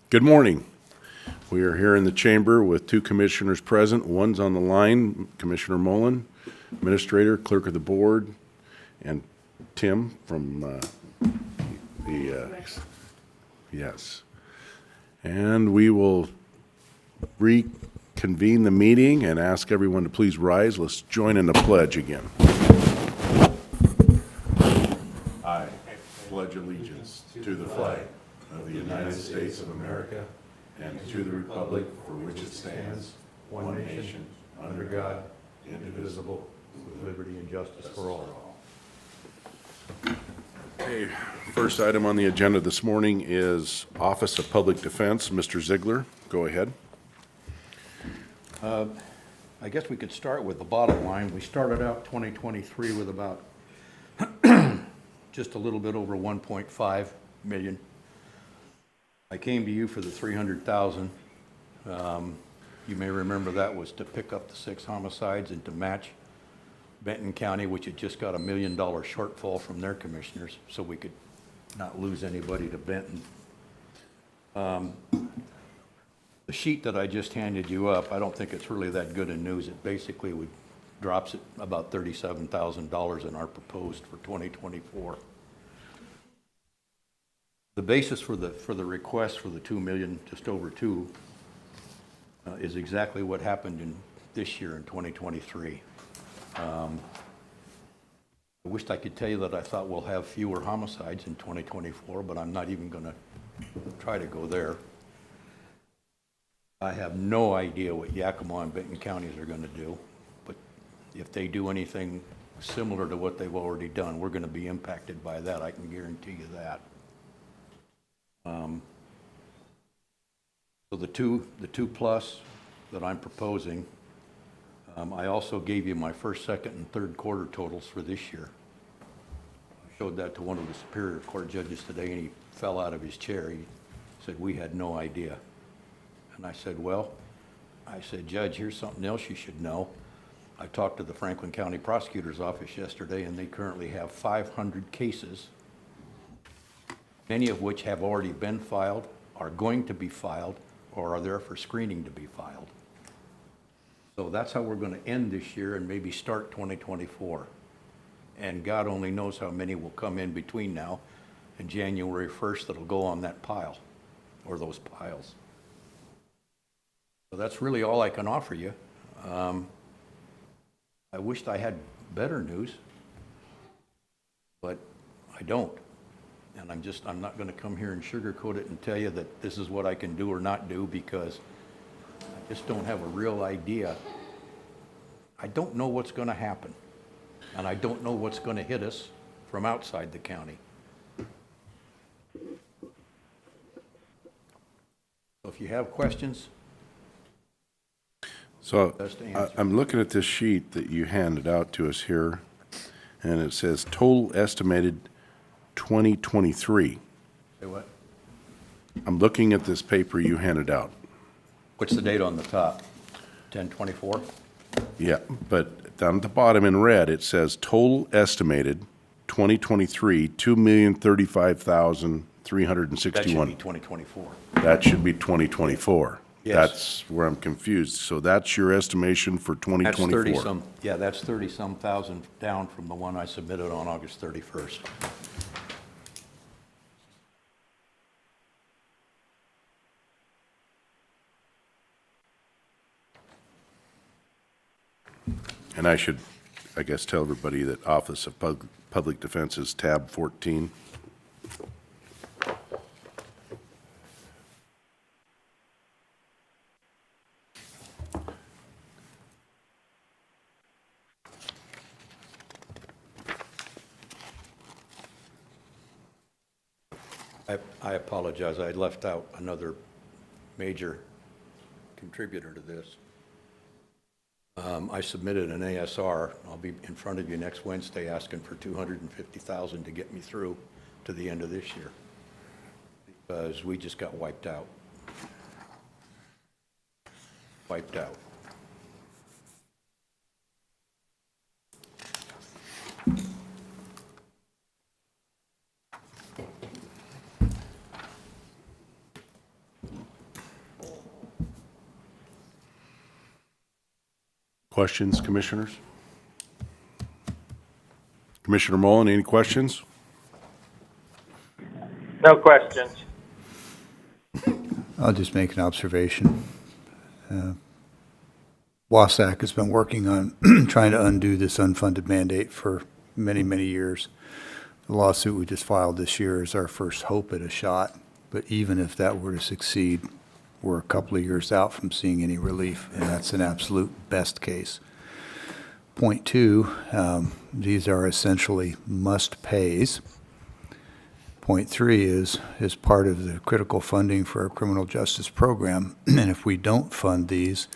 Good morning. We are here in the chamber with two commissioners present. One's on the line, Commissioner Mullen, Administrator, Clerk of the Board, and Tim from yes. And we will reconvene the meeting and ask everyone to please rise. Let's join in the pledge again. I pledge allegiance to the flag of the United States of America and to the republic for which it stands, one nation, under God, indivisible, with liberty and justice for all. Okay, first item on the agenda this morning is Office of Public Defense. Mr. Ziegler, go ahead. I guess we could start with the bottom line. We started out 2023 with about just a little bit over 1.5 million. I came to you for the 300,000. You may remember that was to pick up the 6 homicides and to match Benton County, which had just got $1 million shortfall from their commissioners, so we could not lose anybody to Benton. The sheet that I just handed you up, I don't think it's really that good of news. It basically drops at about $37,000 in our proposed for 2024. The basis for the request for the 2 million, just over 2, is exactly what happened in this year in 2023. I wished I could tell you that I thought we'll have fewer homicides in 2024, but I'm not even going to try to go there. I have no idea what Yakima and Benton counties are going to do, but if they do anything similar to what they've already done, we're going to be impacted by that. I can guarantee you that. So the two plus that I'm proposing, I also gave you my first, second, and third quarter totals for this year. I showed that to one of the Superior Court judges today, and he fell out of his chair. He said, "We had no idea." And I said, "Judge, here's something else you should know. I talked to the Franklin County Prosecutor's Office yesterday, and they currently have 500 cases, many of which have already been filed, are going to be filed, or are there for screening to be filed. So that's how we're going to end this year and maybe start 2024. And God only knows how many will come in between now and January 1st that'll go on that pile, or those piles. So that's really all I can offer you. I wished I had better news, but I don't. And I'm not going to come here and sugarcoat it and tell you that this is what I can do or not do, because I just don't have a real idea. I don't know what's going to happen, and I don't know what's going to hit us from outside the county. So if you have questions. So I'm looking at this sheet that you handed out to us here, and it says total estimated 2023. Say what? I'm looking at this paper you handed out. What's the date on the top? 10/24? Yeah, but down at the bottom in red, it says total estimated 2023, 2,035,361. That should be 2024. That should be 2024. Yes. That's where I'm confused. So that's your estimation for 2024? That's 30-some, yeah, that's 30-some thousand down from the one I submitted on August 31st. And I should, I guess, tell everybody that Office of Public Defense is tab 14. I apologize. I left out another major contributor to this. I submitted an ASR. I'll be in front of you next Wednesday asking for $250,000 to get me through to the end of this year, because we just got wiped out. Wiped out. Questions, commissioners? Commissioner Mullen, any questions? No questions. I'll just make an observation. WASAC has been working on trying to undo this unfunded mandate for many, many years. The lawsuit we just filed this year is our first hope at a shot, but even if that were to succeed, we're a couple of years out from seeing any relief, and that's an absolute best case. Point two, these are essentially must-pays. Point three is part of the critical funding for our criminal justice program, and if we don't fund these,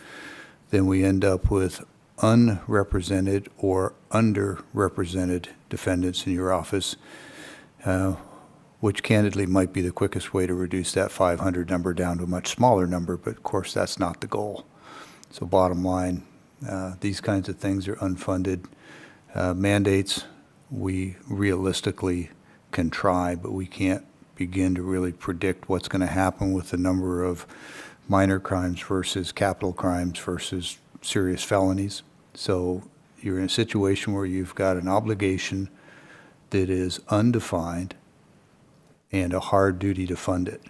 then we end up with unrepresented or underrepresented defendants in your office, which candidly might be the quickest way to reduce that 500 number down to a much smaller number, but of course that's not the goal. So bottom line, these kinds of things are unfunded mandates. We realistically can try, but we can't begin to really predict what's going to happen with the number of minor crimes versus capital crimes versus serious felonies. So you're in a situation where you've got an obligation that is undefined and a hard duty to fund it.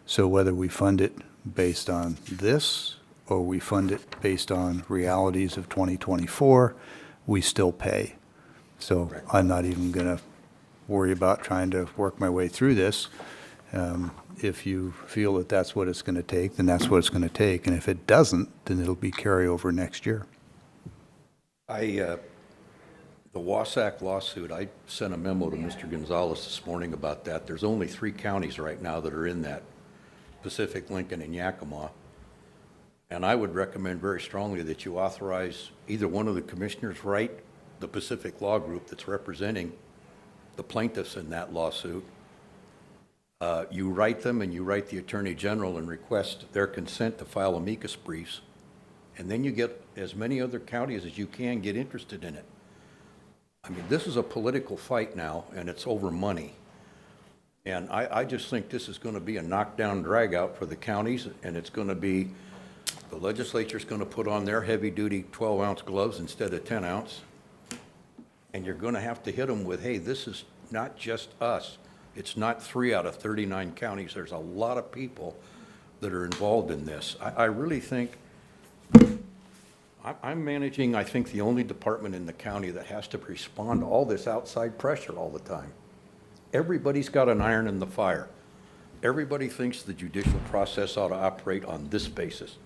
So whether we fund it based on this or we fund it based on realities of 2024, we still pay. So I'm not even going to worry about trying to work my way through this. If you feel that that's what it's going to take, then that's what it's going to take. And if it doesn't, then it'll be carryover next year. The Wasac lawsuit, I sent a memo to Mr. Gonzalez this morning about that. There's only 3 counties right now that are in that, Pacific, Lincoln, and Yakima. And I would recommend very strongly that you authorize either one of the commissioners write the Pacific Law Group that's representing the plaintiffs in that lawsuit. You write them and you write the Attorney General and request their consent to file amicus briefs. And then you get as many other counties as you can get interested in it. I mean, this is a political fight now, and it's over money. And I just think this is going to be a knockdown drag out for the counties, and it's going to be, the legislature's going to put on their heavy-duty 12-ounce gloves instead of 10-ounce. And you're going to have to hit them with, hey, this is not just us. It's not 3 out of 39 counties. There's a lot of people that are involved in this. I really think, I'm managing, I think, the only department in the county that has to respond to all this outside pressure all the time. Everybody's got an iron in the fire. Everybody thinks the judicial process ought to operate on this basis.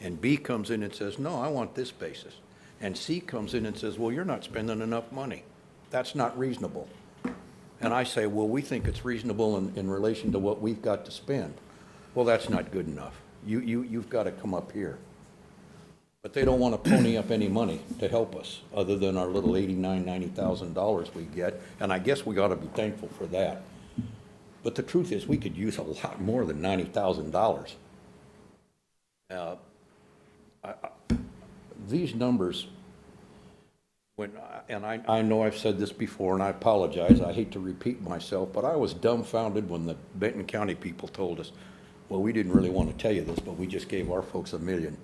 And B comes in and says, no, I want this basis. And C comes in and says, well, you're not spending enough money. That's not reasonable. And I say, well, we think it's reasonable in relation to what we've got to spend. Well, that's not good enough. You've got to come up here. But they don't want to pony up any money to help us, other than our little $89,000, $90,000 we get. And I guess we ought to be thankful for that. But the truth is, we could use a lot more than $90,000. These numbers, and I know I've said this before, and I apologize, I hate to repeat myself, but I was dumbfounded when the Benton County people told us, well, we didn't really want to tell you this, but we just gave our folks $1 million.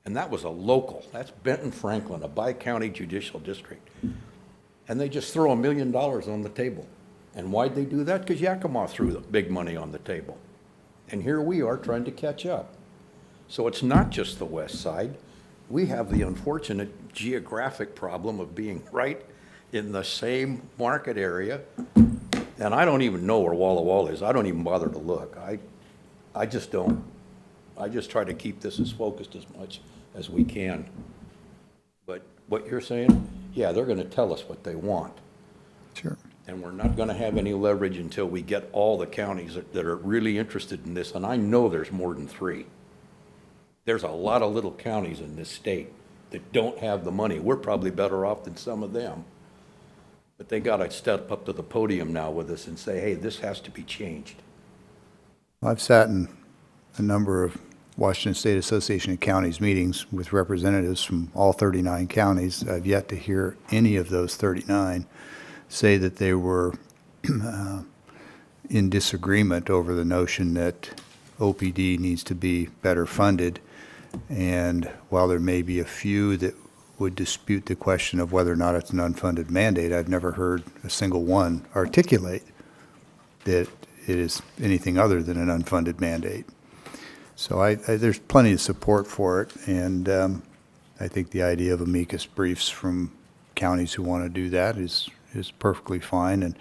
And that was a local, that's Benton Franklin, a bi-county judicial district. And they just throw $1 million on the table. And why'd they do that? Because Yakima threw the big money on the table. And here we are trying to catch up. So it's not just the west side. We have the unfortunate geographic problem of being right in the same market area. And I don't even know where Walla Walla is. I don't even bother to look. I just don't. I just try to keep this as focused as much as we can. But what you're saying, yeah, they're going to tell us what they want. Sure. And we're not going to have any leverage until we get all the counties that are really interested in this. And I know there's more than 3. There's a lot of little counties in this state that don't have the money. We're probably better off than some of them. But they got to step up to the podium now with us and say, hey, this has to be changed. I've sat in a number of Washington State Association of Counties meetings with representatives from all 39 counties. I've yet to hear any of those 39 say that they were in disagreement over the notion that OPD needs to be better funded. And while there may be a few that would dispute the question of whether or not it's an unfunded mandate, I've never heard a single one articulate that it is anything other than an unfunded mandate. So there's plenty of support for it, and I think the idea of amicus briefs from counties who want to do that is perfectly fine. And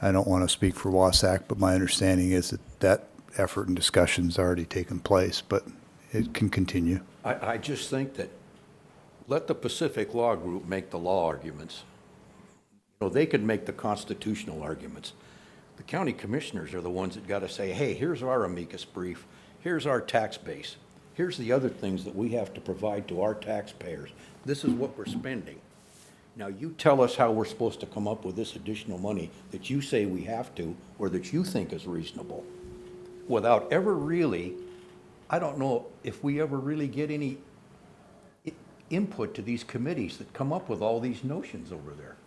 I don't want to speak for Wasack, but my understanding is that effort and discussion's already taken place, but it can continue. I just think that let the Pacific Law Group make the law arguments. You know, they could make the constitutional arguments. The county commissioners are the ones that got to say, hey, here's our amicus brief, here's our tax base, here's the other things that we have to provide to our taxpayers. This is what we're spending. Now, you tell us how we're supposed to come up with this additional money that you say we have to, or that you think is reasonable, without ever really, I don't know if we ever really get any input to these committees that come up with all these notions over there.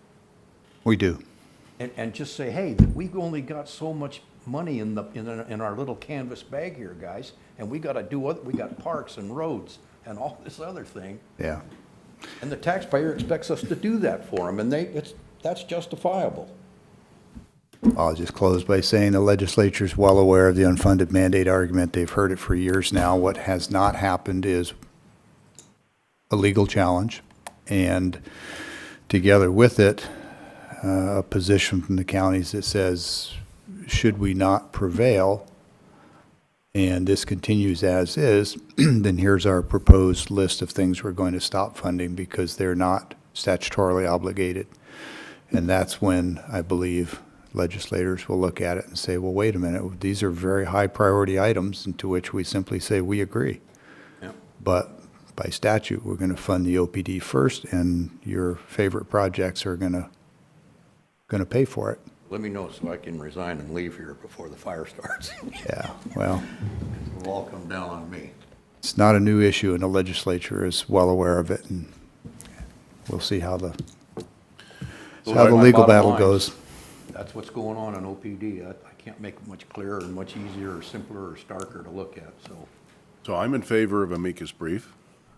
We do. And just say, hey, we've only got so much money in our little canvas bag here, guys, and we got to do we got parks and roads and all this other thing. Yeah. And the taxpayer expects us to do that for them, and that's justifiable. I'll just close by saying the legislature's well aware of the unfunded mandate argument. They've heard it for years now. What has not happened is a legal challenge, and together with it, a position from the counties that says, should we not prevail, and this continues as is, then here's our proposed list of things we're going to stop funding because they're not statutorily obligated. And that's when I believe legislators will look at it and say, well, wait a minute, these are very high priority items, and to which we simply say we agree. Yeah. But by statute, we're going to fund the OPD first, and your favorite projects are going to pay for it. Let me know so I can resign and leave here before the fire starts. Yeah, well, It'll all come down on me. it's not a new issue, and the legislature is well aware of it, and we'll see how the My legal bottom battle line goes. is, that's what's going on in OPD. I can't make it much clearer and much easier or simpler or starker to look at, so. So I'm in favor of amicus brief,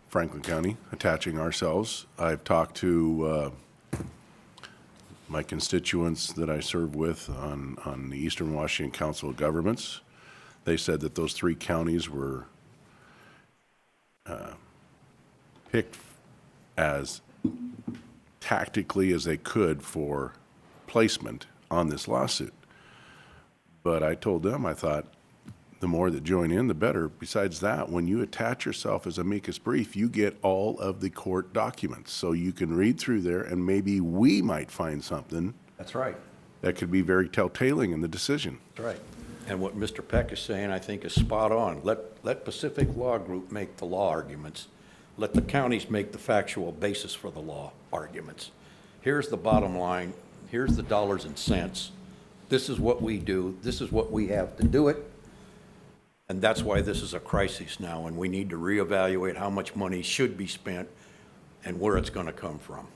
Franklin County, attaching ourselves. I've talked to my constituents that I serve with on the Eastern Washington Council of Governments. They said that those three counties were picked as tactically as they could for placement on this lawsuit. But I told them, I thought, the more that join in, the better. Besides that, when you attach yourself as amicus brief, you get all of the court documents. So you can read through there, and maybe we might find something That's right. that could be very telltale in the decision. That's right. And what Mr. Peck is saying, I think, is spot on. Let Pacific Law Group make the law arguments. Let the counties make the factual basis for the law arguments. Here's the bottom line. Here's the dollars and cents. This is what we do. This is what we have to do it. And that's why this is a crisis now, and we need to reevaluate how much money should be spent and where it's going to come from.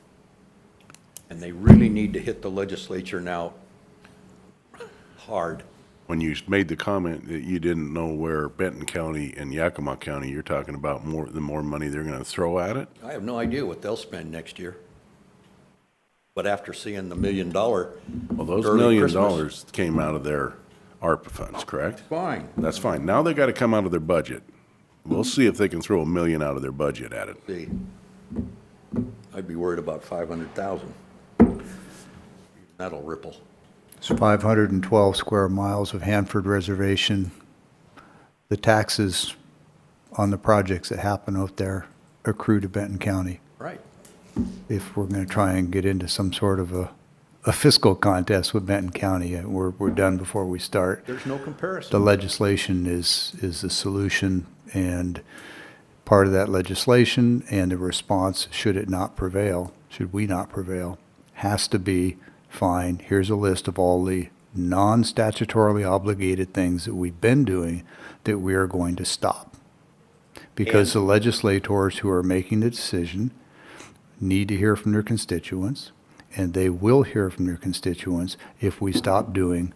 And they really need to hit the legislature now hard. When you made the comment that you didn't know where Benton County and Yakima County, you're talking about the more money they're going to throw at it? I have no idea what they'll spend next year. But after seeing the $1 million Well, those $1 early million Christmas, came out of their ARPA funds, correct? fine. That's fine. Now they got to come out of their budget. We'll see if they can throw $1 million out of their budget at it. See, I'd be worried about 500,000. That'll ripple. It's 512 square miles of Hanford Reservation. The taxes on the projects that happen out there accrue to Benton County. Right. If we're going to try and get into some sort of a fiscal contest with Benton County, we're done before we start. There's no comparison. The legislation is the solution, and part of that legislation and the response, should it not prevail, should we not prevail, has to be, fine, here's a list of all the non-statutorily obligated things that we've been doing that we are going to stop. Because the legislators who are making the decision need to hear from their constituents, and they will hear from their constituents if we stop doing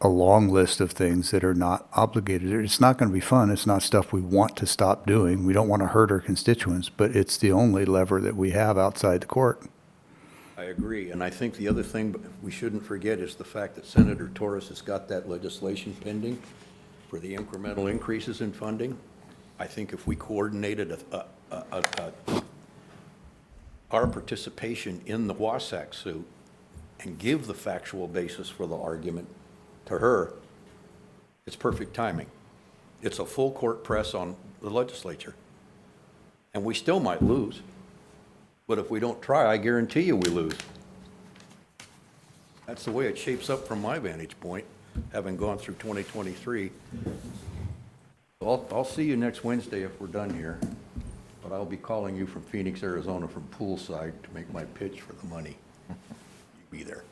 a long list of things that are not obligated. It's not going to be fun. It's not stuff we want to stop doing. We don't want to hurt our constituents, but it's the only lever that we have outside the court. I agree, and I think the other thing we shouldn't forget is the fact that Senator Torres has got that legislation pending for the incremental increases in funding. I think if we coordinated our participation in the Wasatch suit and give the factual basis for the argument to her, it's perfect timing. It's a full court press on the legislature. And we still might lose. But if we don't try, I guarantee you we lose. That's the way it shapes up from my vantage point, having gone through 2023. I'll see you next Wednesday if we're done here, but I'll be calling you from Phoenix, Arizona, from poolside to make my pitch for the money. You be there.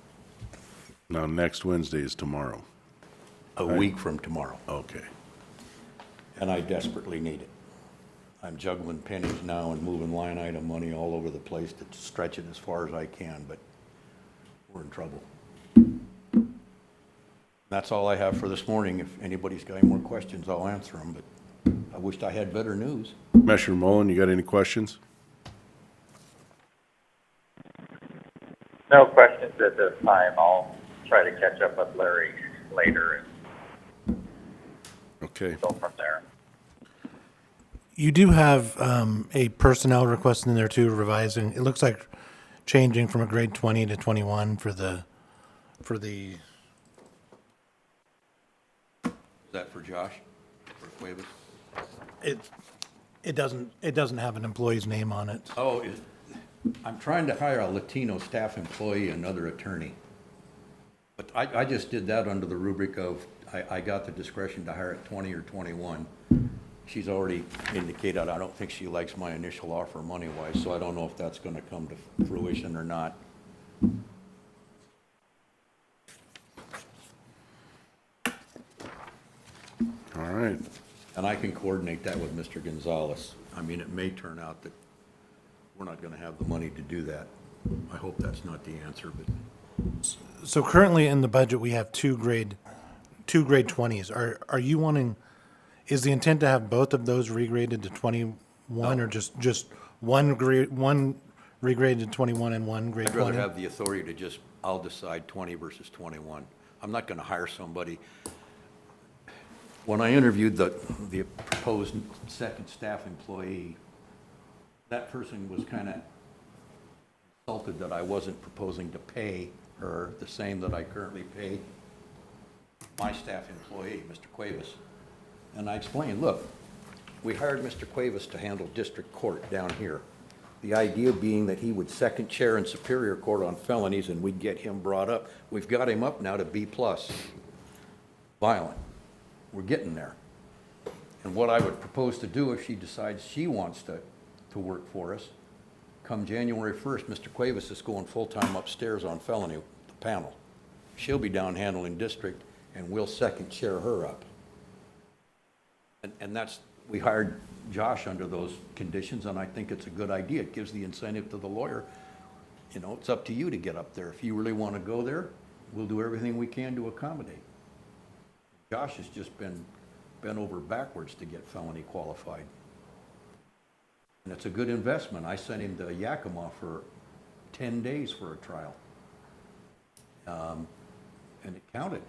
Now, next Wednesday is tomorrow. A week from tomorrow, Okay. and I desperately need it. I'm juggling pennies now and moving line item money all over the place to stretch it as far as I can, but we're in trouble. That's all I have for this morning. If anybody's got any more questions, I'll answer them, but I wished I had better news. Commissioner Mullen, you got any questions? No questions at this time. I'll try to catch up with Larry later Okay. and go from there. You do have a personnel request in there too, revising. It looks like changing from a grade 20 to 21 for the. Is that for Josh, for Cuevas? It doesn't have an employee's name on it. Oh, I'm trying to hire a Latino staff employee, another attorney. But I just did that under the rubric of, I got the discretion to hire at 20 or 21. She's already indicated, I don't think she likes my initial offer money-wise, so I don't know if that's gonna come to fruition or not. All right. And I can coordinate that with Mr. Gonzalez. I mean, it may turn out that we're not gonna have the money to do that. I hope that's not the answer, but So currently in the budget, we have two grade 20s. Are you wanting, is the intent to have both of those regraded to 21 or just one regraded to 21 and one grade I'd rather 20? have the authority to just, I'll decide 20 versus 21. I'm not gonna hire somebody. When I interviewed the proposed second staff employee, that person was kind of insulted that I wasn't proposing to pay her the same that I currently pay my staff employee, Mr. Cuevas. And I explained, look, we hired Mr. Cuevas to handle district court down here. The idea being that he would second chair in Superior Court on felonies and we'd get him brought up. We've got him up now to B+, violent. We're getting there. And what I would propose to do if she decides she wants to work for us, come January 1st, Mr. Cuevas is going full-time upstairs on felony, the panel. She'll be down handling district, and we'll second chair her up. And that's, we hired Josh under those conditions, and I think it's a good idea. It gives the incentive to the lawyer. You know, it's up to you to get up there. If you really want to go there, we'll do everything we can to accommodate. Josh has just been bent over backwards to get felony qualified. And it's a good investment. I sent him to Yakima for 10 days for a trial. And it counted.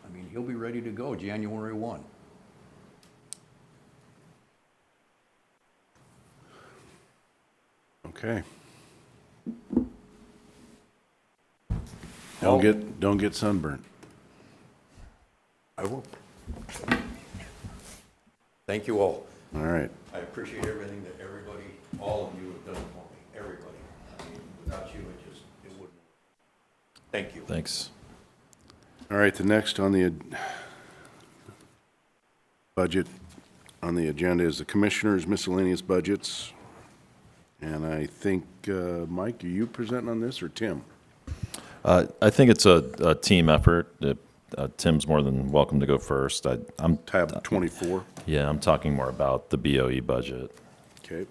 I mean, he'll be ready to go January 1. Okay. Don't get sunburned. I will. Thank you all. All right. I appreciate everything that everybody, all of you have done for me, everybody. I mean, without you, it wouldn't. Thank you. Thanks. All right, the next on the budget on the agenda is the Commissioner's miscellaneous budgets. And I think, Mike, are you presenting on this or Tim? I think it's a team effort. Tim's more than welcome to go first. I'm Tab 24. Yeah, I'm talking more about the BOE budget. Okay.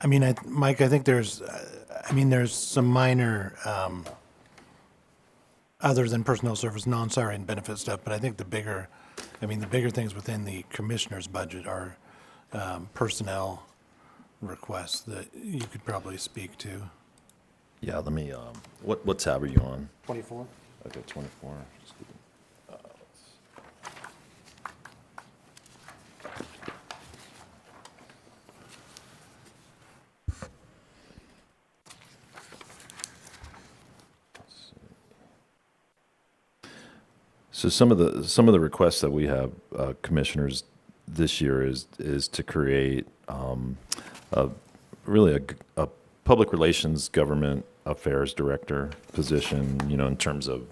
I mean, Mike, I think there's some minor, other than personnel service, non-salary and benefit stuff, but I think the bigger things within the commissioner's budget are personnel requests that you could probably speak to. Yeah, let me, what tab are you on? 24? Okay, 24. Just give me- So some of the requests that we have, commissioners, this year is to create really a public relations government affairs director position. You know, in terms of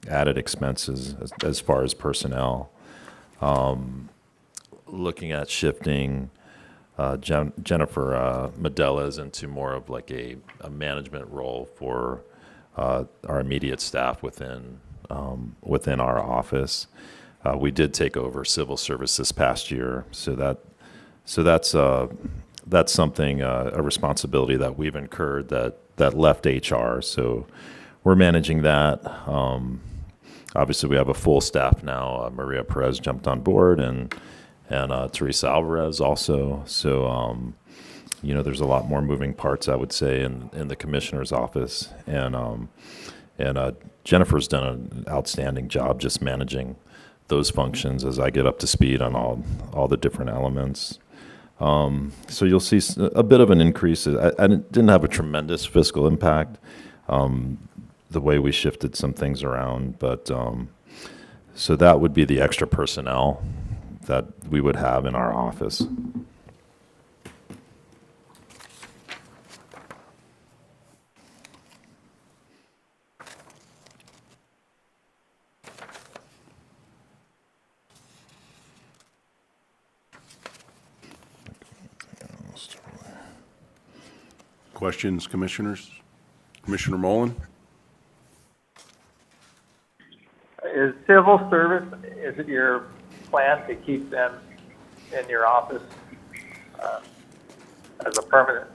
added expenses as far as personnel. Looking at shifting Jennifer Medelas into more of like a management role for our immediate staff within our office. We did take over civil service this past year, so that's something, a responsibility that we've incurred that left HR. So we're managing that. Obviously, we have a full staff now. Maria Perez jumped on board, and Teresa Alvarez also. So you know, there's a lot more moving parts, I would say, in the commissioner's office, and Jennifer's done an outstanding job just managing those functions as I get up to speed on all the different elements. So you'll see a bit of an increase. I didn't have a tremendous fiscal impact the way we shifted some things around, but so that would be the extra personnel that we would have in our office. Questions, commissioners? Commissioner Mullen? Is civil service, is it your plan to keep them in your office as a permanent?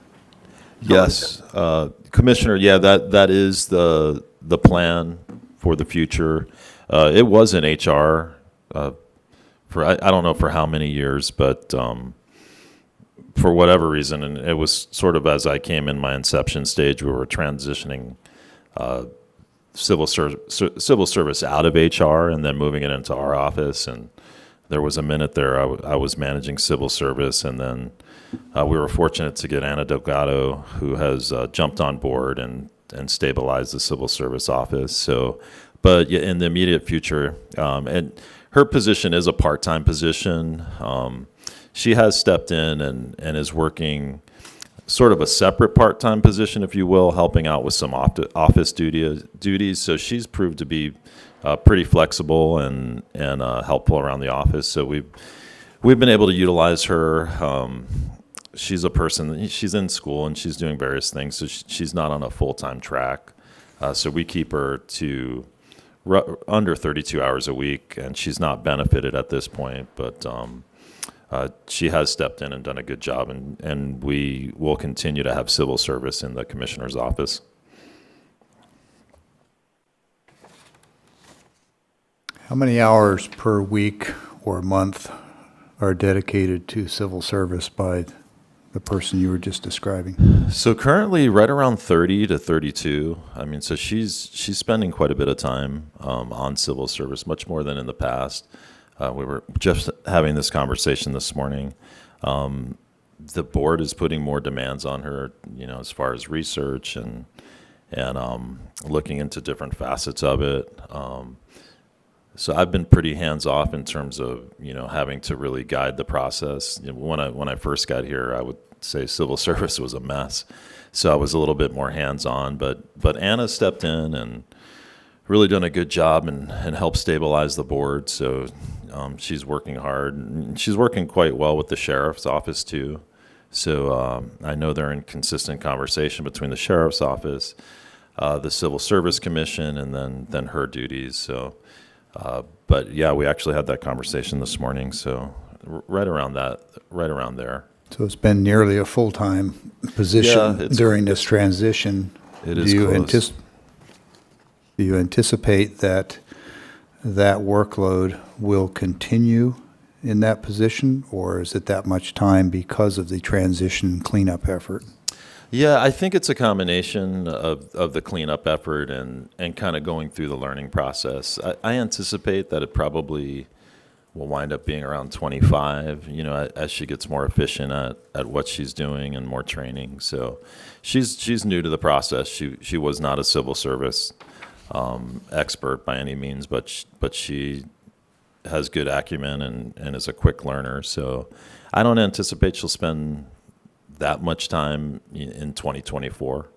Yes, Commissioner. Yeah, that is the plan for the future. It was in HR for I don't know for how many years, but for whatever reason, and it was sort of as I came in my inception stage, we were transitioning civil service out of HR and then moving it into our office. And there was a minute there I was managing civil service, and then we were fortunate to get Anna Delgado, who has jumped on board and stabilized the civil service office. So, but yeah, in the immediate future, and her position is a part-time position. She has stepped in and is working sort of a separate part-time position, if you will, helping out with some office duties. So she's proved to be pretty flexible and helpful around the office. So we've been able to utilize her. She's a person, she's in school and she's doing various things, so she's not on a full-time track. So we keep her to under 32 hours a week, and she's not benefited at this point, but she has stepped in and done a good job, and we will continue to have civil service in the commissioner's office. How many hours per week or month are dedicated to civil service by the person you were just describing? So currently right around 30 to 32. I mean, so she's spending quite a bit of time on civil service, much more than in the past. We were just having this conversation this morning. The board is putting more demands on her, you know, as far as research and looking into different facets of it. So I've been pretty hands off in terms of, you know, having to really guide the process. You know, when I first got here, I would say civil service was a mess, so I was a little bit more hands on. But Anna stepped in and really done a good job and helped stabilize the board. So she's working hard, and she's working quite well with the sheriff's office too. So I know they're in consistent conversation between the sheriff's office, the Civil Service Commission, and then her duties. So, but yeah, we actually had that conversation this morning. So right around there. So it's been nearly a full-time position it's- during this transition. It is Do you close. Do you anticipate that that workload will continue in that position, or is it that much time because of the transition cleanup effort? Yeah, I think it's a combination of the cleanup effort and kind of going through the learning process. I anticipate that it probably will wind up being around 25, as she gets more efficient at what she's doing and more training. So she's new to the process. She was not a civil service expert by any means, but she has good acumen and is a quick learner. So I don't anticipate she'll spend that much time in 2024.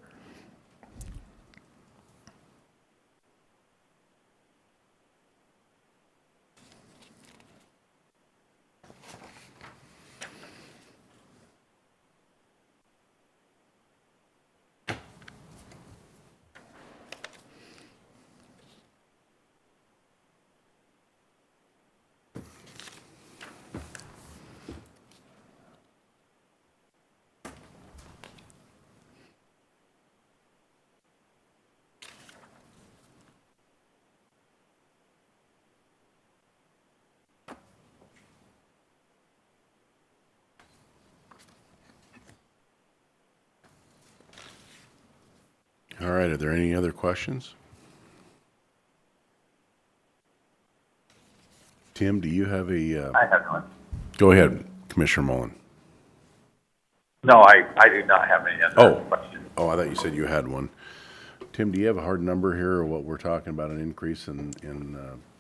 All right, are there any other questions? Tim, do you have I have none. go ahead, Commissioner Mullen. No, I do not have any other questions. Oh, I thought you said you had one. Tim, do you have a hard number here, or what we're talking about, an increase in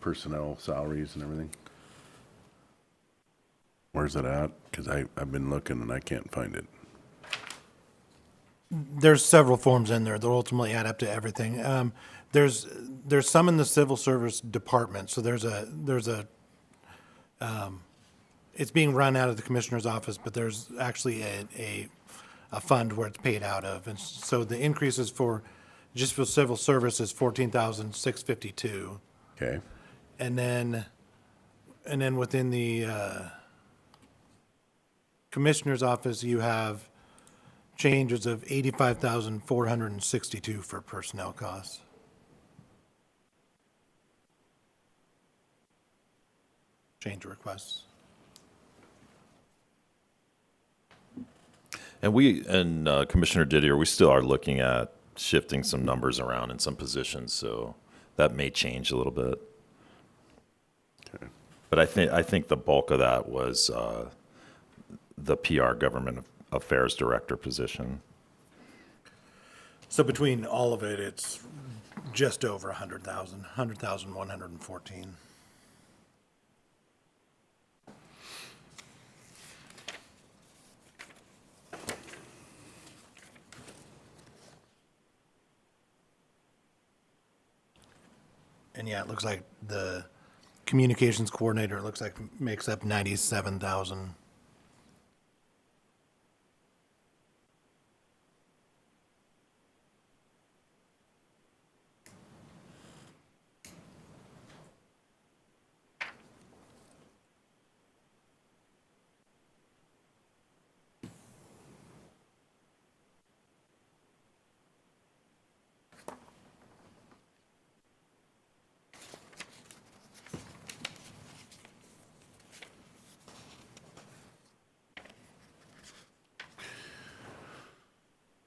personnel salaries and everything? Where's it at? Because I've been looking and I can't find it. There's several forms in there that ultimately add up to everything. There's some in the civil service department, so it's being run out of the commissioner's office, but there's actually a fund where it's paid out of. And so the increases for civil service is 14,652. Okay, And then within the commissioner's office, you have changes of 85,462 for personnel costs. Change requests. And Commissioner Didier, we still are looking at shifting some numbers around in some positions, so that may change a little bit. okay. But I think the bulk of that was the PR Government Affairs Director position. So between all of it, it's just over 100,114. And yeah, it looks like the communications coordinator, it looks like makes up 97,000.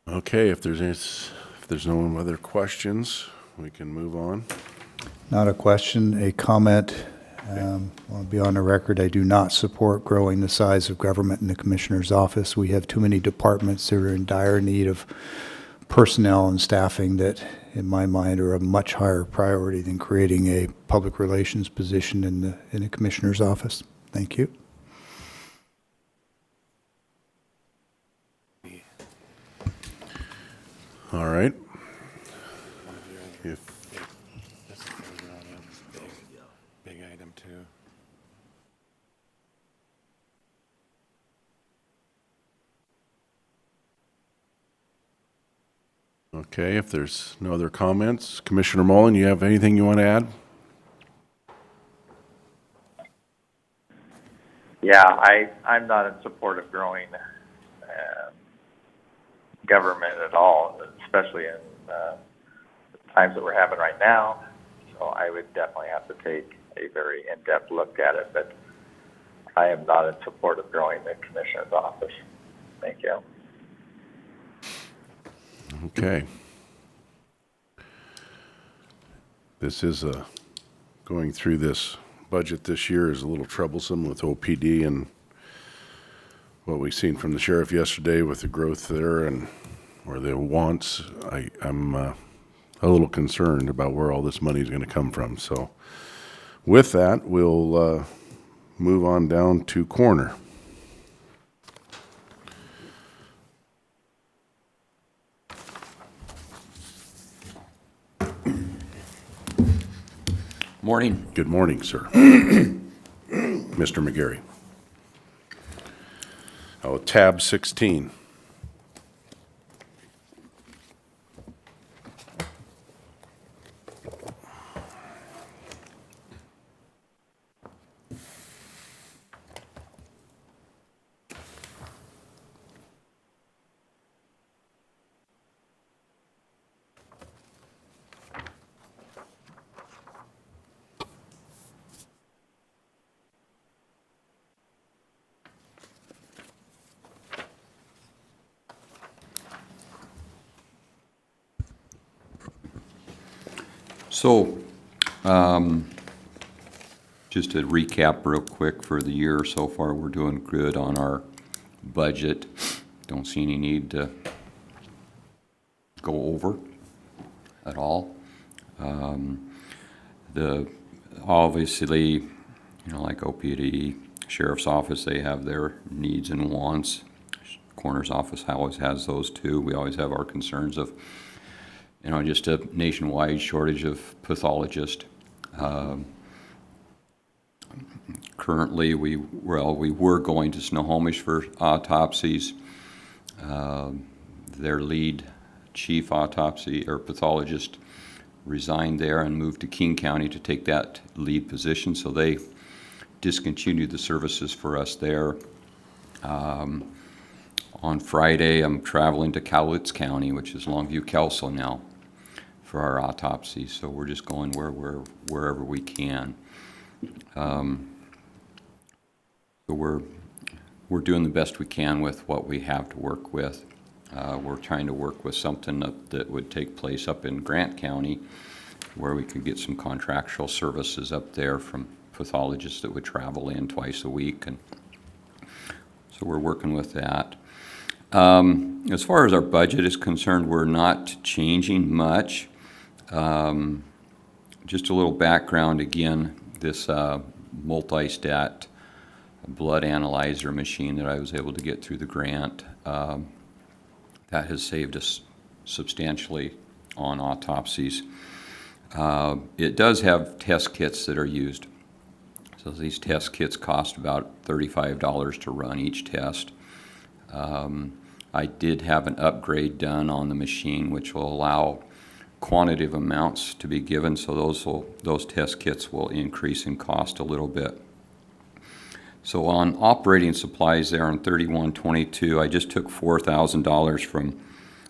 Okay, if there's no other questions, we can move on. Not a question, a comment. I want to be on the record, I do not support growing the size of government in the commissioner's office. We have too many departments that are in dire need of personnel and staffing that, in my mind, are a much higher priority than creating a public relations position in the commissioner's office. Thank you. All right. If, Big item too. okay, if there's no other comments, Commissioner Mullen, you have anything you want to add? Yeah, I'm not in support of growing government at all, especially in the times that we're having right now. So I would definitely have to take a very in-depth look at it, but I am not in support of growing the commissioner's office. Thank you. Okay. This is going through this budget this year is a little troublesome with OPD and what we've seen from the sheriff yesterday with the growth there and or the wants. I'm a little concerned about where all this money is going to come from. So with that, we'll move on down to corner. Morning. Good morning, sir. Mr. McGarry. Oh, tab 16. So, just to recap real quick for the year so far, we're doing good on our budget. Don't see any need to go over at all. Obviously, you know, like OPD, Sheriff's Office, they have their needs and wants. Coroner's Office always has those too. We always have our concerns of, you know, just a nationwide shortage of pathologists. Currently, we were going to Snohomish for autopsies. Their lead chief autopsy or pathologist resigned there and moved to King County to take that lead position, so they discontinued the services for us there. On Friday, I'm traveling to Cowlitz County, which is Longview Kelso now, for our autopsy. So we're just going wherever we can. So we're doing the best we can with what we have to work with. We're trying to work with something that would take place up in Grant County, where we could get some contractual services up there from pathologists that would travel in twice a week, and so we're working with that. As far as our budget is concerned, we're not changing much. Just a little background again, this multi-stat blood analyzer machine that I was able to get through the grant, that has saved us substantially on autopsies. It does have test kits that are used. So these test kits cost about $35 to run each test. I did have an upgrade done on the machine, which will allow quantitative amounts to be given, so those test kits will increase in cost a little bit. So on operating supplies there on 3122, I just took $4,000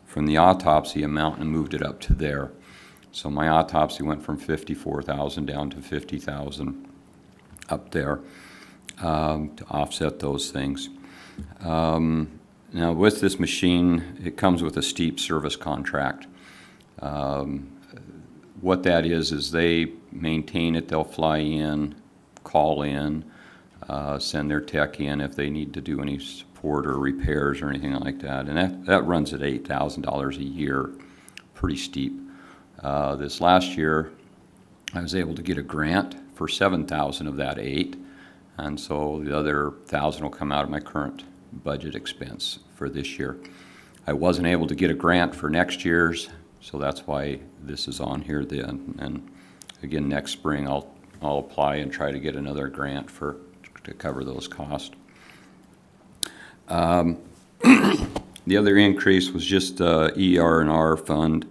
from the autopsy amount and moved it up to there. So my autopsy went from $54,000 down to $50,000 up there to offset those things. Now with this machine, it comes with a steep service contract. What that is they maintain it, they'll fly in, call in, send their tech in if they need to do any support or repairs or anything like that. And that runs at $8,000 a year, pretty steep. This last year, I was able to get a grant for $7,000 of that $8,000, and so the other $1,000 will come out of my current budget expense for this year. I wasn't able to get a grant for next year's, so that's why this is on here then. And again, next spring I'll apply and try to get another grant to cover those costs. The other increase was just ER&R fund.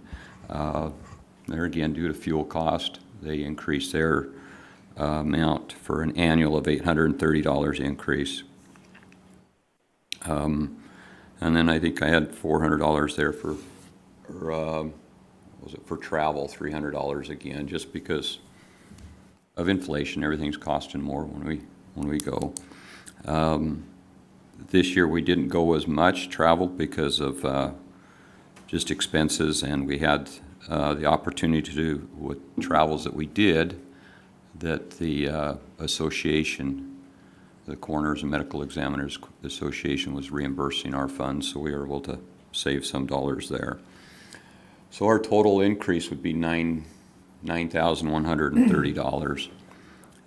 There again, due to fuel cost, they increased their amount for an annual of $830 increase. And then I think I had $400 there for was it for travel, $300 again, just because of inflation. Everything's costing more when we go. This year we didn't go as much travel because of just expenses, and we had the opportunity to do with travels that we did, that the association, the Coroners and Medical Examiners Association, was reimbursing our funds, so we were able to save some dollars there. So our total increase would be $9,130.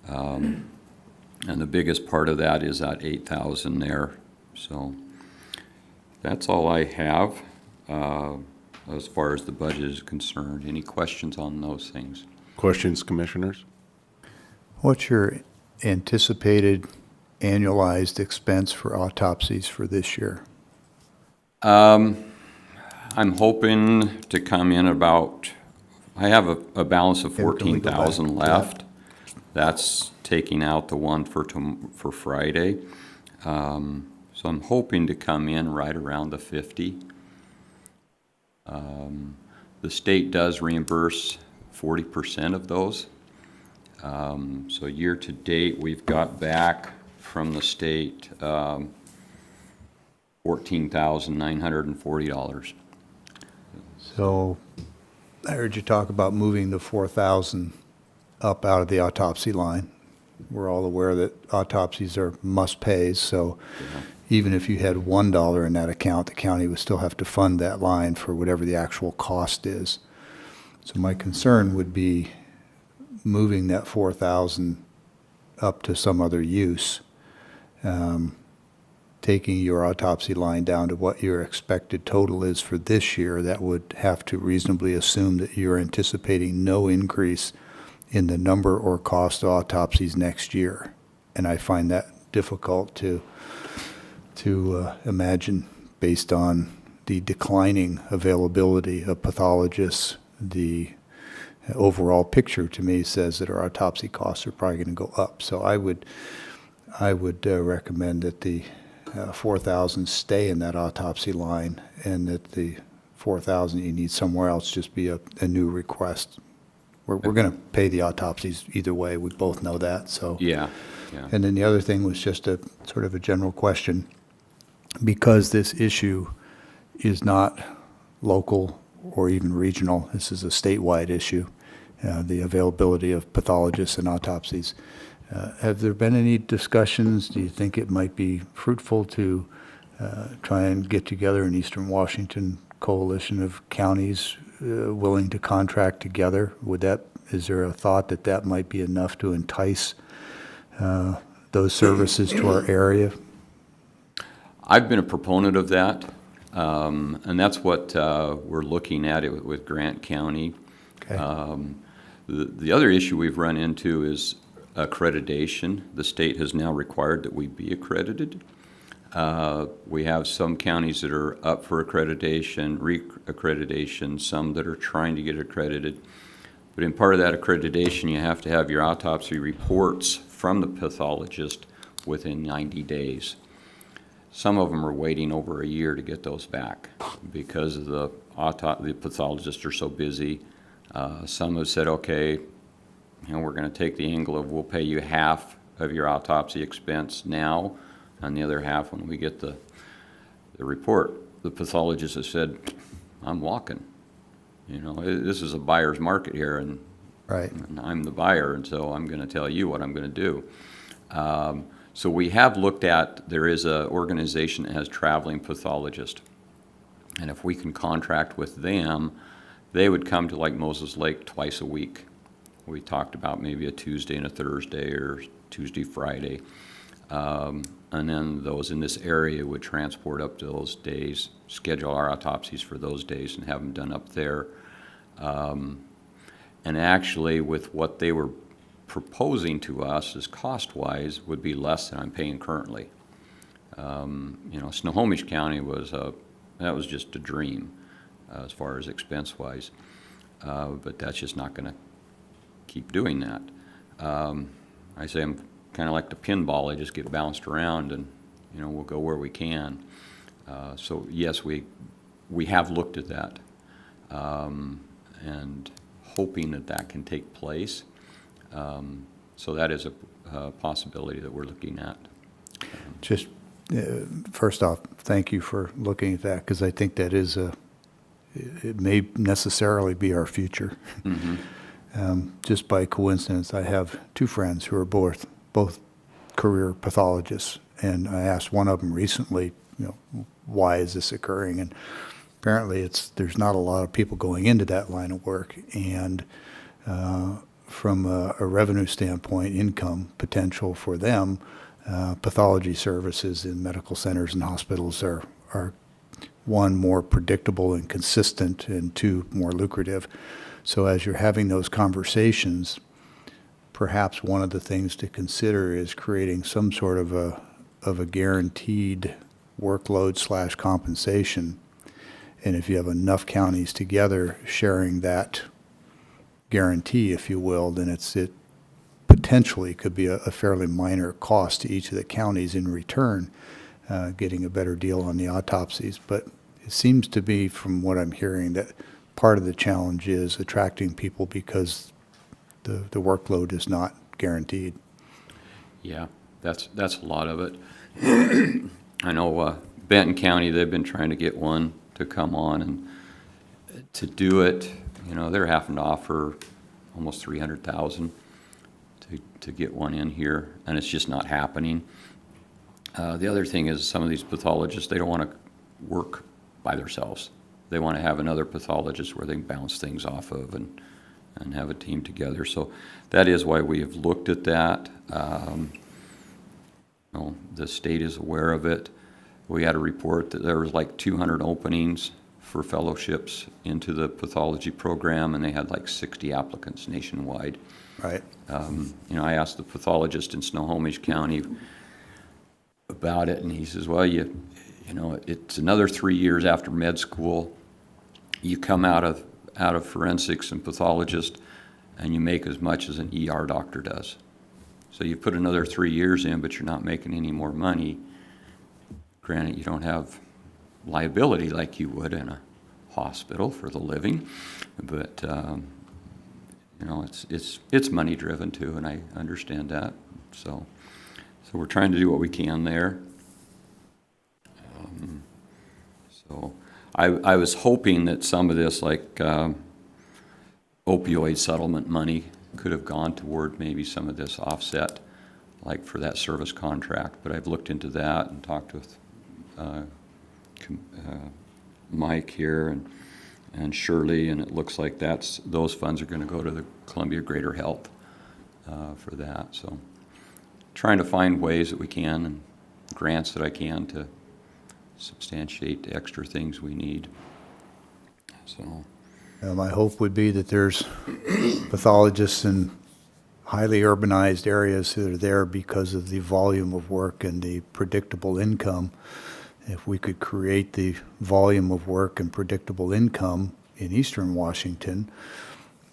And the biggest part of that is that $8,000 there. So that's all I have as far as the budget is concerned. Any questions on those things? Questions, commissioners? What's your anticipated annualized expense for autopsies for this year? I'm hoping to come in about, I have a balance of Can we go back? 14,000 left. That's taking out the one for Friday. So I'm hoping to come in right around the 50. The state does reimburse 40% of those. So year to date, we've got back from the state $14,940. So I heard you talk about moving the 4,000 up out of the autopsy line. We're all aware that autopsies are must-pays, so even if you had $1 in that account, the county would still have to fund that line for whatever the actual cost is. So my concern would be moving that 4,000 up to some other use, taking your autopsy line down to what your expected total is for this year. That would have to reasonably assume that you're anticipating no increase in the number or cost of autopsies next year. And I find that difficult to imagine based on the declining availability of pathologists. The overall picture to me says that our autopsy costs are probably going to go up. So I would recommend that the 4,000 stay in that autopsy line, and that the 4,000 you need somewhere else just be a new request. We're going to pay the autopsies either way. We both know that. So Yeah. And then the other thing was just a sort of a general question, because this issue is not local or even regional. This is a statewide issue, the availability of pathologists and autopsies. Have there been any discussions? Do you think it might be fruitful to try and get together an Eastern Washington coalition of counties willing to contract together? Is there a thought that that might be enough to entice those services to our area? I've been a proponent of that, and that's what we're looking at it with Grant County. Okay. The other issue we've run into is accreditation. The state has now required that we be accredited. We have some counties that are up for accreditation, re-accreditation, some that are trying to get accredited. But in part of that accreditation, you have to have your autopsy reports from the pathologist within 90 days. Some of them are waiting over a year to get those back because of the pathologists are so busy. Some have said, okay, we're going to take the angle of we'll pay you half of your autopsy expense now, and the other half when we get the report. The pathologist has said, I'm walking. This is a buyer's market here, and, Right. and I'm the buyer, and so I'm going to tell you what I'm going to do. So we have looked at, there is an organization that has traveling pathologists, and if we can contract with them, they would come to like Moses Lake twice a week. We talked about maybe a Tuesday and a Thursday, or Tuesday, Friday. And then those in this area would transport up to those days, schedule our autopsies for those days and have them done up there. And actually, with what they were proposing to us as cost-wise, would be less than I'm paying currently. Snohomish County that was just a dream as far as expense-wise. But that's just not going to keep doing that. I say I'm kind of like the pinball. I just get bounced around and, we'll go where we can. So yes, we have looked at that, and hoping that can take place. So that is a possibility that we're looking at. Just, first off, thank you for looking at that, because I think that is it may necessarily be our future. Just by coincidence, I have two friends who are both career pathologists, and I asked one of them recently, why is this occurring? And apparently there's not a lot of people going into that line of work, and from a revenue standpoint, income potential for them, pathology services in medical centers and hospitals are one, more predictable and consistent, and two, more lucrative. So as you're having those conversations, perhaps one of the things to consider is creating some sort of a guaranteed workload / compensation. And if you have enough counties together sharing that guarantee, if you will, then it potentially could be a fairly minor cost to each of the counties in return, getting a better deal on the autopsies. But it seems to be, from what I'm hearing, that part of the challenge is attracting people because the workload is not guaranteed. Yeah, that's a lot of it. I know Benton County, they've been trying to get one to come on, and to do it, they're having to offer almost $300,000 to get one in here, and it's just not happening. The other thing is, some of these pathologists, they don't want to work by themselves. They want to have another pathologist where they can bounce things off of and have a team together. So that is why we have looked at that. The state is aware of it. We had a report that there was like 200 openings for fellowships into the pathology program, and they had like 60 applicants nationwide. Right. I asked the pathologist in Snohomish County about it, and he says, well, it's another 3 years after med school. You come out of forensics and pathologist, and you make as much as an ER doctor does. So you put another 3 years in, but you're not making any more money. Granted, you don't have liability like you would in a hospital for the living, but it's money driven too, and I understand that. So we're trying to do what we can there. So I was hoping that some of this, like opioid settlement money, could have gone toward maybe some of this offset, like for that service contract. But I've looked into that and talked with Mike here and Shirley, and it looks like those funds are going to go to the Columbia Greater Health for that. So trying to find ways that we can, and grants that I can, to substantiate the extra things we need. So My hope would be that there's pathologists in highly urbanized areas that are there because of the volume of work and the predictable income. If we could create the volume of work and predictable income in eastern Washington,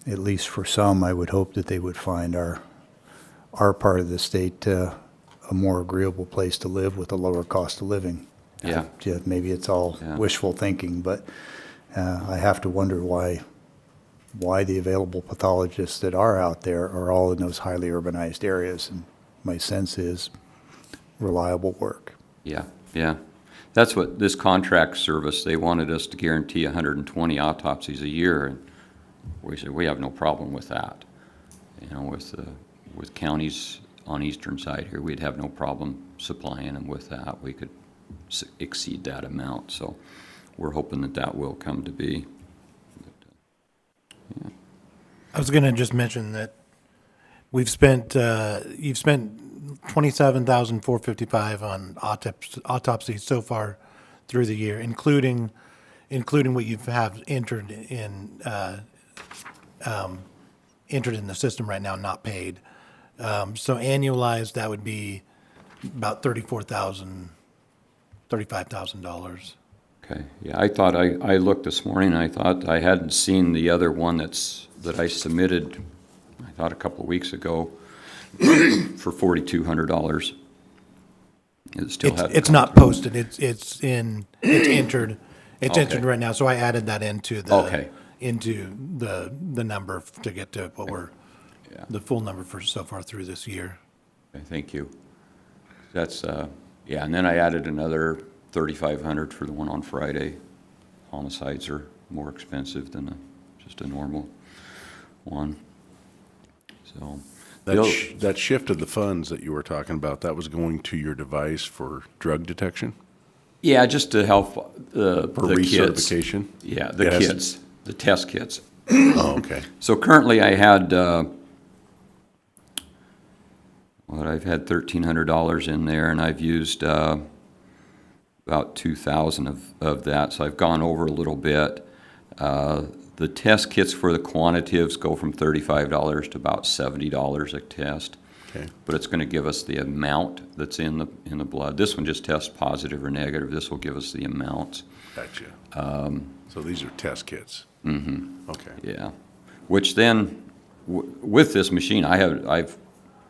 at least for some, I would hope that they would find our part of the state a more agreeable place to live with a lower cost of living. Yeah. Maybe it's all wishful thinking, but I have to wonder why the available pathologists that are out there are all in those highly urbanized areas. And my sense is reliable work. Yeah. That's what this contract service, they wanted us to guarantee 120 autopsies a year, and we said we have no problem with that. With counties on eastern side here, we'd have no problem supplying them with that. We could exceed that amount, so we're hoping that will come to be. I was going to just mention that you've spent $27,455 on autopsies so far through the year, including what you have entered in the system right now, not paid. So annualized, that would be about $35,000. Okay, yeah, I thought, I looked this morning, and I thought I hadn't seen the other one that I submitted, I thought a couple of weeks ago, for $4,200. It still had. It's not posted, it's entered, it's Okay. entered right now, so I added that into the. Okay. Into the number to get to what we're, Yeah. the full number for so far through this year. Okay, thank you. That's, yeah, and then I added another 3,500 for the one on Friday. Homicides are more expensive than just a normal one. So. That shift of the funds that you were talking about, that was going to your device for drug detection? Yeah, just to help the kids. recertification? Yeah, the It has to- kids, the test kits. Oh, okay. So currently I had, I've had $1,300 in there, and I've used about 2,000 of that, so I've gone over a little bit. The test kits for the quantitatives go from $35 to about $70 a test. Okay. But it's going to give us the amount that's in the blood. This one just tests positive or negative. This will give us the amounts. Gotcha. So these are test kits? Mm-hmm. Okay. Yeah, which then, with this machine, I've,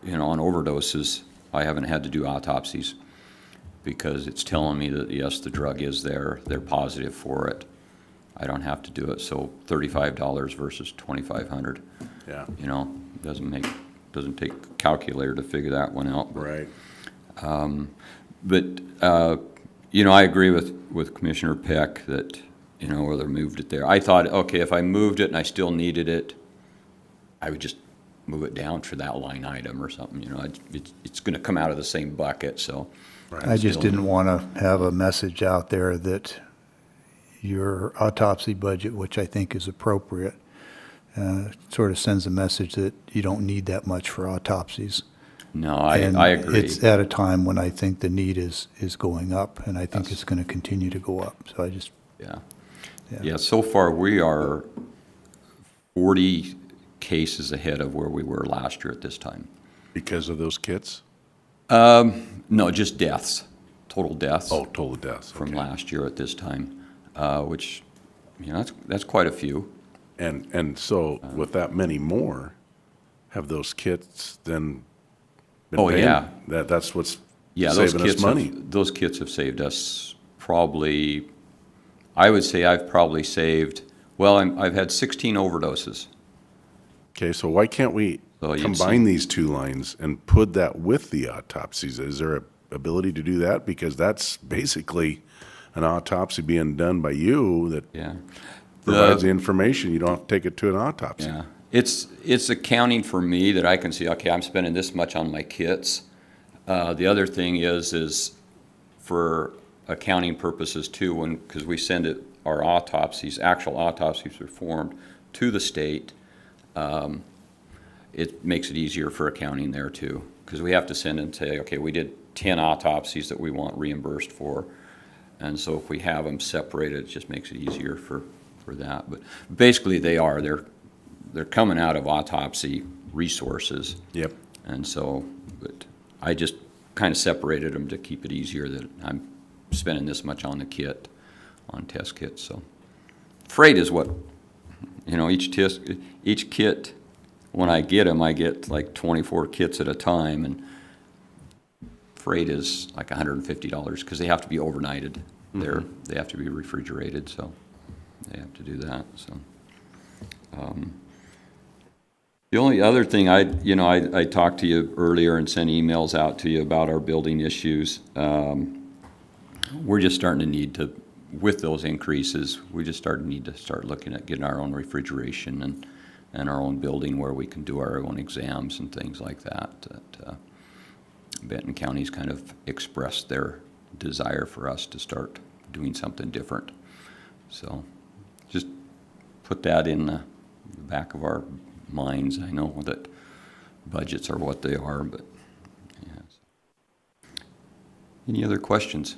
on overdoses, I haven't had to do autopsies because it's telling me that, yes, the drug is there, they're positive for it. I don't have to do it, so $35 versus $2,500. Yeah. Doesn't take a calculator to figure that one out. Right. But, I agree with Commissioner Peck that, whether moved it there. I thought, okay, if I moved it and I still needed it, I would just move it down for that line item or something, it's gonna come out of the same bucket, so. I just didn't want to have a message out there that your autopsy budget, which I think is appropriate, sort of sends a message that you don't need that much for autopsies. No, And I agree. it's at a time when I think the need is going up, and I think it's going to continue to go up. So I just, Yeah. Yeah. Yeah, so far, we are 40 cases ahead of where we were last year at this time. Because of those kits? No, just deaths, total deaths. Oh, total deaths. From okay. last year at this time, which, that's quite a few. And so with that many more, have those kits then been Oh, paid? yeah. That's what's Yeah, those saving us kits money. those kits have saved us probably, I would say I've probably saved, well, I've had 16 overdoses. Okay, so why can't we So you'd combine these two lines and put that with the autopsies? Is there a ability to do that? Because that's basically an autopsy being done by you that Yeah. provides the information. You don't have to take it to an autopsy. Yeah, it's accounting for me that I can see, okay, I'm spending this much on my kits. The other thing is for accounting purposes too, because we send our autopsies, actual autopsies performed to the state, it makes it easier for accounting there too, because we have to send and say, okay, we did 10 autopsies that we want reimbursed for. And so if we have them separated, it just makes it easier for that. But basically they're coming out of autopsy resources. Yep. And so, but I just kind of separated them to keep it easier that I'm spending this much on the kit, on test kits, so. Freight is what, each kit, when I get them, I get like 24 kits at a time, and freight is like $150 because they have to be overnighted. They have to be refrigerated, so they have to do that, so. The only other thing I talked to you earlier and sent emails out to you about our building issues. We're just starting to need to, with those increases, we just need to start looking at getting our own refrigeration and our own building where we can do our own exams and things like that. Benton County's kind of expressed their desire for us to start doing something different. So just put that in the back of our minds. I know that budgets are what they are, but yes. Any other questions?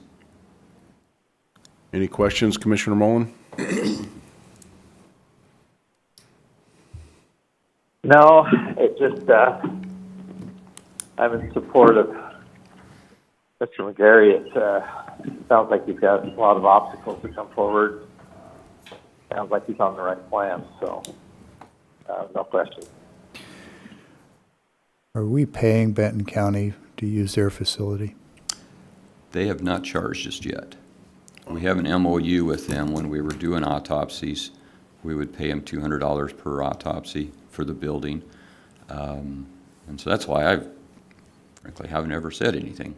Any questions, Commissioner Mullen? No, it just, I'm in support of Mr. McGarry. It sounds like he's got a lot of obstacles to come forward. Sounds like he's on the right plan, so no question. Are we paying Benton County to use their facility? They have not charged us yet. We have an MOU with them. When we were doing autopsies, we would pay them $200 per autopsy for the building. And so that's why I frankly haven't ever said anything.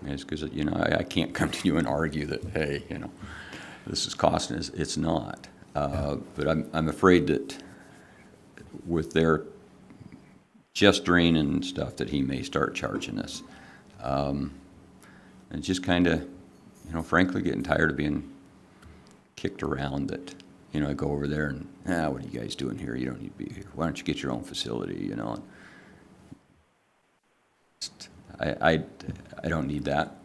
It's because, you know, I can't come to you and argue that, hey, you know, this is costing us. It's not. But I'm afraid that with their chest drain and stuff that he may start charging us. And just kind of, you know, frankly getting tired of being kicked around that, you know, I go over there and, what are you guys doing here? You don't need to be here. Why don't you get your own facility, you know? I don't need that,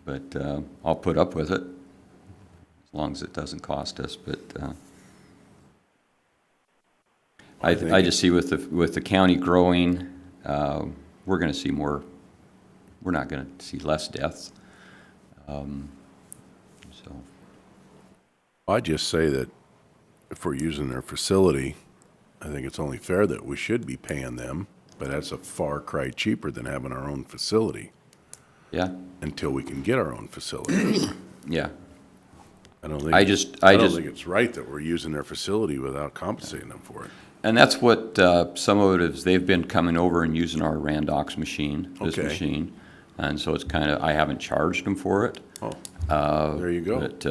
but I'll put up with it as long as it doesn't cost us. But I just see with the county growing, we're going to see more. We're not going to see less deaths. So I just say that if we're using their facility, I think it's only fair that we should be paying them, but that's a far cry cheaper than having our own facility yeah, until we can get our own facility. yeah. I don't think, I don't think it's right that we're using their facility without compensating them for it. And that's what some of it is. They've been coming over and using our Randox machine, this Okay. machine, and so it's kind of, I haven't charged them for it. There you go. But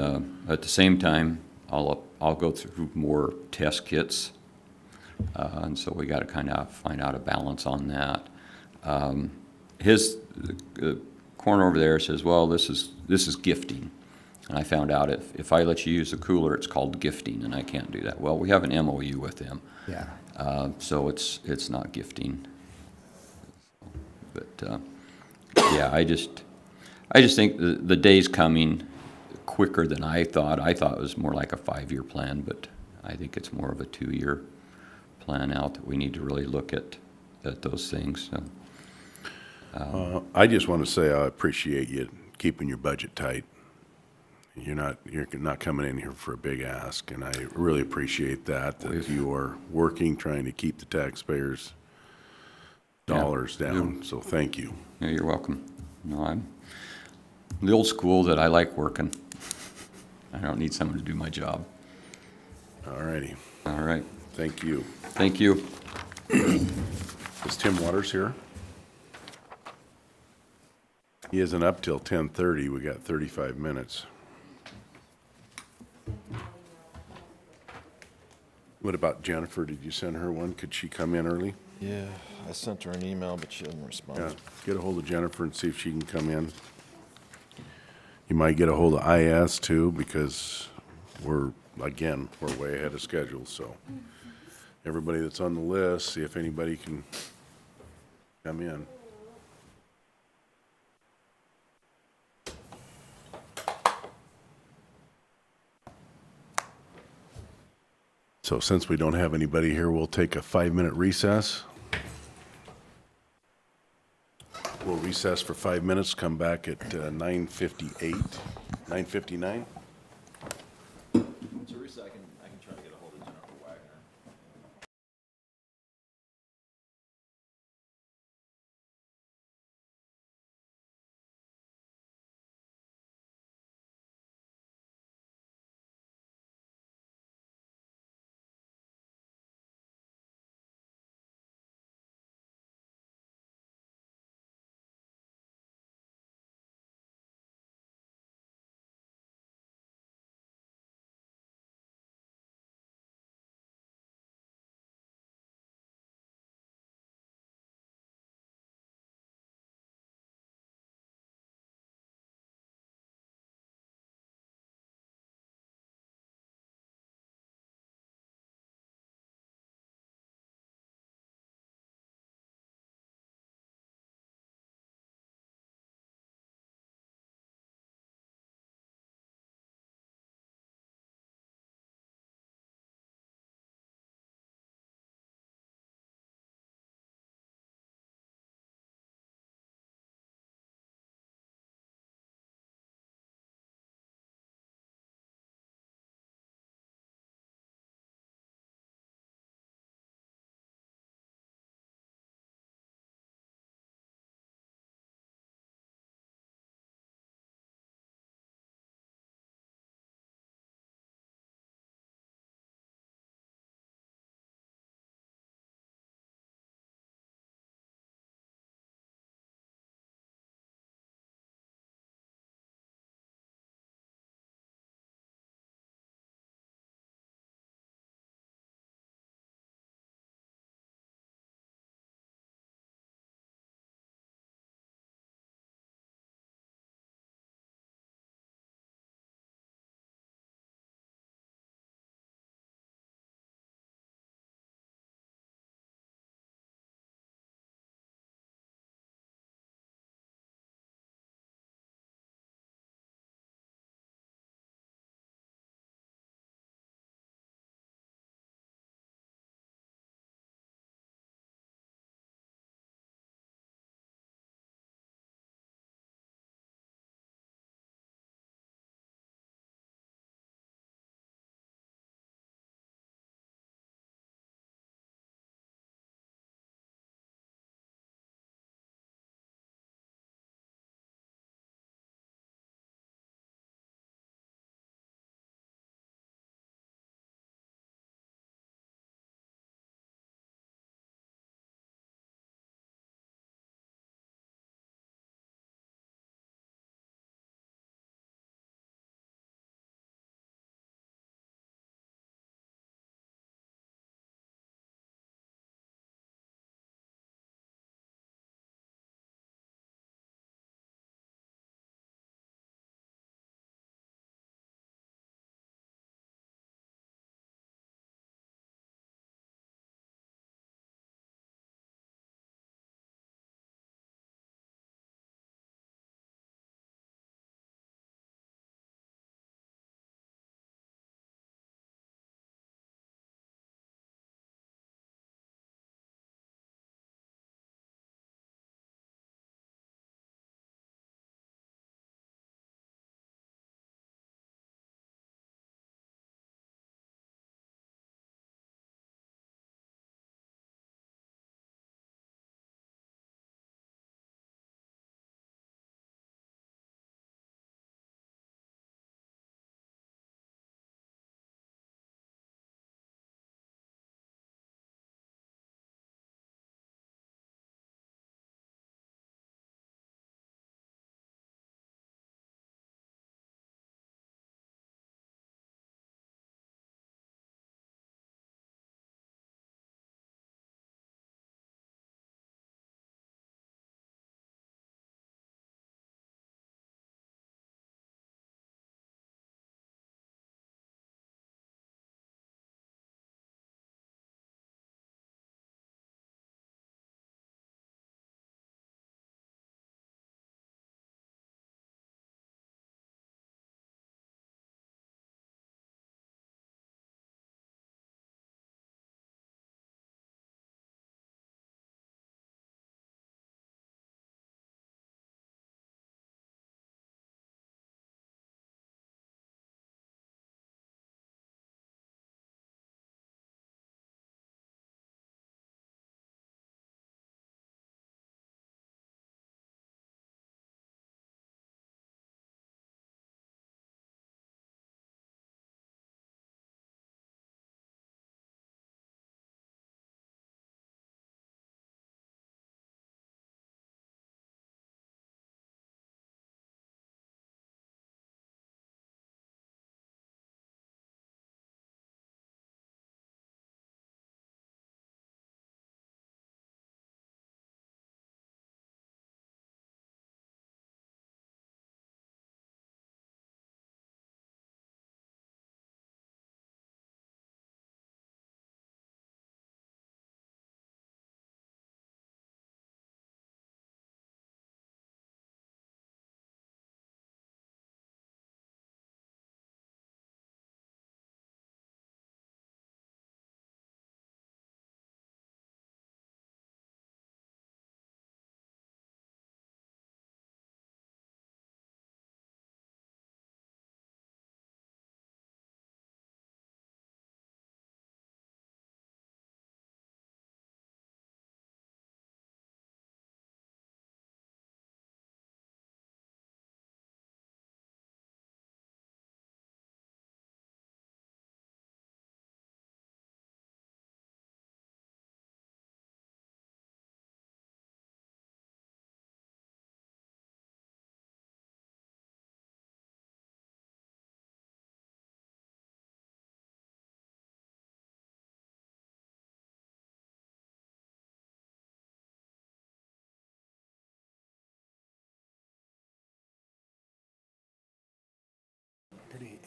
at the same time, I'll go through more test kits, and so we got to kind of find out a balance on that. His corner over there says, "Well, this is gifting," and I found out if I let you use the cooler, it's called gifting, and I can't do that. Well, we have an MOU with them, Yeah. so it's not gifting. But yeah, I just think the day's coming quicker than I thought. I thought it was more like a 5-year plan, but I think it's more of a 2-year plan out that we need to really look at those things. So, I just want to say I appreciate you keeping your budget tight. You're not coming in here for a big ask, and I really appreciate that you are working, trying to keep the taxpayers' dollars down. So thank you. yeah, you're welcome. No, I'm the old school that I like working. I don't need someone to do my job. All righty. All right. Thank you. Thank you. Is Tim Waters here? He isn't up till 10:30. We got 35 minutes. What about Jennifer? Did you send her one? Could she come in early? Yeah, I sent her an email, but she didn't respond. Yeah, get a hold of Jennifer and see if she can come in. You might get a hold of IS too, because we're way ahead of schedule, so everybody that's on the list, see if anybody can come in. So since we don't have anybody here, we'll take a 5-minute recess. We'll recess for 5 minutes, come back at 9:58, 9:59.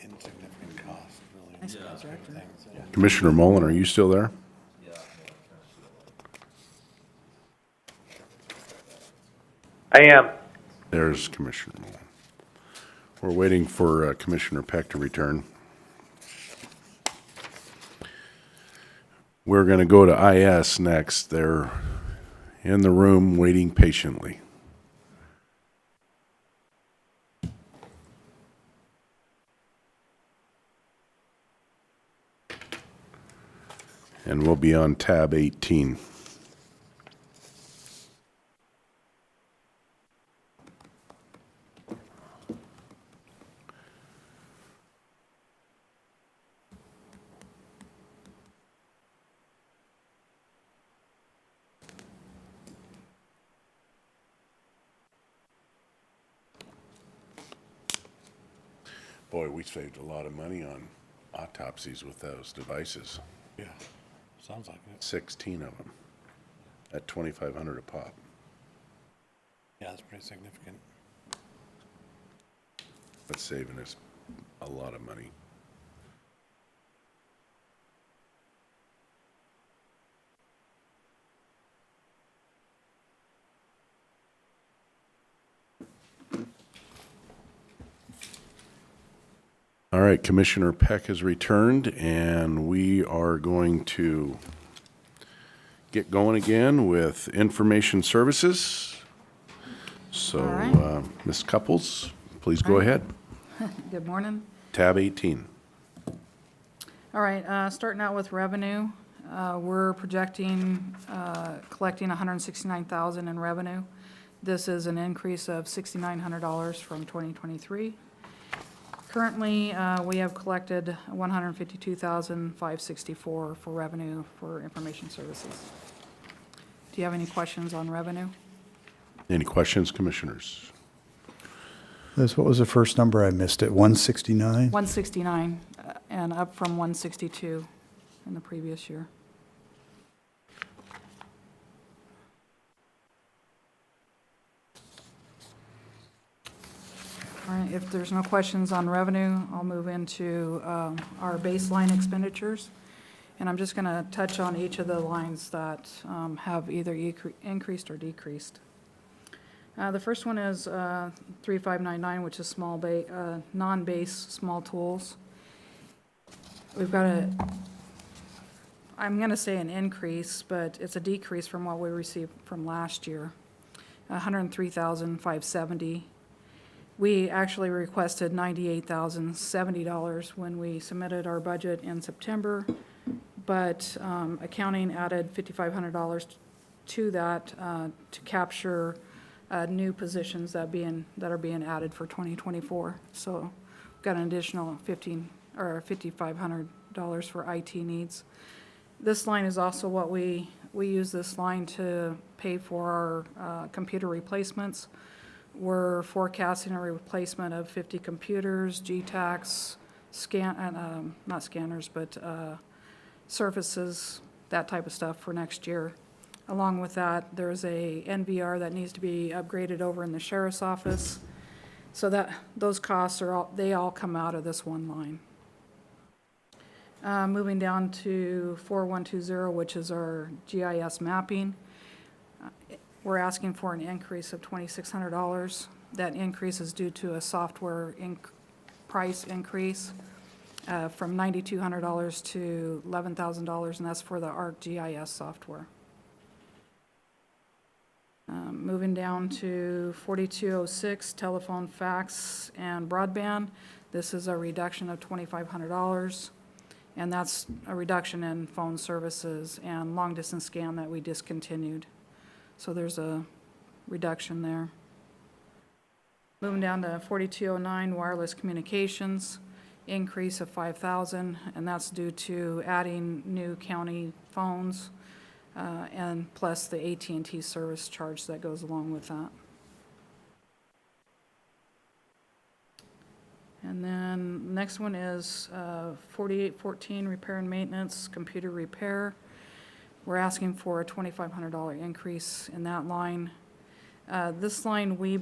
Insignificant cost, really. Nice projector. Commissioner Mullen, are you still there? I am. There's Commissioner Mullen. We're waiting for Commissioner Peck to return. We're going to go to IS next. They're in the room waiting patiently. And we'll be on tab 18. Boy, we saved a lot of money on autopsies with those devices. Yeah, sounds like it. 16 of them at $2,500 a pop. Yeah, that's pretty significant. That's saving us a lot of money. All right, Commissioner Peck has returned, and we are going to get going again with information services. So, All right. Ms. Couples, please go ahead. Good morning. Tab 18. All right, starting out with revenue, we're projecting collecting $169,000 in revenue. This is an increase of $6,900 from 2023. Currently, we have collected $152,564 for revenue for information services. Do you have any questions on revenue? Any questions, commissioners? Liz, what was the first number? I missed it. 169? 169, and up from 162 in the previous year. All right, if there's no questions on revenue, I'll move into our baseline expenditures. And I'm just going to touch on each of the lines that have either increased or decreased. The first one is 3599, which is non-base small tools. We've got I'm going to say an increase, but it's a decrease from what we received from last year, $103,570. We actually requested $98,070 when we submitted our budget in September, but accounting added $5,500 to that to capture new positions that are being added for 2024. So we've got an additional $5,500 for IT needs. This line is also what we use this line to pay for our computer replacements. We're forecasting a replacement of 50 computers, GTACs, not scanners, but surfaces, that type of stuff for next year. Along with that, there's a NVR that needs to be upgraded over in the sheriff's office. So that those costs they all come out of this one line. Moving down to 4120, which is our GIS mapping. We're asking for an increase of $2,600. That increase is due to a software price increase from $9,200 to $11,000, and that's for the ArcGIS software. Moving down to 4206, telephone, fax, and broadband. This is a reduction of $2,500, and that's a reduction in phone services and long-distance scan that we discontinued. So there's a reduction there. Moving down to 4209, wireless communications, increase of $5,000, and that's due to adding new county phones and plus the AT&T service charge that goes along with that. And then next one is 4814, repair and maintenance, computer repair. We're asking for a $2,500 increase in that line. This line, we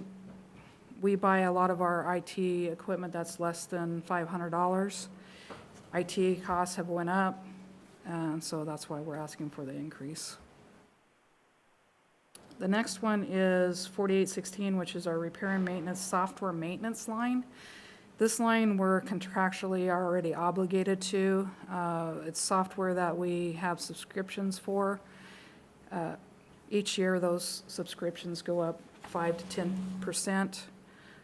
We buy a lot of our IT equipment that's less than $500. IT costs have went up, and so that's why we're asking for the increase. The next one is 4816, which is our repair and maintenance, software maintenance line. This line we're contractually already obligated to. It's software that we have subscriptions for. Each year, those subscriptions go up 5 to 10%.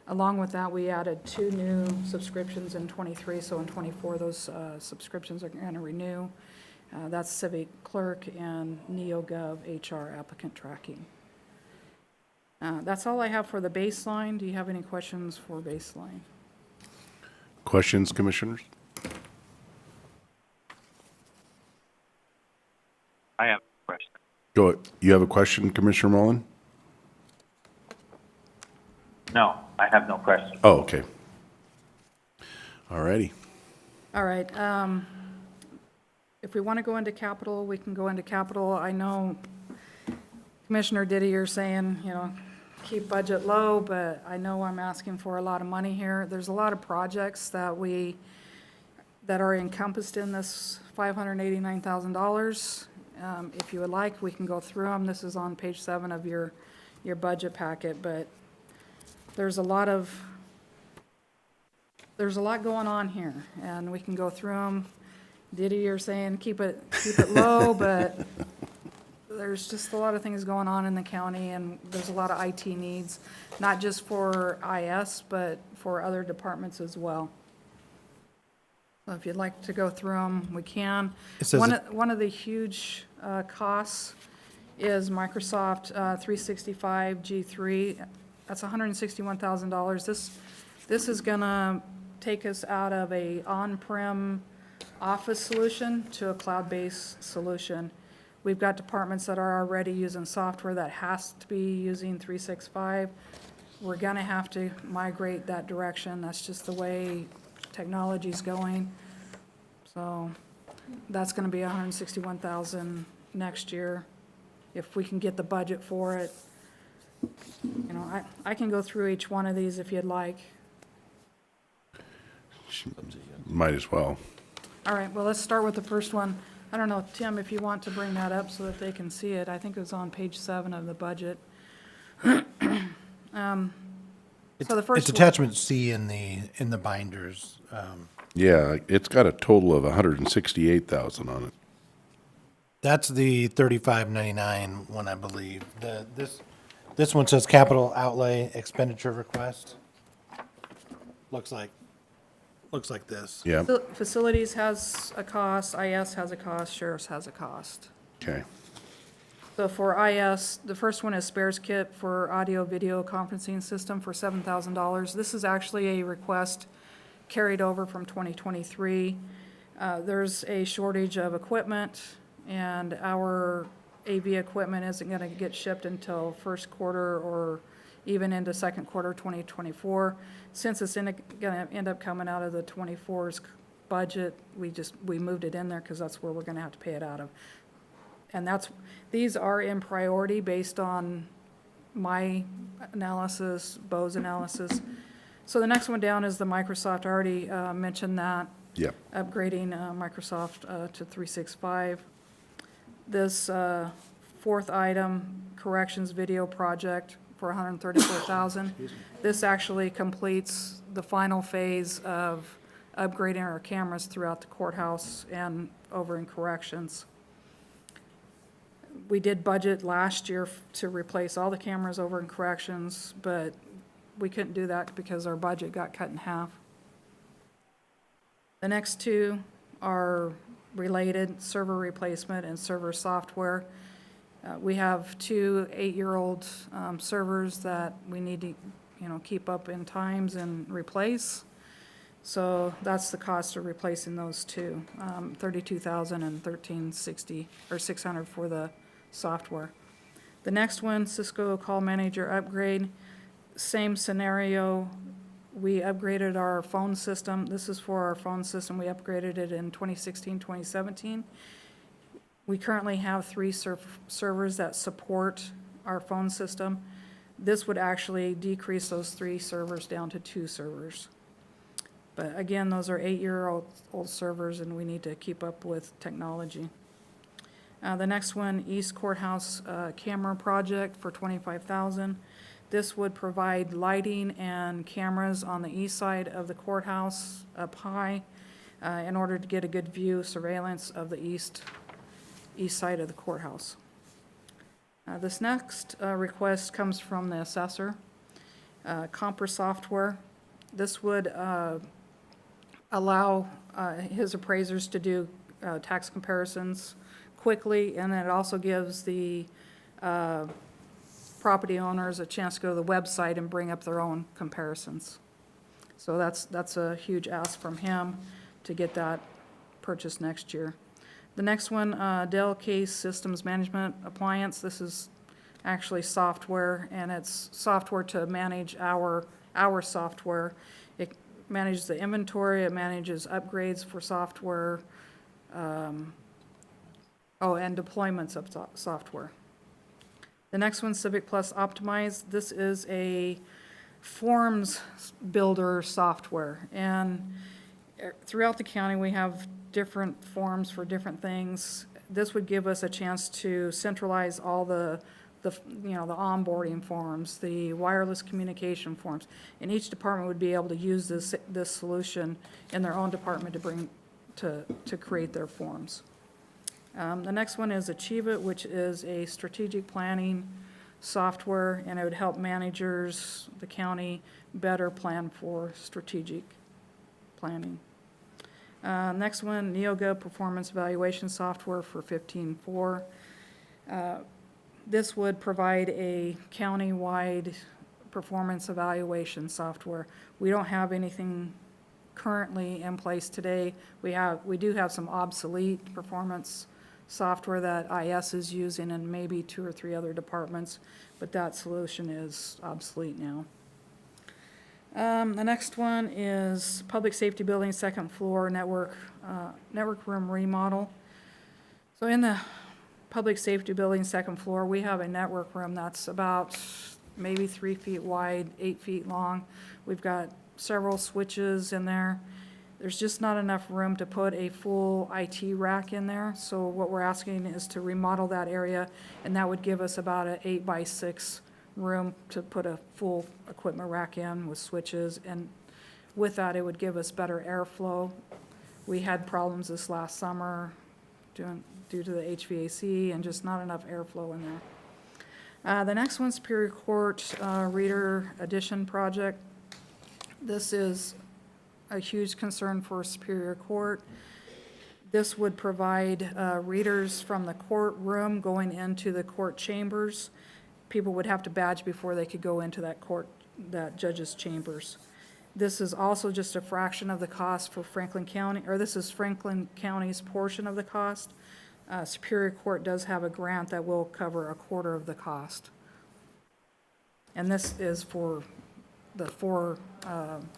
Along with that, we added 2 new subscriptions in '23, so in '24, those subscriptions are going to renew. That's Civic Clerk and NeoGov HR applicant tracking. That's all I have for the baseline. Do you have any questions for baseline? Questions, commissioners? I have a question. Go, you have a question, Commissioner Mullen? No, I have no question. Oh, okay. All righty. All right, if we want to go into capital, we can go into capital. I know Commissioner Didier saying, you know, keep budget low, but I know I'm asking for a lot of money here. There's a lot of projects that are encompassed in this $589,000. If you would like, we can go through them. This is on page 7 of your budget packet, but there's a lot going on here, and we can go through them. Diddy, you're saying keep it low, but there's just a lot of things going on in the county, and there's a lot of IT needs, not just for IS, but for other departments as well. So if you'd like to go through them, we can. It says One of the huge costs is Microsoft 365 G3. That's $161,000. This is gonna take us out of a on-prem Office solution to a cloud-based solution. We've got departments that are already using software that has to be using 365. We're gonna have to migrate that direction. That's just the way technology's going. So that's gonna be $161,000 next year, if we can get the budget for it. You know, I can go through each one of these if you'd like. Might as well. All right, well, let's start with the first one. I don't know, Tim, if you want to bring that up so that they can see it. I think it was on page 7 of the budget. So the first It's one, attachment C in the binders. Yeah, it's got a total of 168,000 on it. That's the 3599 one, I believe. This one says capital outlay expenditure request. Looks like this. Yeah, facilities has a cost, IS has a cost, sheriff's has a cost. okay. So for IS, the first one is spares kit for audio video conferencing system for $7,000. This is actually a request carried over from 2023. There's a shortage of equipment, and our AV equipment isn't gonna get shipped until first quarter or even into second quarter 2024. Since it's gonna end up coming out of the 24's budget, we moved it in there because that's where we're gonna have to pay it out of. And these are in priority based on my analysis, Bo's analysis. So the next one down is the Microsoft. I already mentioned that. Yep. Upgrading Microsoft to 365. This fourth item, corrections video project for $134,000. This actually completes the final phase of upgrading our cameras throughout the courthouse and over in corrections. We did budget last year to replace all the cameras over in corrections, but we couldn't do that because our budget got cut in half. The next two are related, server replacement and server software. We have 2 8-year-old servers that we need to, keep up in times and replace. So that's the cost of replacing those two, $32,000 and $1,360 or $600 for the software. The next one, Cisco Call Manager upgrade, same scenario. We upgraded our phone system. This is for our phone system. We upgraded it in 2016, 2017. We currently have 3 servers that support our phone system. This would actually decrease those 3 servers down to 2 servers. But again, those are 8-year-old servers, and we need to keep up with technology. The next one, East Courthouse camera project for $25,000. This would provide lighting and cameras on the east side of the courthouse up high in order to get a good view surveillance of the east side of the courthouse. This next request comes from the assessor, Compra Software. This would allow his appraisers to do tax comparisons quickly, and it also gives the property owners a chance to go to the website and bring up their own comparisons. So that's a huge ask from him to get that purchased next year. The next one, Dell Case Systems Management Appliance. This is actually software, and it's software to manage our software. It manages the inventory, it manages upgrades for software, and deployments of software. The next one, Civic Plus Optimize. This is a forms builder software, and throughout the county, we have different forms for different things. This would give us a chance to centralize all the onboarding forms, the wireless communication forms, and each department would be able to use this solution in their own department to create their forms. The next one is Achieve It, which is a strategic planning software, and it would help managers, the county, better plan for strategic planning. Next one, NeoGov Performance Evaluation Software for $15,400. This would provide a county-wide performance evaluation software. We don't have anything currently in place today. We do have some obsolete performance software that IS is using and maybe 2 or 3 other departments, but that solution is obsolete now. The next one is Public Safety Building, second floor network room remodel. So in the Public Safety Building, second floor, we have a network room that's about maybe 3 feet wide, 8 feet long. We've got several switches in there. There's just not enough room to put a full IT rack in there. So what we're asking is to remodel that area, and that would give us about an 8x6 room to put a full equipment rack in with switches. And with that, it would give us better airflow. We had problems this last summer due to the HVAC and just not enough airflow in there. The next one, Superior Court Reader Addition Project. This is a huge concern for Superior Court. This would provide readers from the courtroom going into the court chambers. People would have to badge before they could go into that judge's chambers. This is also just a fraction of the cost for Franklin County, or this is Franklin County's portion of the cost. Superior Court does have a grant that will cover a quarter of the cost. And this is for the 4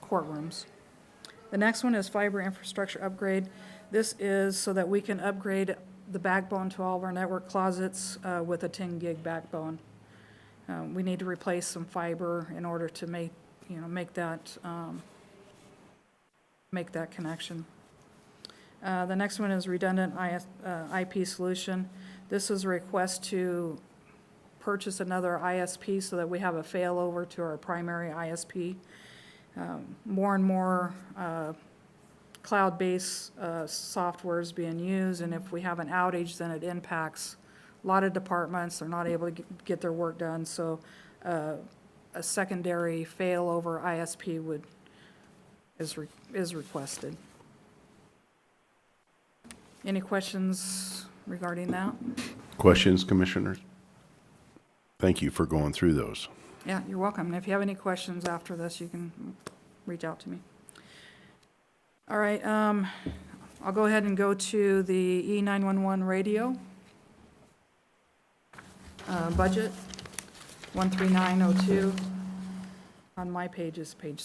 courtrooms. The next one is fiber infrastructure upgrade. This is so that we can upgrade the backbone to all of our network closets with a 10 gig backbone. We need to replace some fiber in order to make that connection. The next one is redundant IP solution. This is a request to purchase another ISP so that we have a failover to our primary ISP. More and more cloud-based software is being used, and if we have an outage, then it impacts a lot of departments. They're not able to get their work done, so a secondary failover ISP is requested. Any questions regarding that? Questions, Commissioners? Thank you for going through those. Yeah, you're welcome. And if you have any questions after this, you can reach out to me. All right, I'll go ahead and go to the E911 radio budget, 13902. On my page is page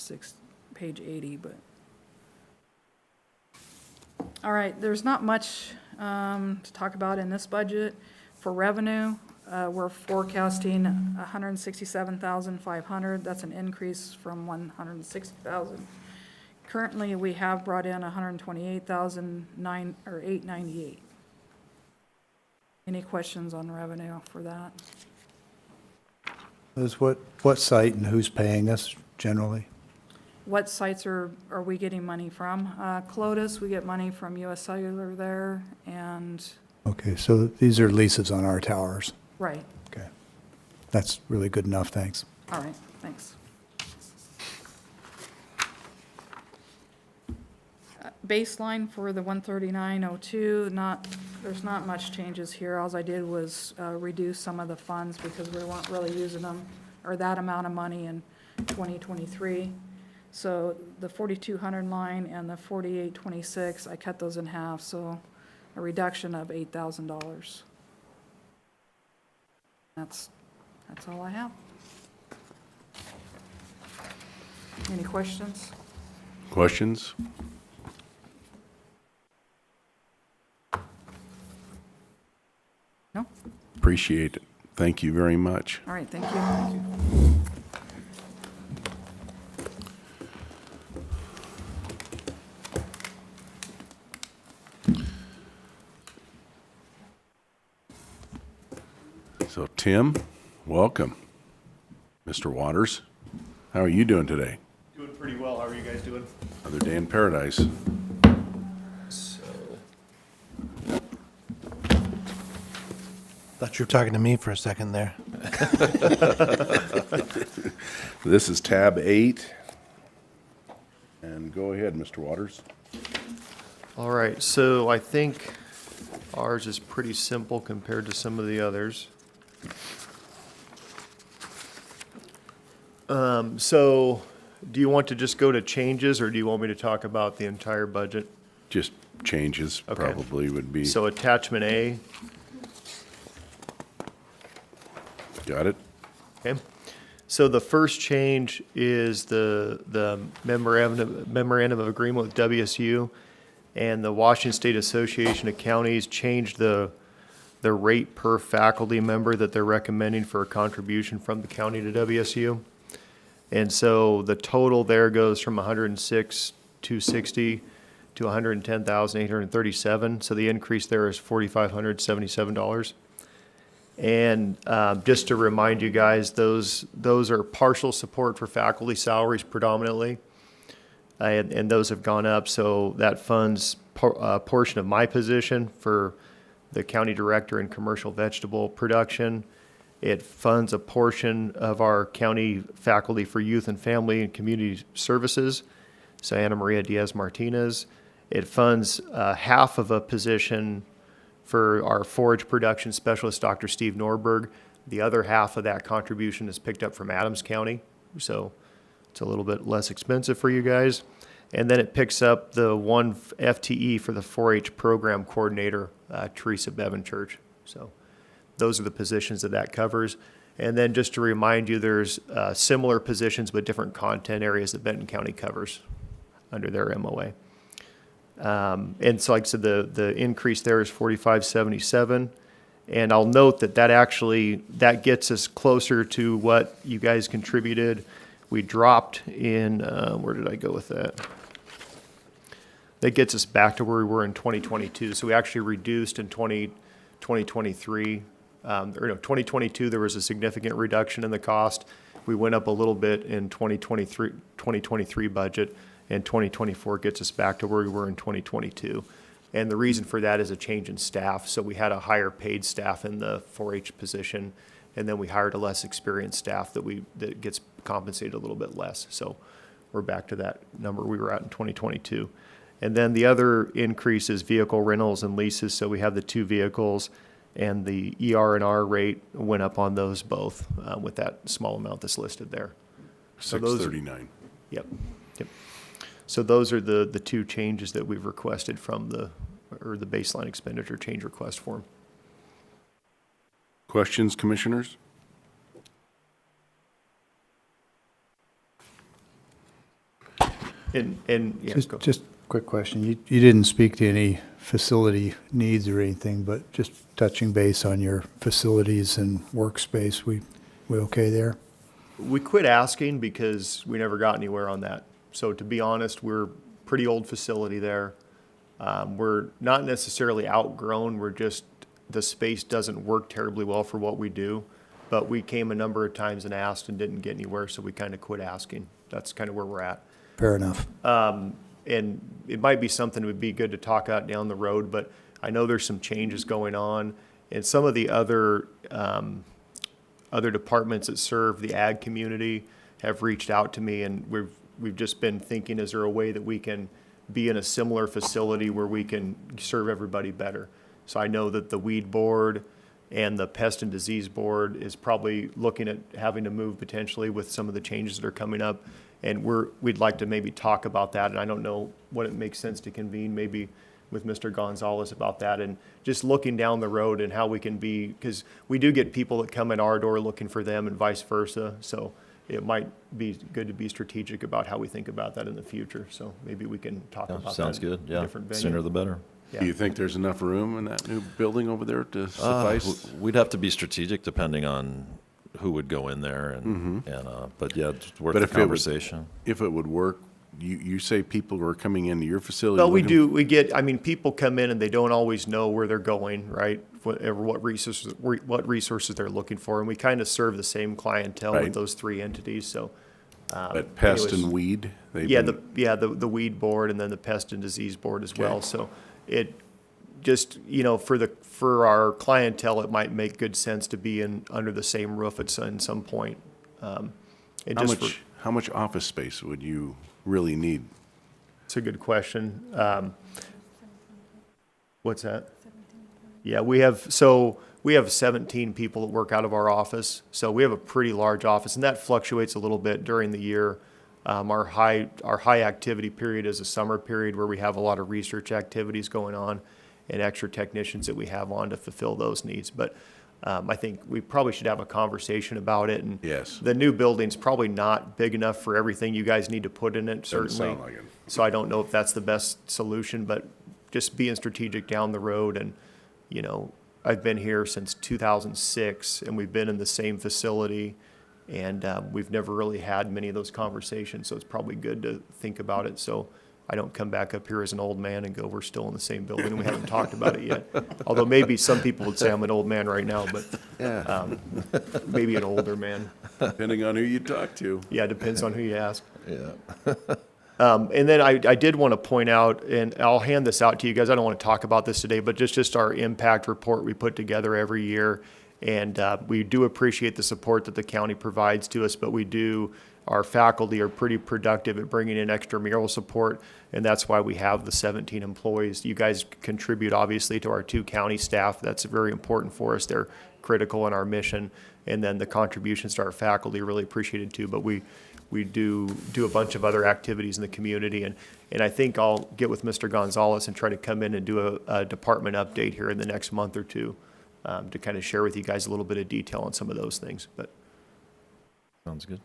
80, but. All right, there's not much to talk about in this budget. For revenue, we're forecasting 167,500. That's an increase from 160,000. Currently, we have brought in 898. Any questions on revenue for that? Liz, what site and who's paying us generally? What sites are we getting money from? Clotus, we get money from US Cellular there, and, Okay, so these are leases on our towers. right, Okay. That's really good enough, thanks. all right, thanks. Baseline for the 13902, there's not much changes here. All I did was reduce some of the funds because we weren't really using them, or that amount of money in 2023. So the 4,200 line and the 4826, I cut those in half, so a reduction of $8,000. That's all I have. Any questions? Questions? No? Appreciate it. Thank you very much. All right, thank you. So Tim, welcome. Mr. Waters, how are you doing today? Doing pretty well. How are you guys doing? Another day in paradise. Thought you were talking to me for a second there. This is tab 8. And go ahead, Mr. Waters. All right, so I think ours is pretty simple compared to some of the others. So do you want to just go to changes, or do you want me to talk about the entire budget? Just changes Okay. probably would be. So attachment A, Got it? okay? So the first change is the memorandum of agreement with WSU, and the Washington State Association of Counties changed the rate per faculty member that they're recommending for a contribution from the county to WSU. And so the total there goes from 106,260 to 110,837. So the increase there is $4,577. And just to remind you guys, those are partial support for faculty salaries predominantly, and those have gone up. So that funds a portion of my position for the county director in commercial vegetable production. It funds a portion of our county faculty for youth and family and community services, so Ana Maria Diaz Martinez. It funds half of a position for our forage production specialist, Dr. Steve Norberg. The other half of that contribution is picked up from Adams County, so it's a little bit less expensive for you guys. And then it picks up the one FTE for the 4-H program coordinator, Teresa Bevanchurch. So those are the positions that covers. And then just to remind you, there's similar positions but different content areas that Benton County covers under their MOA. And so like I said, the increase there is 4577. And I'll note that gets us closer to what you guys contributed. We dropped in, where did I go with that? That gets us back to where we were in 2022. So we actually reduced in 2023. 2022, there was a significant reduction in the cost. We went up a little bit in 2023 budget, and 2024 gets us back to where we were in 2022. And the reason for that is a change in staff. So we had a higher paid staff in the 4-H position, and then we hired a less experienced staff that gets compensated a little bit less. So we're back to that number we were at in 2022. And then the other increase is vehicle rentals and leases. So we have the 2 vehicles, and the ER&R rate went up on those both with that small amount that's listed there. So those are- 639. Yep. So those are the 2 changes that we've requested from the baseline expenditure change request form. Questions, commissioners? And yeah, go. Just quick question. You didn't speak to any facility needs or anything, but just touching base on your facilities and workspace, we okay there? We quit asking because we never got anywhere on that. So to be honest, we're pretty old facility there. We're not necessarily outgrown, we're just, the space doesn't work terribly well for what we do. But we came a number of times and asked and didn't get anywhere, so we kind of quit asking. That's kind of where we're at. Fair enough. And it might be something that would be good to talk out down the road, but I know there's some changes going on. And some of the other departments that serve the ag community have reached out to me, and we've just been thinking, is there a way that we can be in a similar facility where we can serve everybody better? So I know that the weed board and the pest and disease board is probably looking at having to move potentially with some of the changes that are coming up. And we'd like to maybe talk about that, and I don't know what it makes sense to convene, maybe with Mr. Gonzalez about that, and just looking down the road and how we can be, because we do get people that come in our door looking for them and vice versa, so it might be good to be strategic about how we think about that in the future, so maybe we can talk Yeah, about that. sounds good, in a yeah. different venue. Sooner the better. Do you think there's enough room in that new building over there to suffice? We'd have to be strategic depending on who would go in there but yeah, it's worth But the if it would- conversation. If it would work, you say people are coming into your facility? Well, we looking- do, I mean, people come in and they don't always know where they're going, right? What resources they're looking for, and we kind of serve the same clientele Right. with those three entities, so. But pest anyways. and weed? they've Yeah, been- the weed board and then the pest and disease board as well, Okay. so it just, for our clientele, it might make good sense to be under the same roof at some point. And just for- How much office space would you really need? It's a good question. What's that? Yeah, we have 17 people that work out of our office, so we have a pretty large office, and that fluctuates a little bit during the year. Our high activity period is a summer period where we have a lot of research activities going on and extra technicians that we have on to fulfill those needs. But I think we probably should have a conversation about it. And Yes. the new building's probably not big enough for everything you guys need to put in it, Doesn't certainly. sound like it. So I don't know if that's the best solution, but just being strategic down the road. And, I've been here since 2006, and we've been in the same facility, and we've never really had many of those conversations, so it's probably good to think about it. So I don't come back up here as an old man and go, we're still in the same building, and we haven't talked about it yet. Although maybe some people would say I'm an old man right now, but maybe an older man. Depending on who you talk to. Yeah, depends on who you ask. Yeah. And then I did want to point out, and I'll hand this out to you guys, I don't want to talk about this today, but just our impact report we put together every year. And we do appreciate the support that the county provides to us, but our faculty are pretty productive at bringing in extramural support, and that's why we have the 17 employees. You guys contribute, obviously, to our 2 county staff. That's very important for us. They're critical in our mission. And then the contributions to our faculty are really appreciated too, but we do a bunch of other activities in the community. And I think I'll get with Mr. Gonzalez and try to come in and do a department update here in the next month or two to kind of share with you guys a little bit of detail on some of those things. But Sounds good.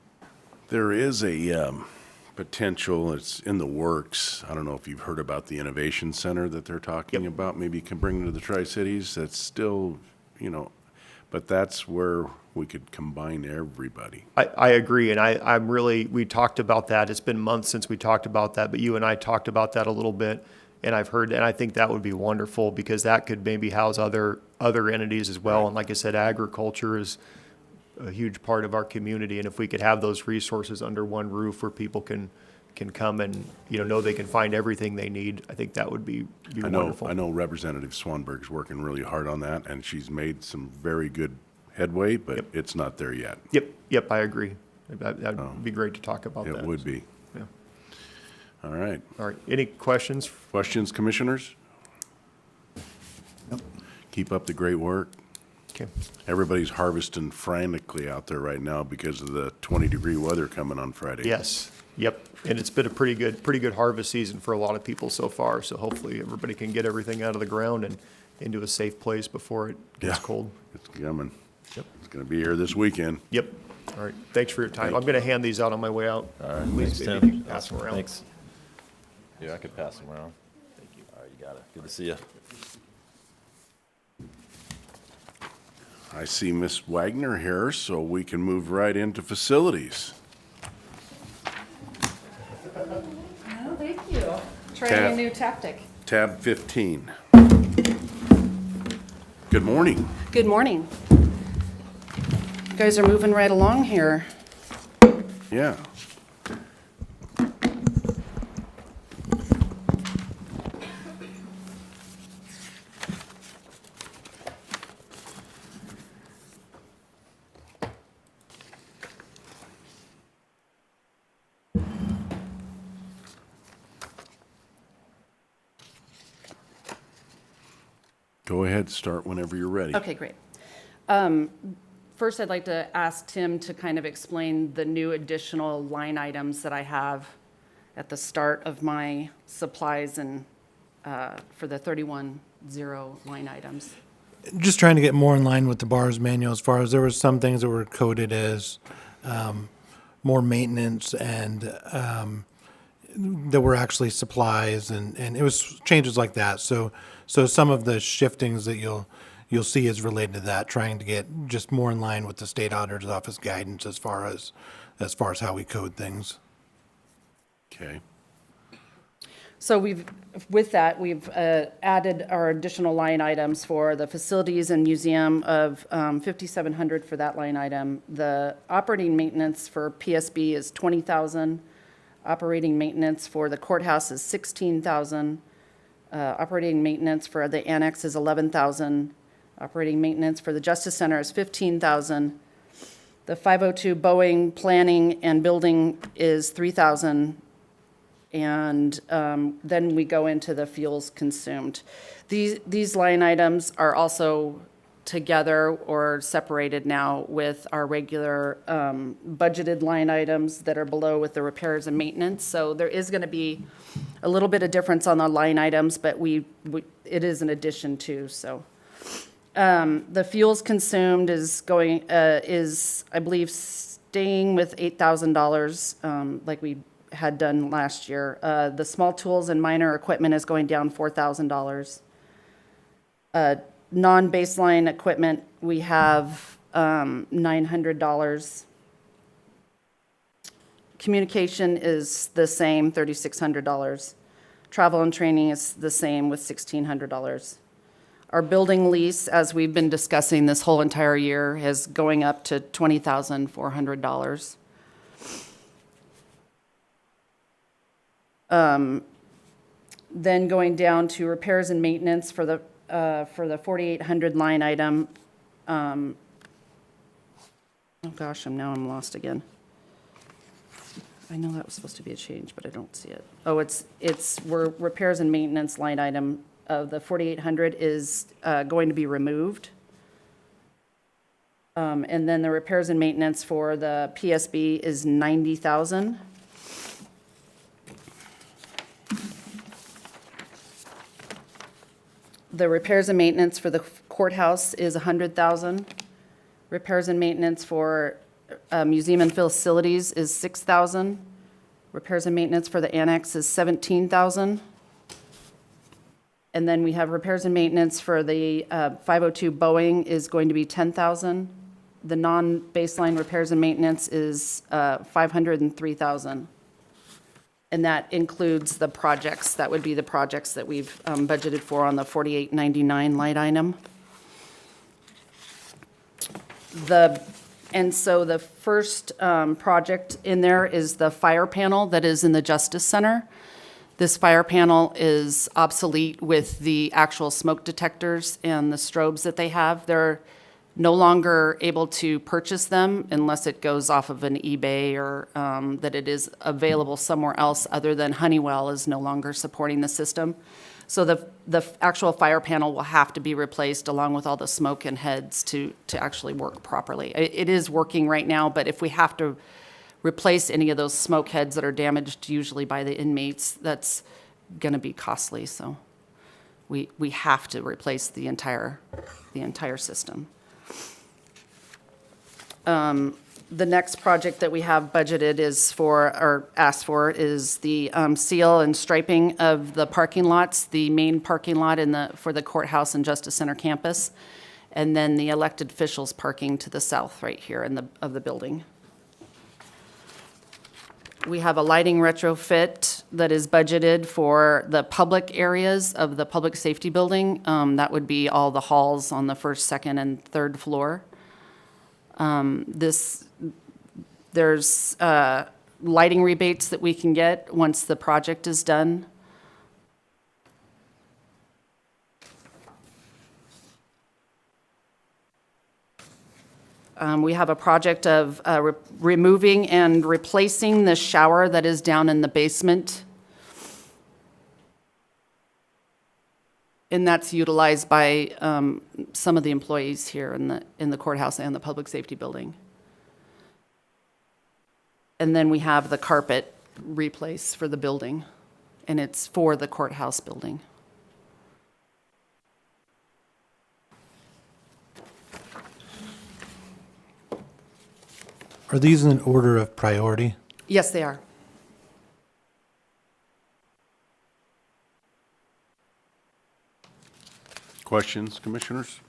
There is a potential, it's in the works. I don't know if you've heard about the Innovation Center that they're talking Yep. about. Maybe you can bring to the Tri-Cities. That's still, but that's where we could combine everybody. I agree, and we talked about that. It's been months since we talked about that, but you and I talked about that a little bit, and I think that would be wonderful because that could maybe house other entities as well. And like I said, agriculture is a huge part of our community, and if we could have those resources under one roof where people can come and, know they can find everything they need, I think that would be wonderful. I know Representative Swanberg's working really hard on that, and she's made some very good headway, but Yep. it's not there yet. Yep, I agree. That'd be great to talk about that. It would be. Yeah. All right. All right, any questions? Questions, commissioners? Keep up the great work. Okay. Everybody's harvesting frantically out there right now because of the 20-degree weather coming on Friday. Yes, yep, and it's been a pretty good harvest season for a lot of people so far, so hopefully everybody can get everything out of the ground and into a safe place before it gets Yeah. cold. It's coming. Yep. It's going to be here this weekend. Yep, all right, thanks for your time. Thank I'm gonna hand these out on my way out. All right, Please, thanks, maybe Tim. you can pass them around. Thanks. Yeah, I could pass them around. Thank you. All right, you got it. Good to see you. I see Miss Wagner here, so we can move right into facilities. Oh, thank you. Tab. Trying a new tactic. Tab 15. Good morning. Good morning. You guys are moving right along here. Yeah. Go ahead, start whenever you're ready. Okay, great. First, I'd like to ask Tim to kind of explain the new additional line items that I have at the start of my supplies and for the 31-0 line items. Just trying to get more in line with the BAR's manual as far as there were some things that were coded as more maintenance and that were actually supplies and it was changes like that. So some of the shiftings that you'll see is related to that, trying to get just more in line with the state auditor's office guidance as far as how we code things. Okay. So with that, we've added our additional line items for the facilities and museum of $5,700 for that line item. The operating maintenance for PSB is $20,000. Operating maintenance for the courthouse is $16,000. Operating maintenance for the annex is $11,000. Operating maintenance for the Justice Center is $15,000. The 502 Boeing planning and building is $3,000. And then we go into the fuels consumed. These line items are also together or separated now with our regular budgeted line items that are below with the repairs and maintenance. So there is going to be a little bit of difference on the line items, but it is an addition too. So the fuels consumed is I believe staying with $8,000 like we had done last year. The small tools and minor equipment is going down $4,000. Non-baseline equipment, we have $900. Communication is the same, $3,600. Travel and training is the same with $1,600. Our building lease, as we've been discussing this whole entire year, is going up to $20,400. Then going down to repairs and maintenance for the 4,800 line item. Oh gosh, I'm lost again. I know that was supposed to be a change, but I don't see it. Oh, we're repairs and maintenance line item of the 4,800 is going to be removed. And then the repairs and maintenance for the PSB is $90,000. The repairs and maintenance for the courthouse is $100,000. Repairs and maintenance for museum and facilities is $6,000. Repairs and maintenance for the annex is $17,000. And then we have repairs and maintenance for the 502 Boeing is going to be $10,000. The non-baseline repairs and maintenance is $503,000. And that includes the projects. That would be the projects that we've budgeted for on the 4899 line item. And so the first project in there is the fire panel that is in the Justice Center. This fire panel is obsolete with the actual smoke detectors and the strobes that they have. They're no longer able to purchase them unless it goes off of an eBay or that it is available somewhere else other than Honeywell is no longer supporting the system. So the actual fire panel will have to be replaced along with all the smoke and heads to actually work properly. It is working right now, but if we have to replace any of those smoke heads that are damaged usually by the inmates, that's going to be costly. So we have to replace the entire system. The next project that we have budgeted is for, or asked for, is the seal and striping of the parking lots, the main parking lot for the courthouse and Justice Center campus, and then the elected officials parking to the south right here of the building. We have a lighting retrofit that is budgeted for the public areas of the public safety building. That would be all the halls on the first, second, and third floor. There's lighting rebates that we can get once the project is done. We have a project of removing and replacing the shower that is down in the basement. And that's utilized by some of the employees here in the courthouse and the public safety building. And then we have the carpet replace for the building, and it's for the courthouse building. Are these in order of priority? Yes, they are. Questions, commissioners?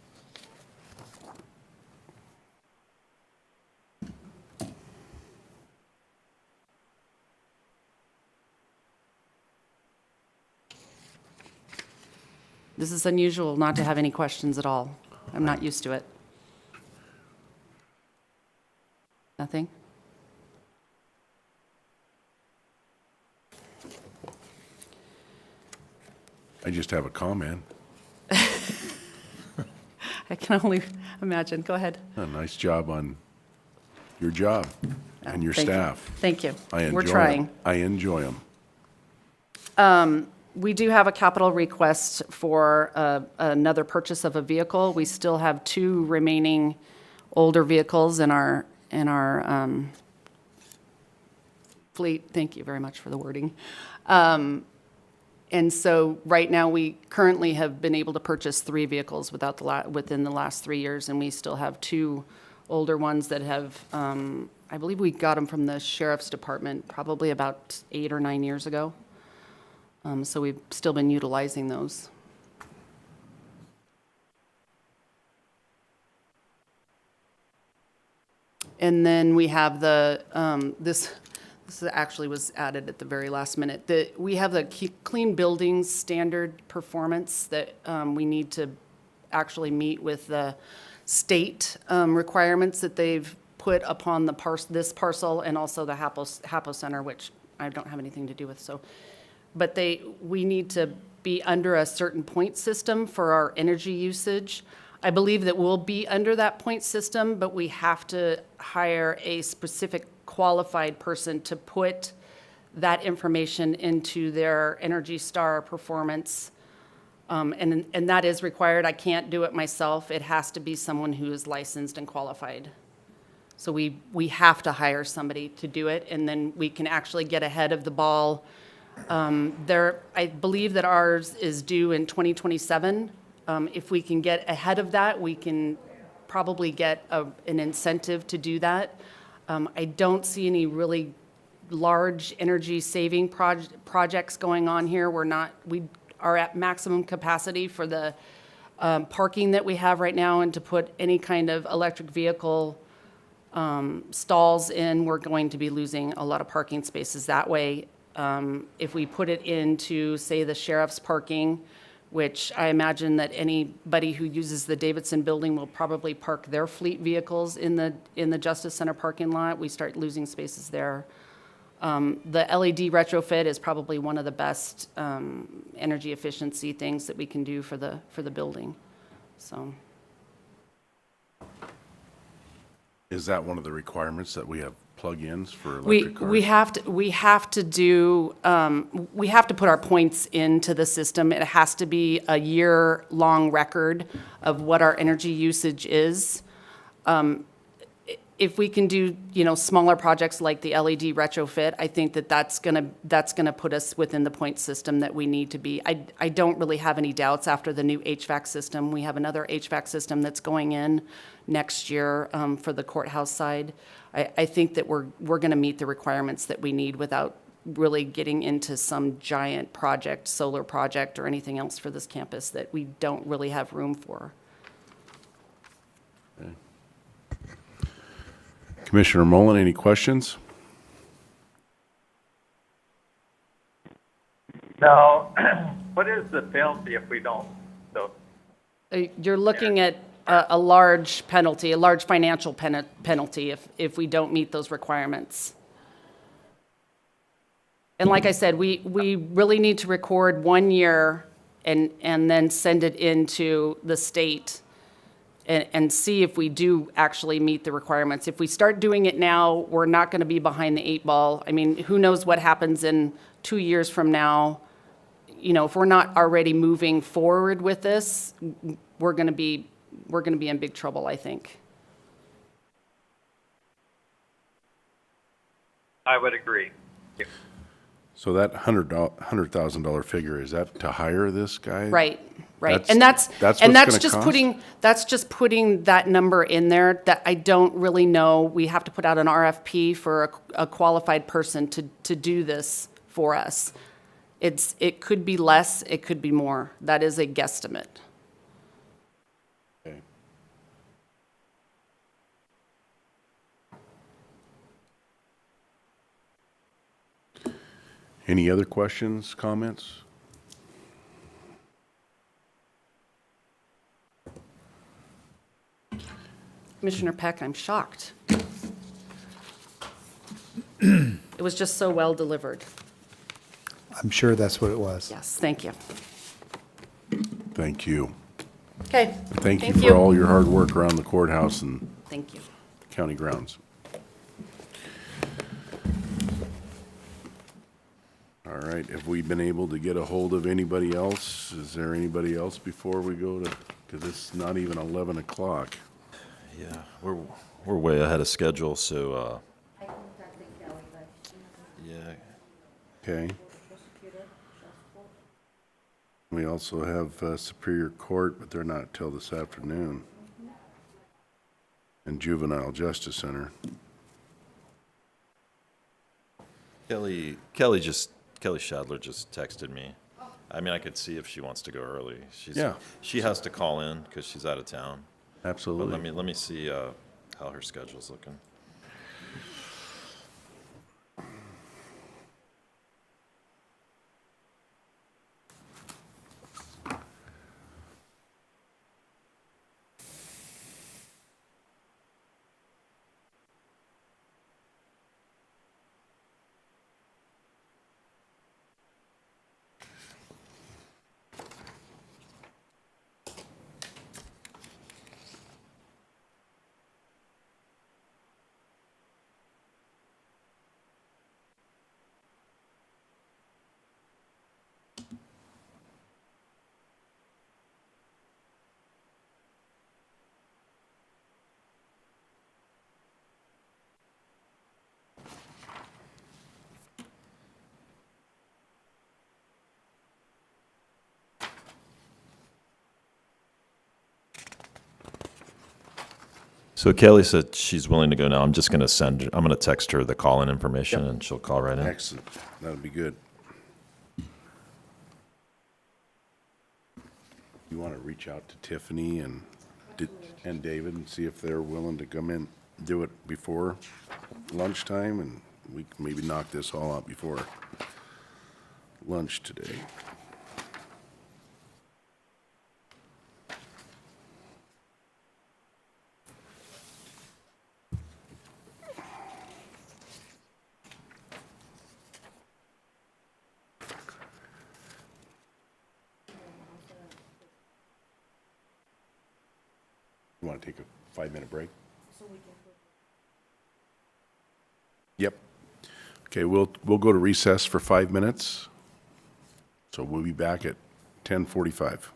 This is unusual not to have any questions at all. I'm not used to it. Nothing? I just have a comment. I can only imagine. Go ahead. A nice job on your job and your Thank you. staff. Thank you. I enjoy We're 'em. trying. I enjoy them. We do have a capital request for another purchase of a vehicle. We still have 2 remaining older vehicles in our fleet. Thank you very much for the wording. And so right now, we currently have been able to purchase 3 vehicles within the last 3 years, and we still have 2 older ones that have, I believe we got them from the sheriff's department probably about 8 or 9 years ago. So we've still been utilizing those. And then we have this actually was added at the very last minute. We have the Clean Buildings Standard Performance that we need to actually meet with the state requirements that they've put upon this parcel and also the Hapo Center, which I don't have anything to do with. But we need to be under a certain point system for our energy usage. I believe that we'll be under that point system, but we have to hire a specific qualified person to put that information into their Energy Star performance. And that is required. I can't do it myself. It has to be someone who is licensed and qualified. So we have to hire somebody to do it, and then we can actually get ahead of the ball. I believe that ours is due in 2027. If we can get ahead of that, we can probably get an incentive to do that. I don't see any really large energy saving projects going on here. We are at maximum capacity for the parking that we have right now, and to put any kind of electric vehicle stalls in, we're going to be losing a lot of parking spaces that way. If we put it into, say, the sheriff's parking, which I imagine that anybody who uses the Davidson building will probably park their fleet vehicles in the Justice Center parking lot, we start losing spaces there. The LED retrofit is probably one of the best energy efficiency things that we can do for the building. So. Is that one of the requirements that we have plug-ins for electric cars? We have to put our points into the system. It has to be a year-long record of what our energy usage is. if we can do, smaller projects like the LED retrofit, I think that's gonna put us within the point system that we need to be. I don't really have any doubts after the new HVAC system. We have another HVAC system that's going in next year for the courthouse side. I think that we're gonna meet the requirements that we need without really getting into some giant project, solar project, or anything else for this campus that we don't really have room for. Commissioner Mullen, any questions? No, what is the penalty if we don't? So, You're looking at a large penalty, a large financial penalty if we don't meet those requirements. And like I said, we really need to record 1 year and then send it into the state and see if we do actually meet the requirements. If we start doing it now, we're not going to be behind the 8 ball. I mean, who knows what happens in 2 years from now? If we're not already moving forward with this, we're going to be in big trouble, I think. I would agree. So that $100,000 figure, is that to hire this guy? Right. That's- And that's that's and what's that's gonna just cost? putting that number in there that I don't really know. We have to put out an RFP for a qualified person to do this for us. It could be less, it could be more. That is a guesstimate. Okay. Any other questions, comments? Commissioner Peck, I'm shocked. It was just so well delivered. I'm sure that's what it was. Yes, thank you. Thank you. Okay. Thank you for all your hard work around the courthouse and Thank you. county grounds. All right, have we been able to get a hold of anybody else? Is there anybody else before we go to, because it's not even 11 o'clock. Yeah, we're way ahead of schedule, so, yeah. Okay. We also have Superior Court, but they're not till this afternoon. And Juvenile Justice Center. Kelly Shadler just texted me. I mean, I could see if she wants to go early. Yeah. She has to call in because she's out of town. But Absolutely. let me see how her schedule's looking. So Kelly said she's willing to go now. I'm just going to I'm going to text her the call-in information and she'll call right in. Excellent. That'd be good. You want to reach out to Tiffany and David and see if they're willing to come in, do it before lunchtime, and we can maybe knock this all out before lunch today. You want to take a 5-minute break? Yep. Okay, we'll go to recess for 5 minutes. So we'll be back at 10:45.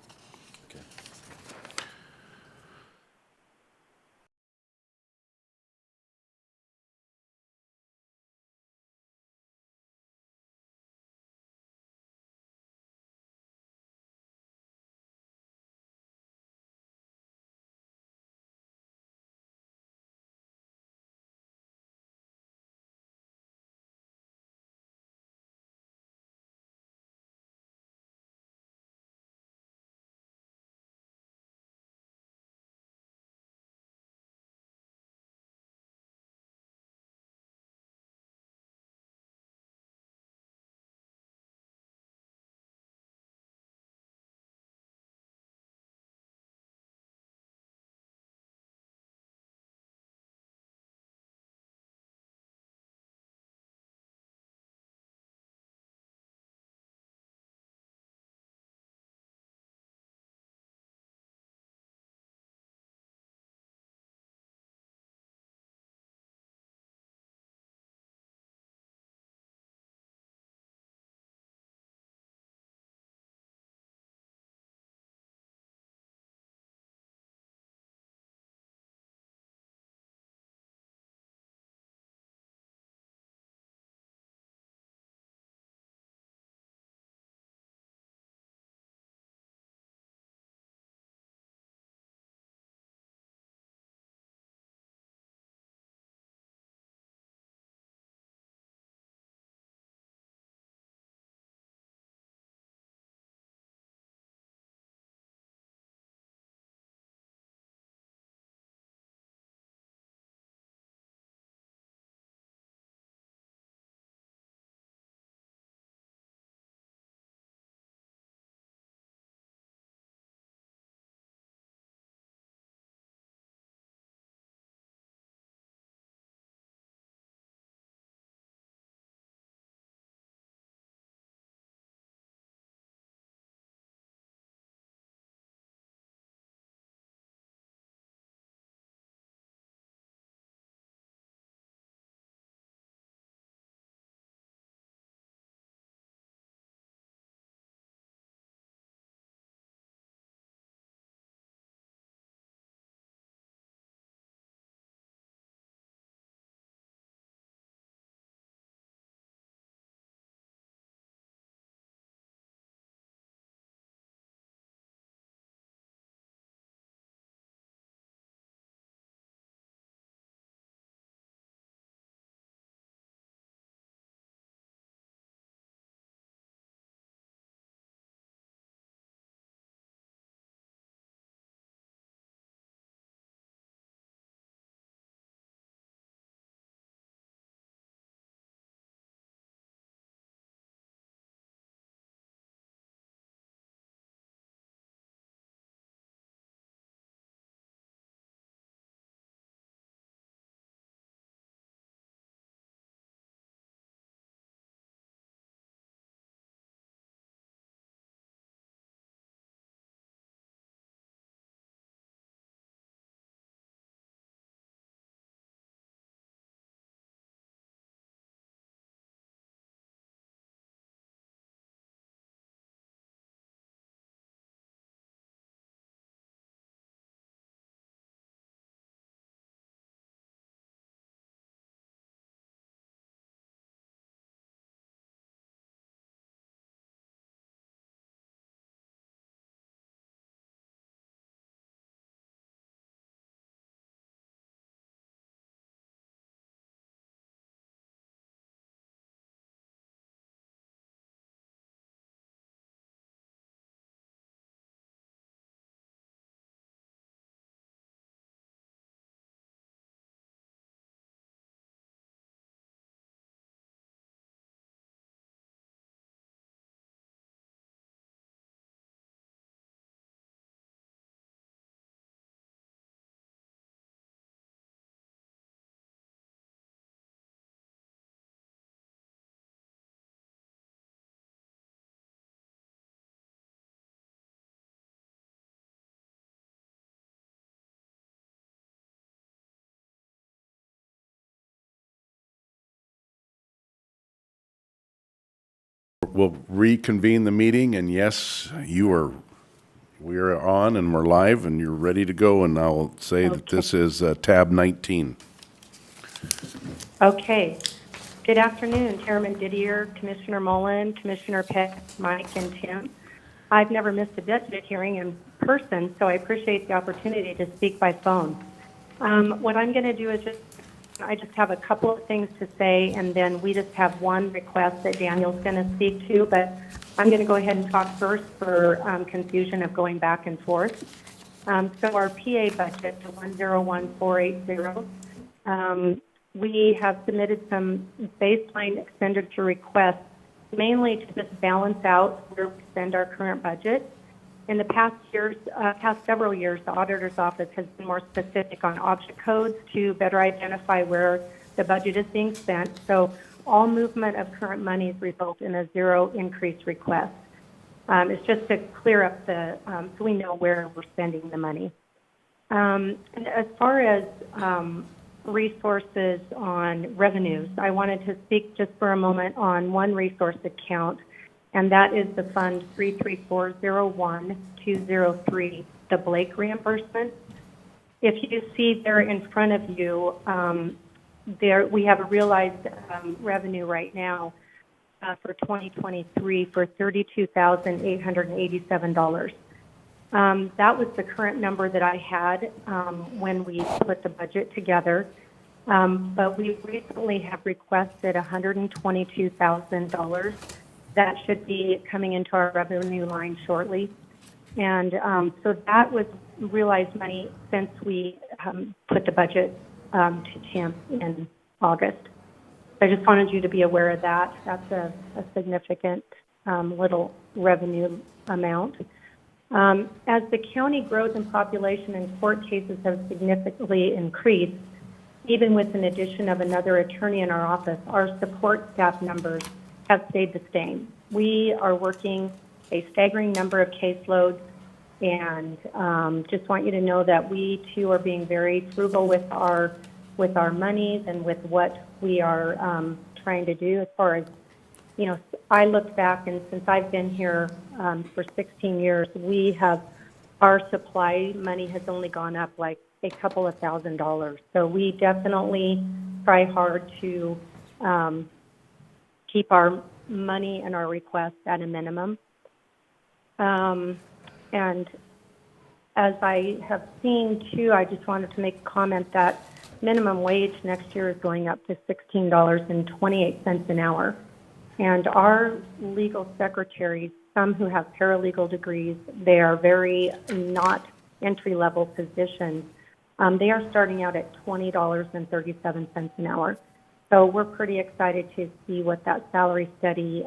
We'll reconvene the meeting, and yes, we are on and we're live and you're ready to go, and I'll say that this is tab 19. Okay. Good afternoon, Chairman Didier, Commissioner Mullen, Commissioner Peck, Mike, and Tim. I've never missed a budget hearing in person, so I appreciate the opportunity to speak by phone. What I'm going to do is I just have a couple of things to say, and then we just have one request that Daniel's going to speak to, but I'm going to go ahead and talk first for confusion of going back and forth. So our PA budget, the 101480, we have submitted some baseline expenditure requests, mainly to just balance out where we spend our current budget. In the past several years, the auditor's office has been more specific on object codes to better identify where the budget is being spent. So all movement of current monies result in a zero increase request. It's just to clear up so we know where we're spending the money. And as far as resources on revenues, I wanted to speak just for a moment on one resource account, and that is the Fund 33401-203, the Blake reimbursement. If you see there in front of you, we have a realized revenue right now for 2023 for $32,887. That was the current number that I had when we put the budget together. But we recently have requested $122,000. That should be coming into our revenue line shortly. And so that was realized money since we put the budget to Tim in August. I just wanted you to be aware of that. That's a significant little revenue amount. As the county grows in population and court cases have significantly increased, even with an addition of another attorney in our office, our support staff numbers have stayed the same. We are working a staggering number of caseloads, and just want you to know that we too are being very frugal with our monies and with what we are trying to do as far as, you know, I look back, and since I've been here for 16 years, our supply money has only gone up like a couple of $1,000s. So we definitely try hard to keep our money and our requests at a minimum. And as I have seen too, I just wanted to make a comment that minimum wage next year is going up to $16.28 an hour. And our legal secretaries, some who have paralegal degrees, they are very not entry-level positions. They are starting out at $20.37 an hour. So we're pretty excited to see what that salary study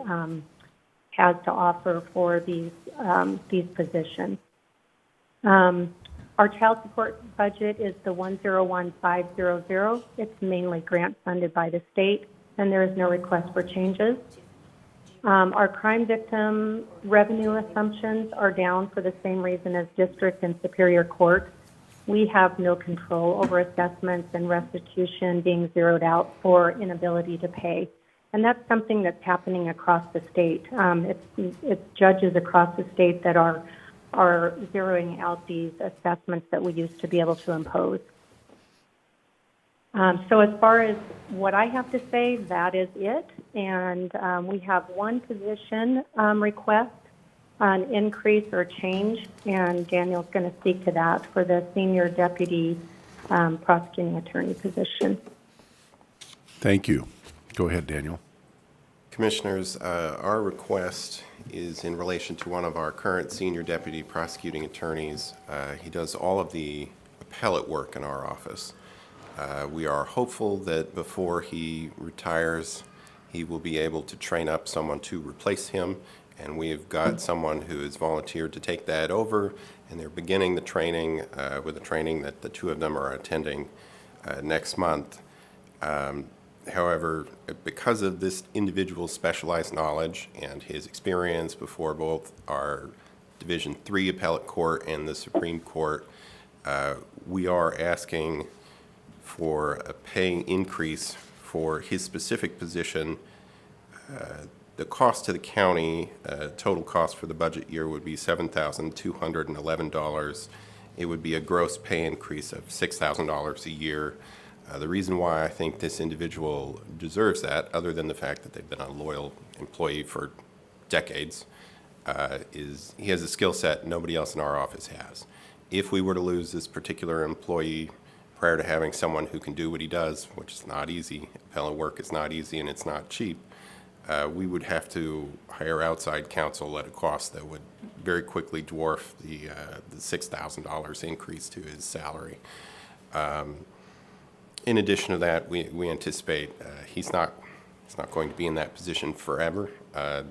has to offer for these positions. Our child support budget is the 101500. It's mainly grant funded by the state, and there is no request for changes. Our crime victim revenue assumptions are down for the same reason as district and superior court. We have no control over assessments and restitution being zeroed out for inability to pay. And that's something that's happening across the state. It's judges across the state that are zeroing out these assessments that we used to be able to impose. So as far as what I have to say, that is it. And we have one position request, an increase or change, and Daniel's going to speak to that for the senior deputy prosecuting attorney position. Thank you. Go ahead, Daniel. Commissioners, our request is in relation to one of our current senior deputy prosecuting attorneys. He does all of the appellate work in our office. We are hopeful that before he retires, he will be able to train up someone to replace him, and we've got someone who has volunteered to take that over, and they're beginning the training with a training that the two of them are attending next month. However, because of this individual's specialized knowledge and his experience before both our Division III Appellate Court and the Supreme Court, we are asking for a pay increase for his specific position The cost to the county, total cost for the budget year would be $7,211. It would be a gross pay increase of $6,000 a year. The reason why I think this individual deserves that, other than the fact that they've been a loyal employee for decades, is he has a skill set nobody else in our office has. If we were to lose this particular employee prior to having someone who can do what he does, which is not easy, appellate work is not easy and it's not cheap, we would have to hire outside counsel at a cost that would very quickly dwarf the $6,000 increase to his salary. In addition to that, we anticipate he's not going to be in that position forever,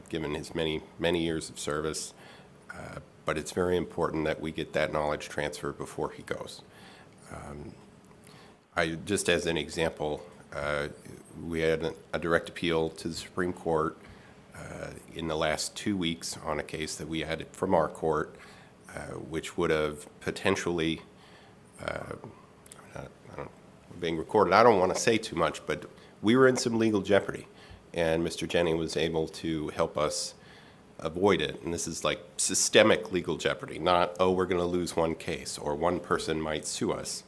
given his many years of service. But it's very important that we get that knowledge transfer before he goes. Just as an example, we had a direct appeal to the Supreme Court in the last 2 weeks on a case that we had from our court, which would have potentially, being recorded, I don't want to say too much, but we were in some legal jeopardy, and Mr. Jennings was able to help us avoid it. And this is like systemic legal jeopardy, not, oh, we're going to lose one case or one person might sue us.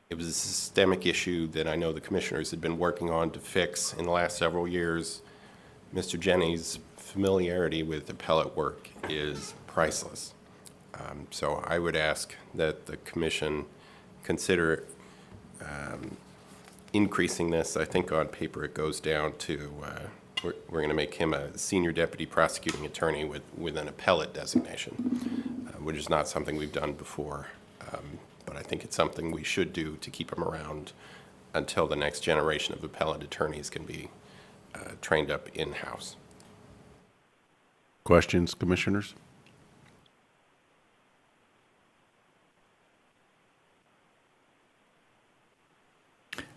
It was a systemic issue that I know the commissioners had been working on to fix in the last several years. Mr. Jennings' familiarity with appellate work is priceless. So I would ask that the commission consider increasing this. I think on paper it goes down to, we're going to make him a senior deputy prosecuting attorney with an appellate designation, which is not something we've done before. But I think it's something we should do to keep him around until the next generation of appellate attorneys can be trained up in-house. Questions, commissioners?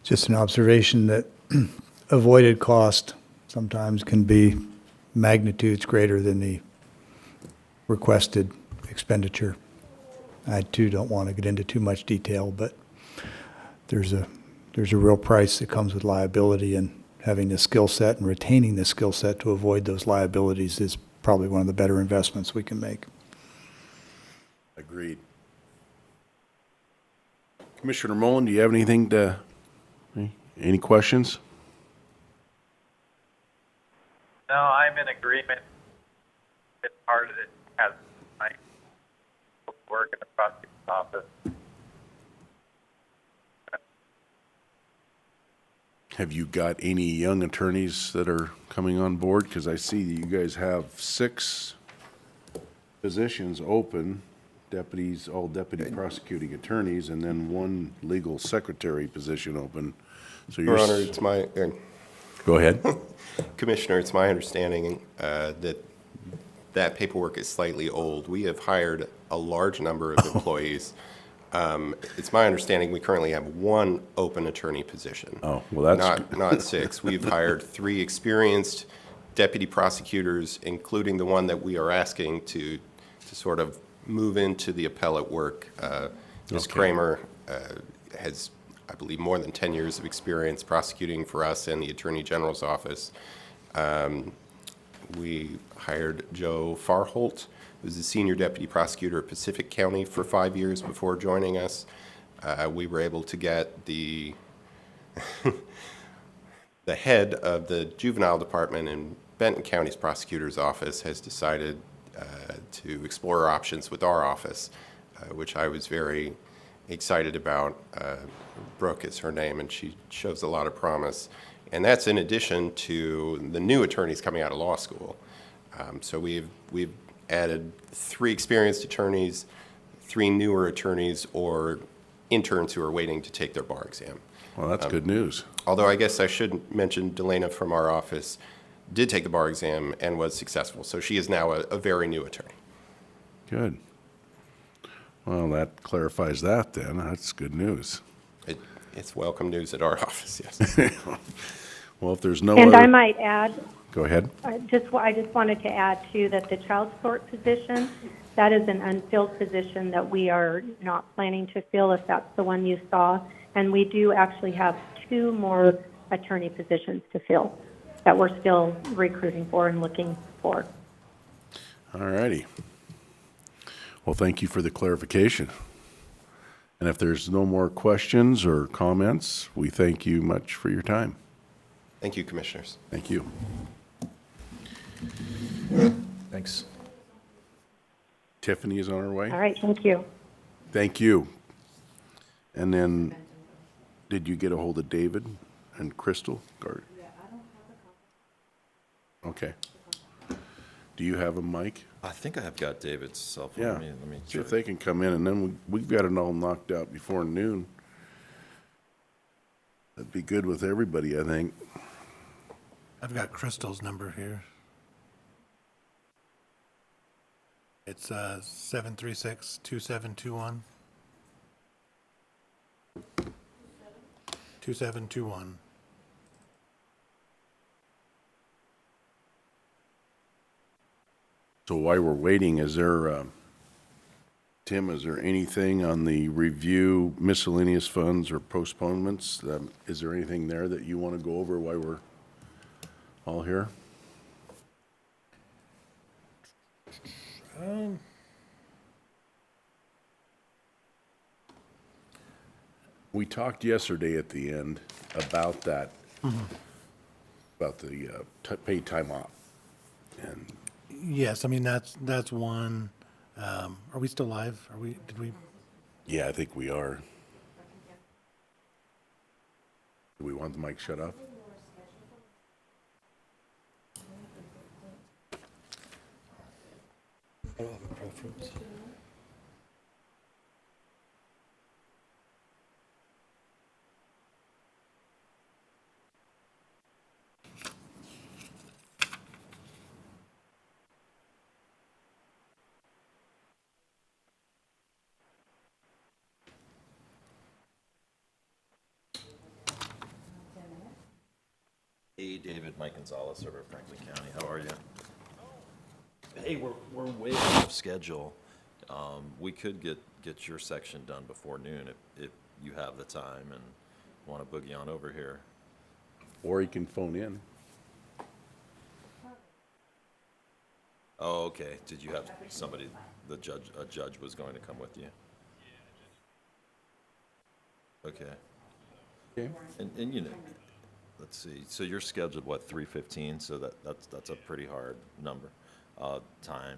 Just an observation that avoided cost sometimes can be magnitudes greater than the requested expenditure. I too don't want to get into too much detail, but there's a real price that comes with liability, and having the skill set and retaining the skill set to avoid those liabilities is probably one of the better investments we can make. Agreed. Commissioner Mullen, do you have anything to, any questions? No, I'm in agreement. It's hard as it has my work in the prosecutor's office. Have you got any young attorneys that are coming on board? Because I see that you guys have 6 positions open, deputies, all deputy prosecuting attorneys, and then 1 legal secretary position open. So Your Honor, it's my... Go ahead. Commissioner, it's my understanding that paperwork is slightly old. We have hired a large number of employees. It's my understanding we currently have 1 open attorney position. Oh, well, that's... Not 6. We've hired 3 experienced deputy prosecutors, including the one that we are asking to sort of move into the appellate work. Ms. Kramer has, I believe, more than 10 years of experience prosecuting for us and the Attorney General's office. We hired Joe Farholt, who's the senior deputy prosecutor at Pacific County for 5 years before joining us. We were able to get the the head of the juvenile department in Benton County's prosecutor's office has decided to explore options with our office, which I was very excited about. Brooke is her name, and she shows a lot of promise. And that's in addition to the new attorneys coming out of law school. So we've added 3 experienced attorneys, 3 newer attorneys, or interns who are waiting to take their bar exam. Well, that's good news. Although I guess I should mention Delana from our office did take the bar exam and was successful. So she is now a very new attorney. Good. Well, that clarifies that then. That's good news. It's welcome news at our office, yes. Well, if there's no And other... I might add, Go ahead. I just wanted to add, too, that the child support position, that is an unfilled position that we are not planning to fill, if that's the one you saw. And we do actually have 2 more attorney positions to fill. that we're still recruiting for and looking for. All righty. Well, thank you for the clarification. And if there's no more questions or comments, we thank you much for your time. Thank you, Commissioners. Thank you. Thanks. Tiffany is on her way. All right, thank you. Thank you. And then, did you get a hold of David and Crystal? Okay. Do you have a mic? I think I have got David's cell phone. Yeah. Let me See if check. they can come in, and then we've got it all knocked out before noon. That'd be good with everybody, I think. I've got Crystal's number here. It's 736-2721. 2721. So while we're waiting, is there, Tim, is there anything on the review miscellaneous funds or postponements? Is there anything there that you want to go over while we're all here? We talked yesterday at the end about that, about the paid time off. And Yes, I mean, that's one. Are we still live? Did we? yeah, I think we are. Do we want the mic shut off? Hey, David, Mike Gonzalez over at Franklin County. How are you? Hey, we're way off schedule. We could get your section done before noon if you have the time and want to boogie on over here. Or you can phone in. Oh, okay. Did you have somebody, a judge was going to come with you? Okay. Okay. And you know, let's see, so you're scheduled, what, 3:15, so that's a pretty hard number, time.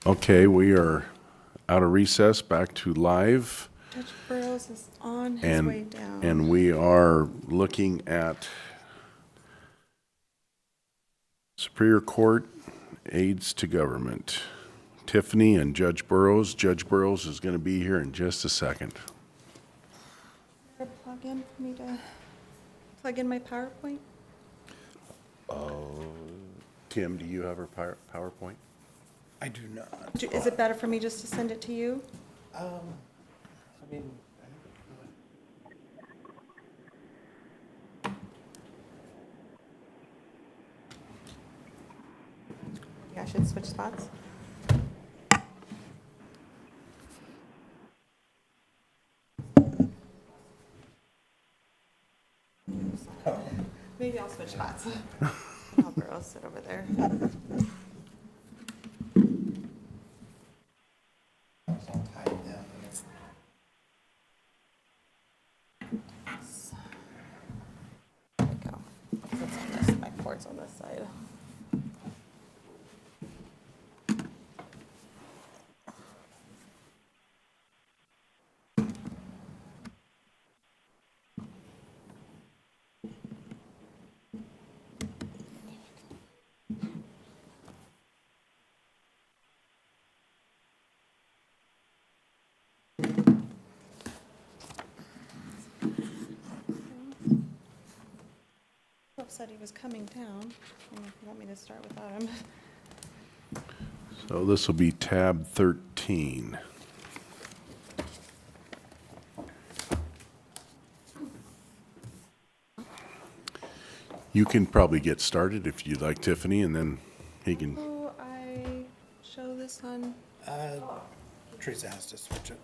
Okay, we are out of recess, back to live, Judge Burrows is on his way and, down. and we are looking at Superior Court aids to government. Tiffany and Judge Burrows. Judge Burrows is going to be here in just a second. There a plug-in for me to plug in my PowerPoint? Tim, do you have her PowerPoint? I do not. Is it better for me just to send it to you? I mean, Yeah, I should switch spots. Maybe I'll switch spots. I'll Burrows sit over there. There we go. So it's on this, my cord's on this side. Philip said he was coming down. If you want me to start without him. So this will be tab 13. You can probably get started if you'd like, Tiffany, and then he can. Oh, I show this on. Teresa has to switch it.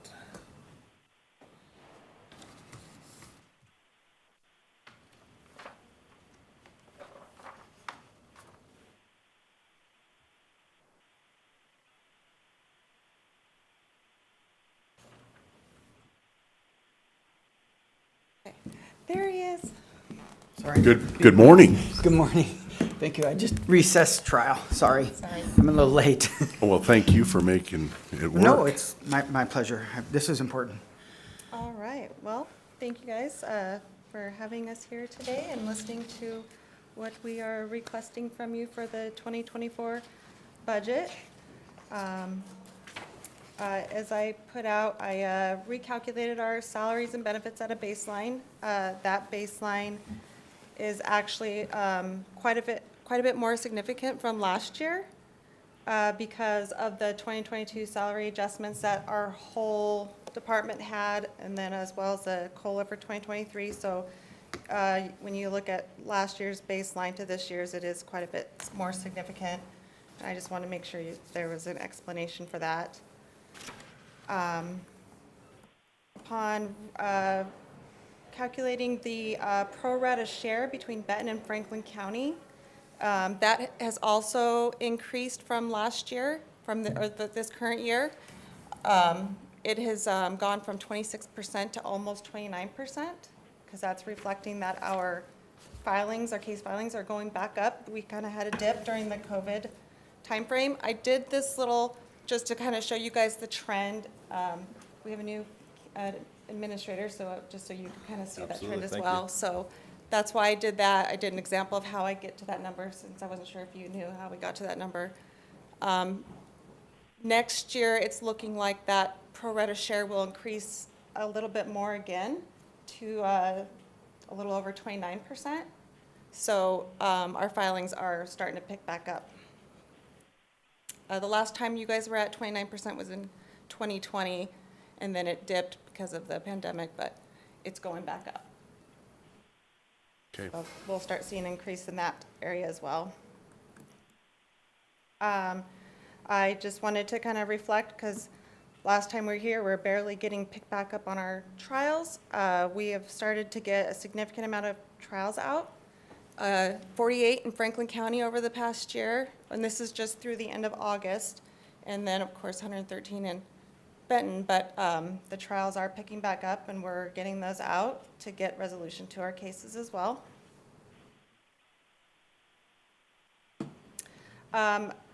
Okay. There he is. Sorry. Good morning. Good morning. Thank you. I just recessed trial. Sorry. Sorry. I'm a little late. Well, thank you for making it work. No, it's my pleasure. This is important. All right. Well, thank you guys for having us here today and listening to what we are requesting from you for the 2024 budget. As I put out, I recalculated our salaries and benefits at a baseline. That baseline is actually quite a bit more significant from last year because of the 2022 salary adjustments that our whole department had, and then as well as the COLA for 2023. So when you look at last year's baseline to this year's, it is quite a bit more significant. I just want to make sure there was an explanation for that. Upon calculating the pro rata share between Benton and Franklin County, that has also increased from last year, from this current year. It has gone from 26% to almost 29%, because that's reflecting that our case filings are going back up. We kind of had a dip during the COVID timeframe. I did this little, just to kind of show you guys the trend. We have a new administrator, so just so you can kind of see that trend as well. So that's why I did that. I did an example of how I get to that number, since I wasn't sure if you knew how we got to that number. Next year, it's looking like that pro rata share will increase a little bit more again to a little over 29%. So our filings are starting to pick back up. The last time you guys were at 29% was in 2020, and then it dipped because of the pandemic, but it's going back up. Okay. So we'll start seeing an increase in that area as well. I just wanted to kind of reflect, because last time we were here, we're barely getting picked back up on our trials. We have started to get a significant amount of trials out. 48 in Franklin County over the past year, and this is just through the end of August, and then of course 113 in Benton, but the trials are picking back up and we're getting those out to get resolution to our cases as well.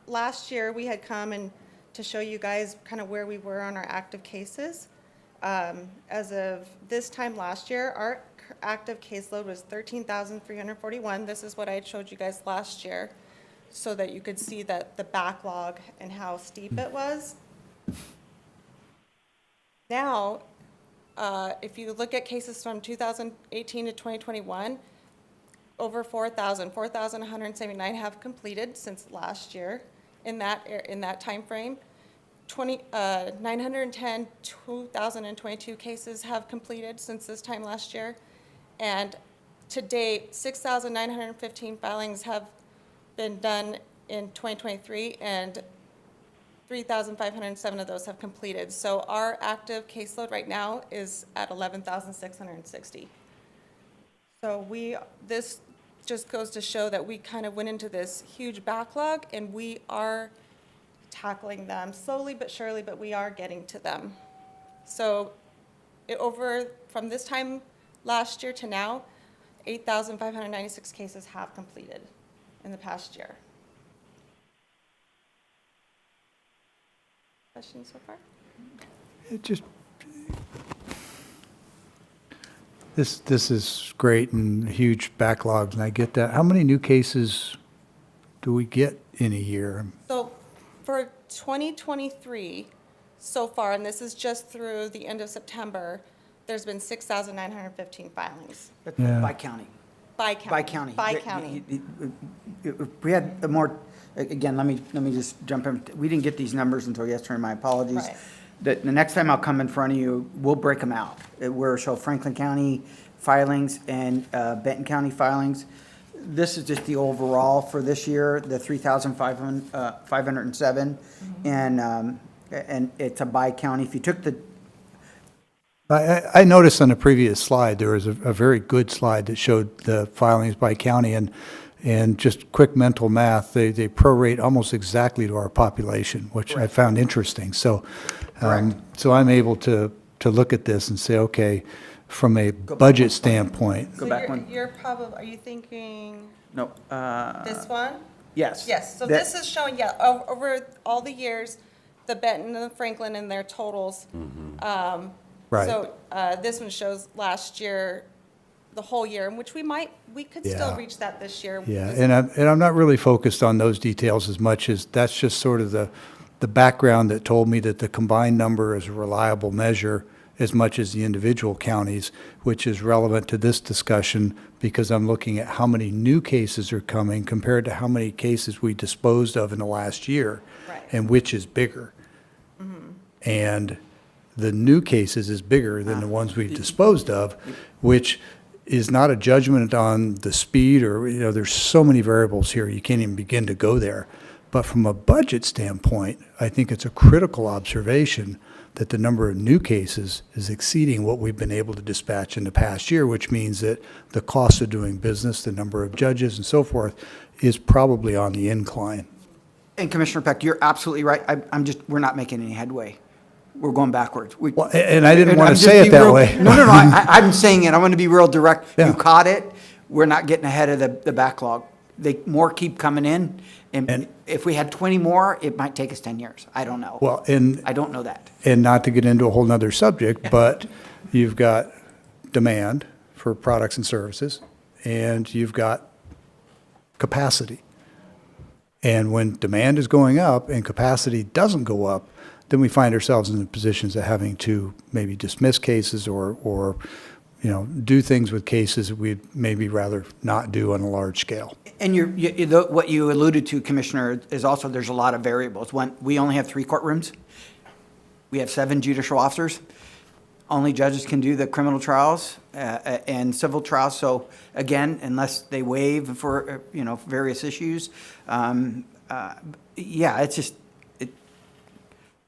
Last year we had come and to show you guys kind of where we were on our active cases. As of this time last year, our active caseload was 13,341. This is what I had showed you guys last year, so that you could see that the backlog and how steep it was. Now, if you look at cases from 2018 to 2021, over 4,179 have completed since last year in that time frame. 910 2022 cases have completed since this time last year. And to date, 6,915 filings have been done in 2023, and 3,507 of those have completed. So our active caseload right now is at 11,660. So this just goes to show that we kind of went into this huge backlog, and we are tackling them slowly but surely, but we are getting to them. So from this time last year to now, 8,596 cases have completed in the past year. Questions so far? This is great and huge backlogs, and I get that. How many new cases do we get in a year? So for 2023 so far, and this is just through the end of September, there's been 6,915 filings. But Yeah. by county. By county. By county. By county. We had the more, again, let me just jump in. We didn't get these numbers until yesterday, my apologies. Right. The next time I'll come in front of you, we'll break them out. We'll show Franklin County filings and Benton County filings. This is just the overall for this year, the 3,507, and it's a by county. If you took the I noticed on the previous slide, there was a very good slide that showed the filings by county, and just quick mental math, they prorate almost exactly to our population, which I found interesting. So, so I'm able to look at this and say, okay, from a budget standpoint. Go back one. You're probably, are you thinking No. this one? Yes. Yes, so That- this is showing, over all the years, the Benton and the Franklin and their totals. Right. So this one shows last year, the whole year, in which we could still Yeah. reach that this year. Yeah, and I'm not really focused on those details as much as that's just sort of the background that told me that the combined number is a reliable measure as much as the individual counties, which is relevant to this discussion because I'm looking at how many new cases are coming compared to how many cases we disposed of in the last year, Right. and which is bigger. And the new cases is bigger than the ones we've disposed of, which is not a judgment on the speed or, there's so many variables here, you can't even begin to go there. But from a budget standpoint, I think it's a critical observation that the number of new cases is exceeding what we've been able to dispatch in the past year, which means that the cost of doing business, the number of judges and so forth, is probably on the incline. And Commissioner Peck, you're absolutely right. We're not making any headway. We're going backwards. Well, and I didn't want I'm to just say it being that real- way. No, I'm saying it. I want to be real direct. Yeah. You caught it. We're not getting ahead of the backlog. More keep coming in, and if we had 20 more, it might take us 10 years. I don't know. Well, and I don't know that. And not to get into a whole nother subject, but you've got demand for products and services, and you've got capacity. And when demand is going up and capacity doesn't go up, then we find ourselves in the positions of having to maybe dismiss cases or do things with cases that we'd maybe rather not do on a large scale. And what you alluded to, Commissioner, is also there's a lot of variables. One, we only have 3 courtrooms. We have 7 judicial officers. Only judges can do the criminal trials and civil trials. So again, unless they waive for various issues, it's just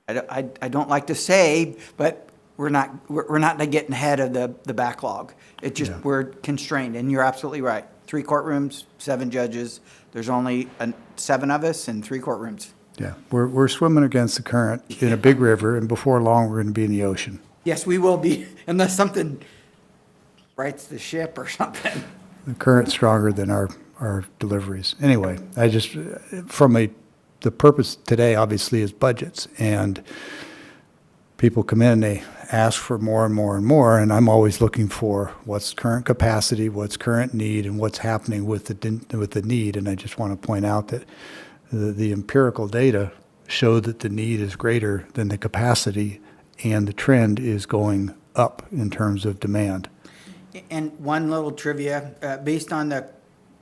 I don't like to say, but we're not getting ahead of the backlog. It just we're constrained, and you're absolutely right. 3 courtrooms, 7 judges. There's only 7 of us and 3 courtrooms. Yeah, we're swimming against the current in a big river, and before long, we're going to be in the ocean. Yes, we will be, unless something rights the ship or something. The current's stronger than our deliveries. Anyway, I just, from a the purpose today obviously is budgets, and people come in, they ask for more and more and more, and I'm always looking for what's current capacity, what's current need, and what's happening with the need. And I just want to point out that the empirical data show that the need is greater than the capacity, and the trend is going up in terms of demand. And one little trivia, based on the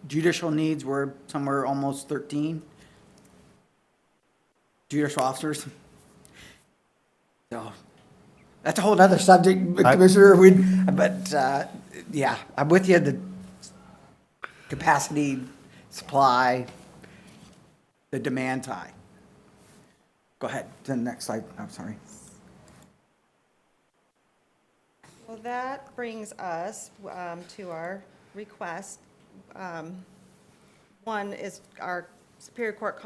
judicial needs, we're somewhere almost 13 judicial officers. So that's a whole other subject, Commissioner. Yeah, I'm with you. The capacity, supply, the demand side. Go ahead to the next slide. I'm sorry. Well, that brings us to our request. One is our Superior Court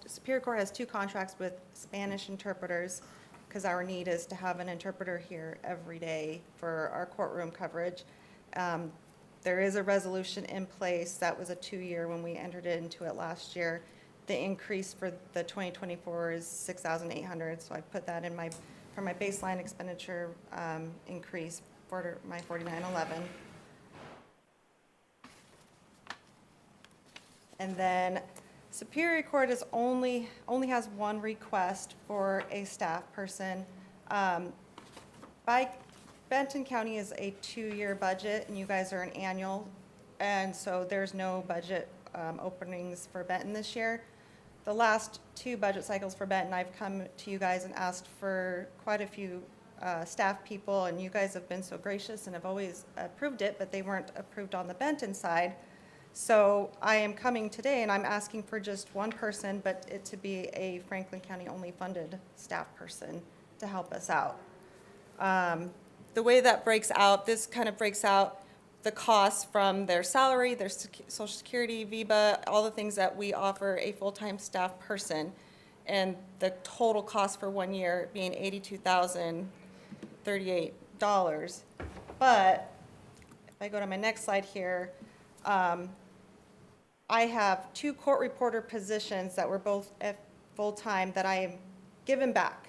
Superior Court has 2 contracts with Spanish interpreters, because our need is to have an interpreter here every day for our courtroom coverage. There is a resolution in place. That was a 2-year when we entered into it last year. The increase for the 2024 is $6,800, so I put that in for my baseline expenditure increase for my 4911. And then Superior Court is only has one request for a staff person. Benton County is a 2-year budget, and you guys are an annual, and so there's no budget openings for Benton this year. The last 2 budget cycles for Benton, I've come to you guys and asked for quite a few staff people, and you guys have been so gracious and have always approved it, but they weren't approved on the Benton side. So I am coming today and I'm asking for just one person, but it to be a Franklin County only funded staff person to help us out. The way that breaks out, this kind of breaks out the costs from their salary, their Social Security, VEBA, all the things that we offer a full-time staff person, and the total cost for 1 year being $82,038. But if I go to my next slide here, I have 2 court reporter positions that were both at full-time that I am given back.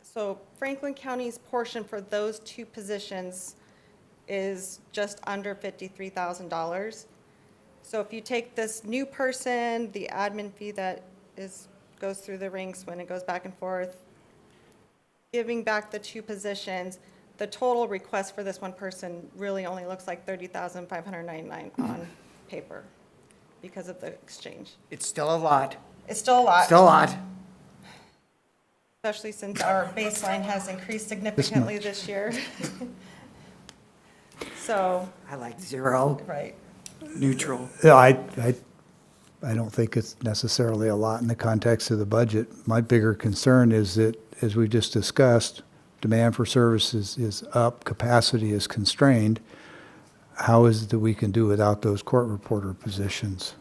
So Franklin County's portion for those 2 positions is just under $53,000. So if you take this new person, the admin fee that goes through the ranks when it goes back and forth, giving back the 2 positions, the total request for this one person really only looks like $30,599 on paper because of the exchange. It's still a lot. It's still a lot. Still a lot. Especially since our baseline has increased significantly this year. So. I like 0. Right. Neutral. Yeah, I don't think it's necessarily a lot in the context of the budget. My bigger concern is that, as we just discussed, demand for services is up, capacity is constrained. How is it that we can do without those court reporter positions?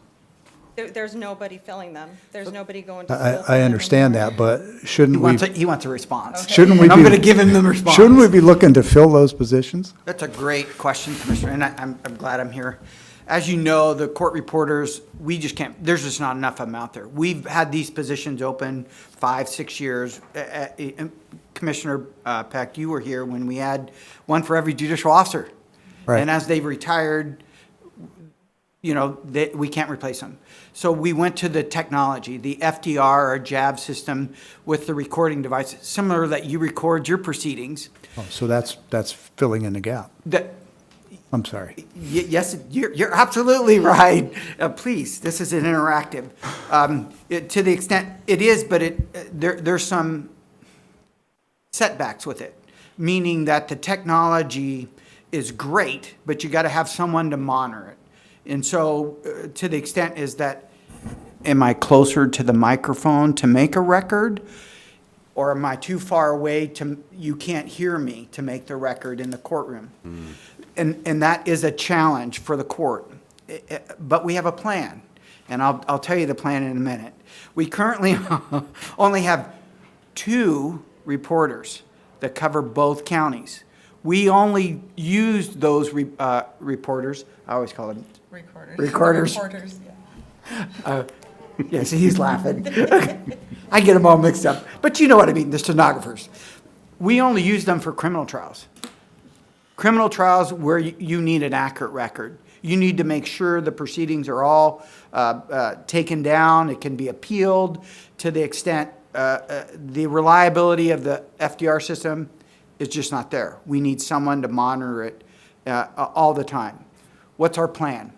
There's nobody filling them. There's nobody going to fill them. I understand that, but shouldn't we? He wants a response. Okay. Shouldn't we? I'm going to give him the response. Shouldn't we be looking to fill those positions? That's a great question, Commissioner, and I'm glad I'm here. As you know, the court reporters, we just can't, there's just not enough of them out there. We've had these positions open 5-6 years. Commissioner Peck, you were here when we had one for every judicial officer. Right. And as they've retired, we can't replace them. So we went to the technology, the FDR or JAV system with the recording device, similar that you record your proceedings. Oh, so that's filling in the gap. I'm sorry. Yes, you're absolutely right. Please, this is an interactive. To the extent it is, but there's some setbacks with it, meaning that the technology is great, but you got to have someone to monitor it. And so to the extent is that, am I closer to the microphone to make a record? Or am I too far away you can't hear me to make the record in the courtroom? And that is a challenge for the court. But we have a plan, and I'll tell you the plan in a minute. We currently only have 2 reporters that cover both counties. We only used those reporters, I always call them Recorders. recorders. Reporters, yeah. Yes, he's laughing. I get them all mixed up. But you know what I mean, the stenographers. We only use them for criminal trials. Criminal trials where you need an accurate record. You need to make sure the proceedings are all taken down. It can be appealed to the extent the reliability of the FDR system is just not there. We need someone to monitor it all the time. What's our plan?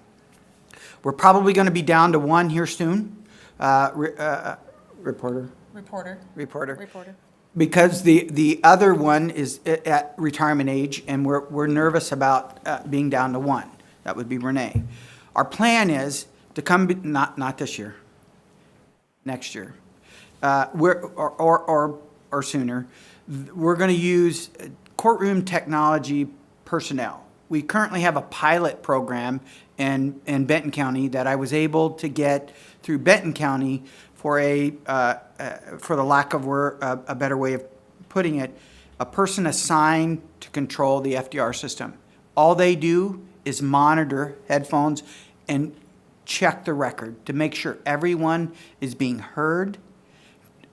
We're probably going to be down to one here soon. Reporter? Reporter. Because the other one is at retirement age, and we're nervous about being down to one. That would be Renee. Our plan is to come, not this year, next year, or sooner. We're going to use courtroom technology personnel. We currently have a pilot program in Benton County that I was able to get through Benton County for for the lack of a better way of putting it, a person assigned to control the FDR system. All they do is monitor headphones and check the record to make sure everyone is being heard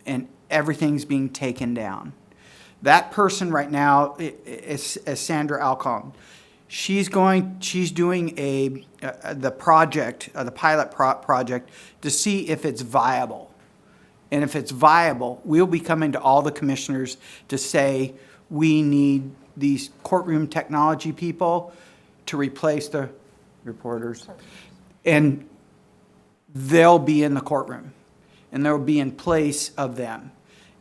and everything's being taken down. That person right now is Sandra Alcon. She's doing the project, the pilot project, to see if it's viable. And if it's viable, we'll be coming to all the commissioners to say, we need these courtroom technology people to replace the reporters. And they'll be in the courtroom, and they'll be in place of them.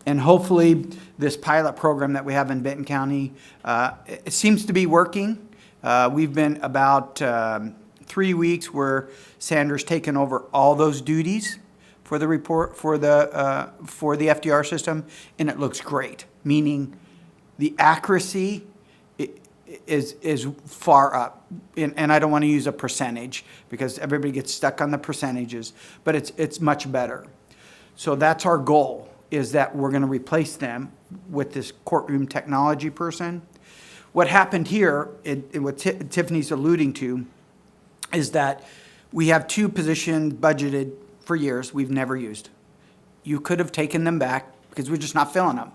And hopefully, this pilot program that we have in Benton County, it seems to be working. We've been about 3 weeks where Sandra's taken over all those duties for the report for the FDR system, and it looks great. Meaning, the accuracy is far up, and I don't want to use a percentage because everybody gets stuck on the percentages, but it's much better. So that's our goal, is that we're going to replace them with this courtroom technology person. What happened here, what Tiffany's alluding to, is that we have 2 positions budgeted for years we've never used. You could have taken them back because we're just not filling them.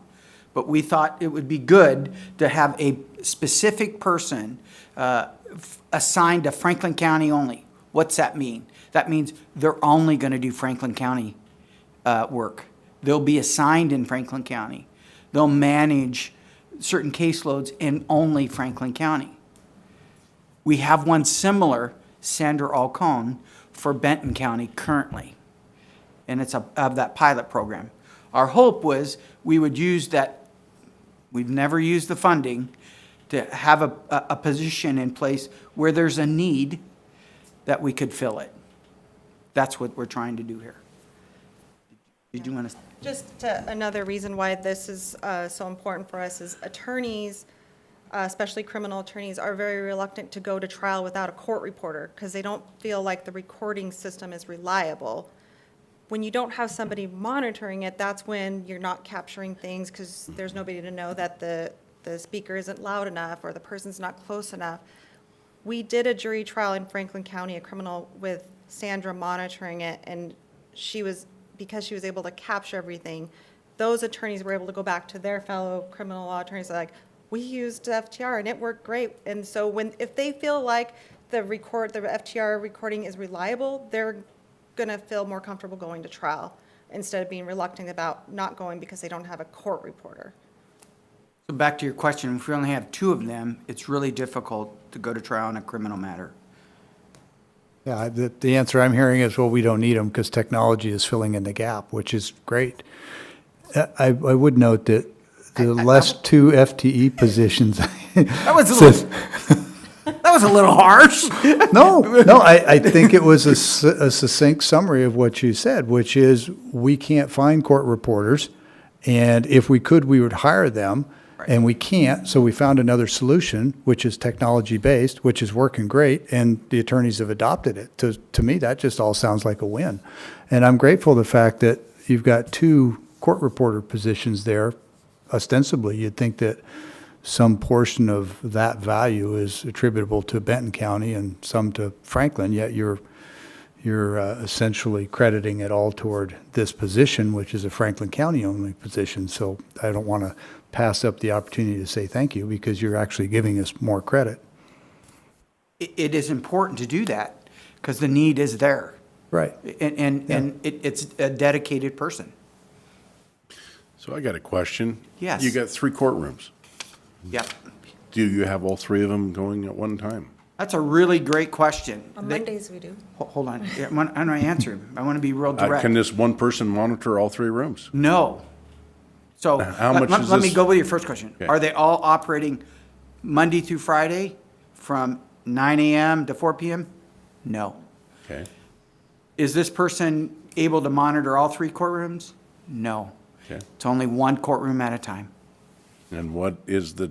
But we thought it would be good to have a specific person assigned to Franklin County only. What's that mean? That means they're only going to do Franklin County work. They'll be assigned in Franklin County. They'll manage certain caseloads in only Franklin County. We have one similar, Sandra Alcon, for Benton County currently, and it's of that pilot program. Our hope was we would use that. We've never used the funding to have a position in place where there's a need that we could fill it. That's what we're trying to do here. Did you want to? Just another reason why this is so important for us is attorneys, especially criminal attorneys, are very reluctant to go to trial without a court reporter because they don't feel like the recording system is reliable. When you don't have somebody monitoring it, that's when you're not capturing things because there's nobody to know that the speaker isn't loud enough or the person's not close enough. We did a jury trial in Franklin County, a criminal, with Sandra monitoring it, and because she was able to capture everything, those attorneys were able to go back to their fellow criminal law attorneys like, we used FTR and it worked great. And so if they feel like the FTR recording is reliable, they're going to feel more comfortable going to trial instead of being reluctant about not going because they don't have a court reporter. So back to your question, if we only have 2 of them, it's really difficult to go to trial in a criminal matter. Yeah, the answer I'm hearing is, well, we don't need them because technology is filling in the gap, which is great. I would note that the last 2 FTE positions. That was a little harsh. No, I think it was a succinct summary of what you said, which is we can't find court reporters, and if we could, we would hire them. And we can't, so we found another solution, which is technology-based, which is working great, and the attorneys have adopted it. To me, that just all sounds like a win. And I'm grateful for the fact that you've got 2 court reporter positions there. Ostensibly, you'd think that some portion of that value is attributable to Benton County and some to Franklin, yet you're you're essentially crediting it all toward this position, which is a Franklin County-only position. So I don't want to pass up the opportunity to say thank you, because you're actually giving us more credit. It is important to do that, because the need is there. Right. And it's a dedicated person. So I got a question. Yes. You got 3 courtrooms. Yep. Do you have all 3 of them going at one time? That's a really great question. On Mondays, we do. Hold on. Yeah, I'm going to answer. I want to be real direct. Can this one person monitor all 3 rooms? No. So How much is let me this? go with your first question. Okay. Are they all operating Monday through Friday from 9 a.m. to 4 p.m.? No. Okay. Is this person able to monitor all 3 courtrooms? No. Okay. It's only one courtroom at a time. And what is the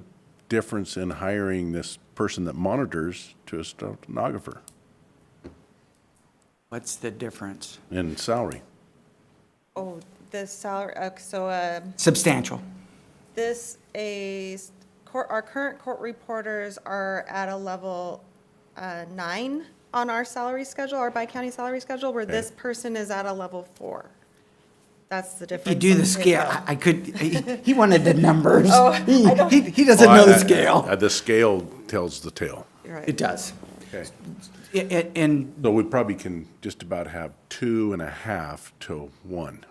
difference in hiring this person that monitors to a stenographer What's the difference? in salary? Oh, the salary, Substantial. our current court reporters are at a level 9 on our salary schedule, our bi-county salary schedule, where this person is at a level 4. That's the difference. You do in the his scale. salary. I could, he wanted the numbers. Oh, I don't- He doesn't know the scale. The scale tells the tale. Right. It does. Okay. And So we probably can just about have 2.5 to 1.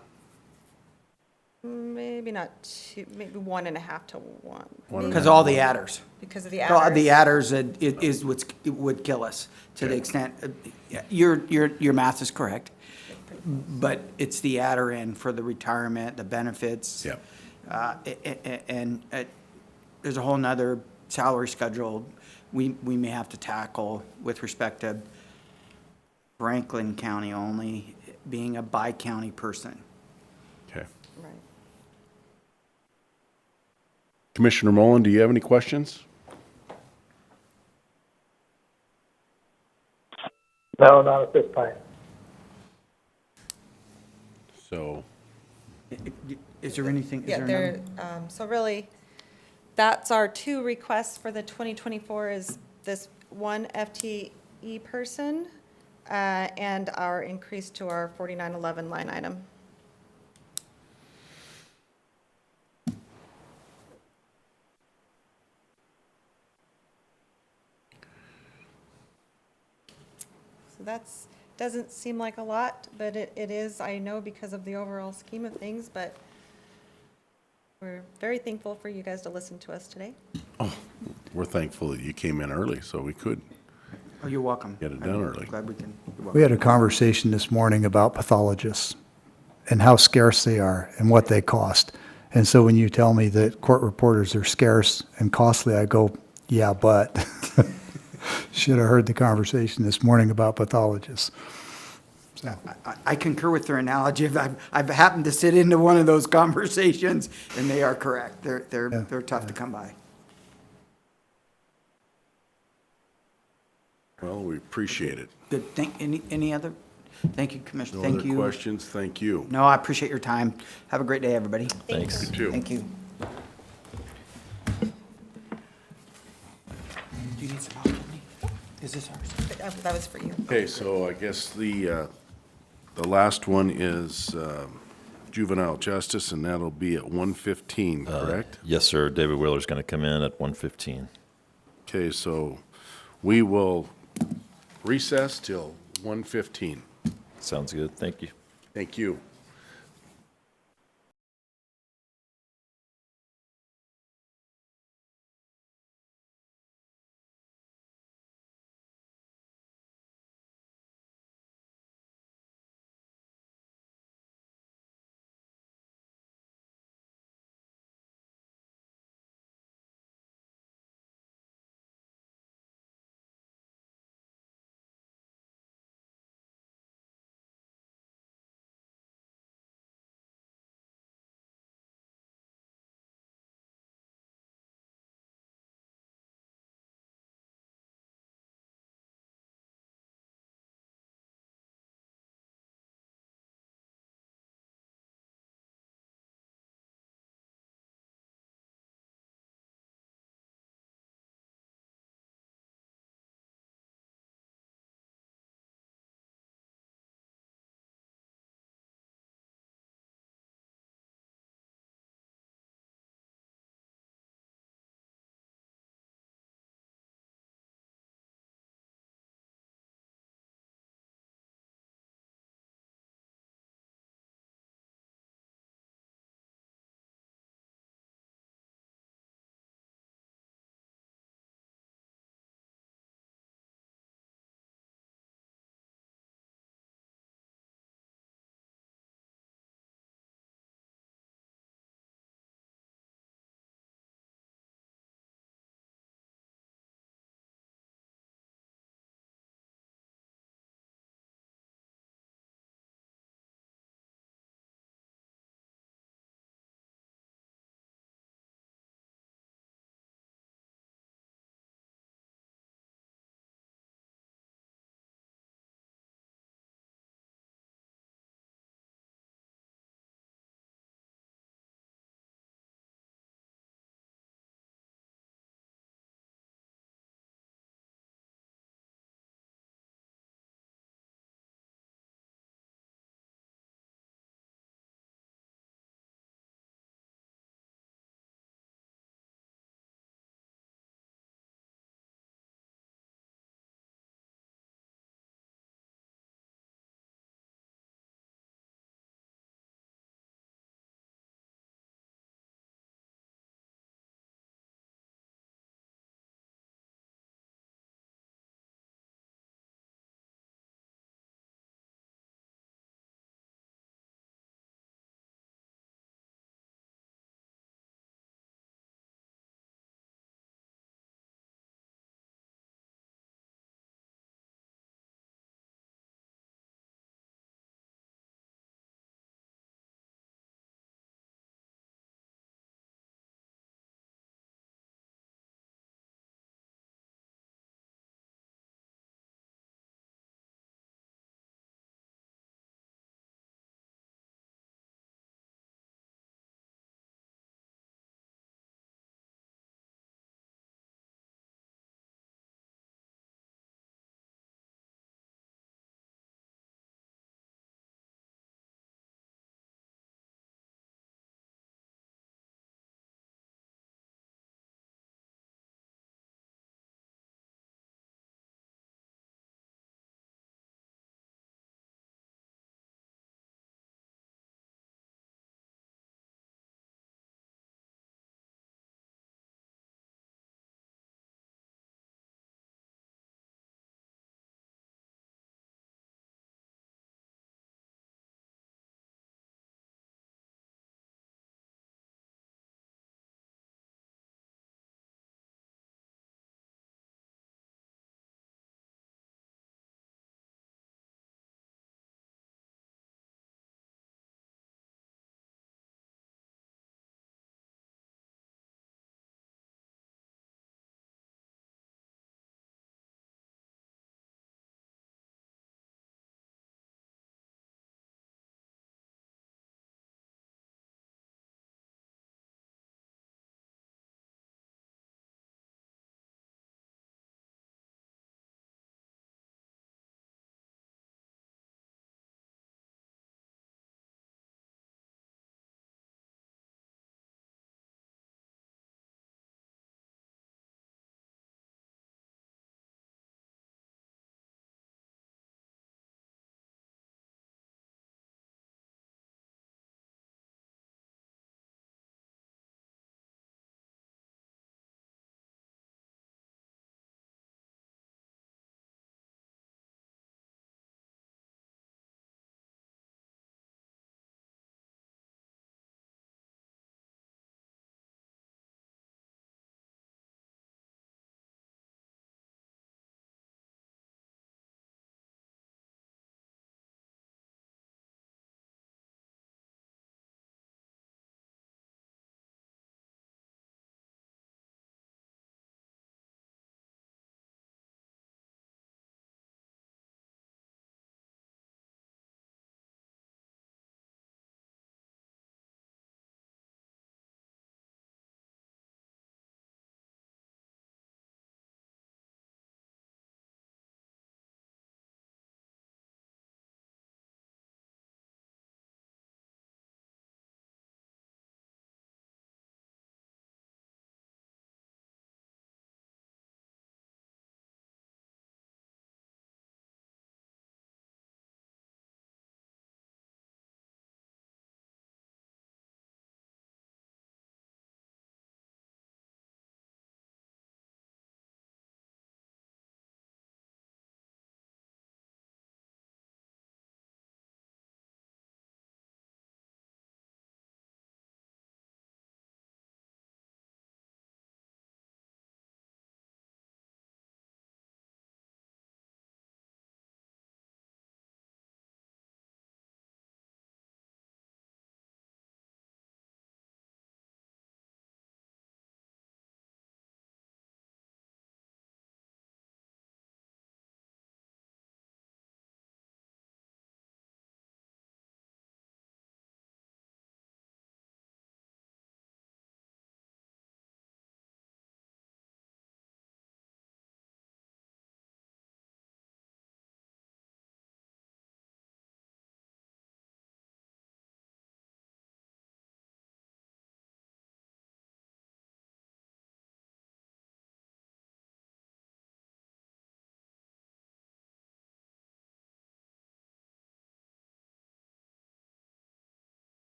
Maybe not 2, maybe 1.5 to 1. because all the adders. Because of the All the adders. adders is what would kill us to the extent, your math is correct. But it's the adder in for the retirement, the benefits. Yep. And there's a whole nother salary schedule we may have to tackle with respect to Franklin County only being a bi-county person. Okay. Right. Commissioner Mullen, do you have any questions? No, not at this time. So, Is there anything? is Yeah, there so really, that's our 2 requests for the 2024 is this 1 FTE person and our increase to our 4911 line item. So that's, doesn't seem like a lot, but it is, I know, because of the overall scheme of things, but we're very thankful for you guys to listen to us today. we're thankful that you came in early so we could Oh, you're welcome. get it done early. Glad we can. you're We welcome. had a conversation this morning about pathologists and how scarce they are and what they cost. And so when you tell me that court reporters are scarce and costly, I go, yeah, but. Should have heard the conversation this morning about pathologists. So, I concur with their analogy. I've happened to sit into one of those conversations, and they are correct. They're tough to come by. Well, we appreciate it. Good. Any other? Thank you, Commissioner. No Thank other you. questions? Thank you. No, I appreciate your time. Have a great day, everybody. Thanks. You too. Thank you. Do you need some help with me? Is this ours? That was for you. Okay, so I guess the last one is juvenile justice, and that'll be at 1:15, correct? Yes, sir. David Wheeler's going to come in at 1:15. Okay, so we will recess till 1:15. Sounds good. Thank you. Thank you.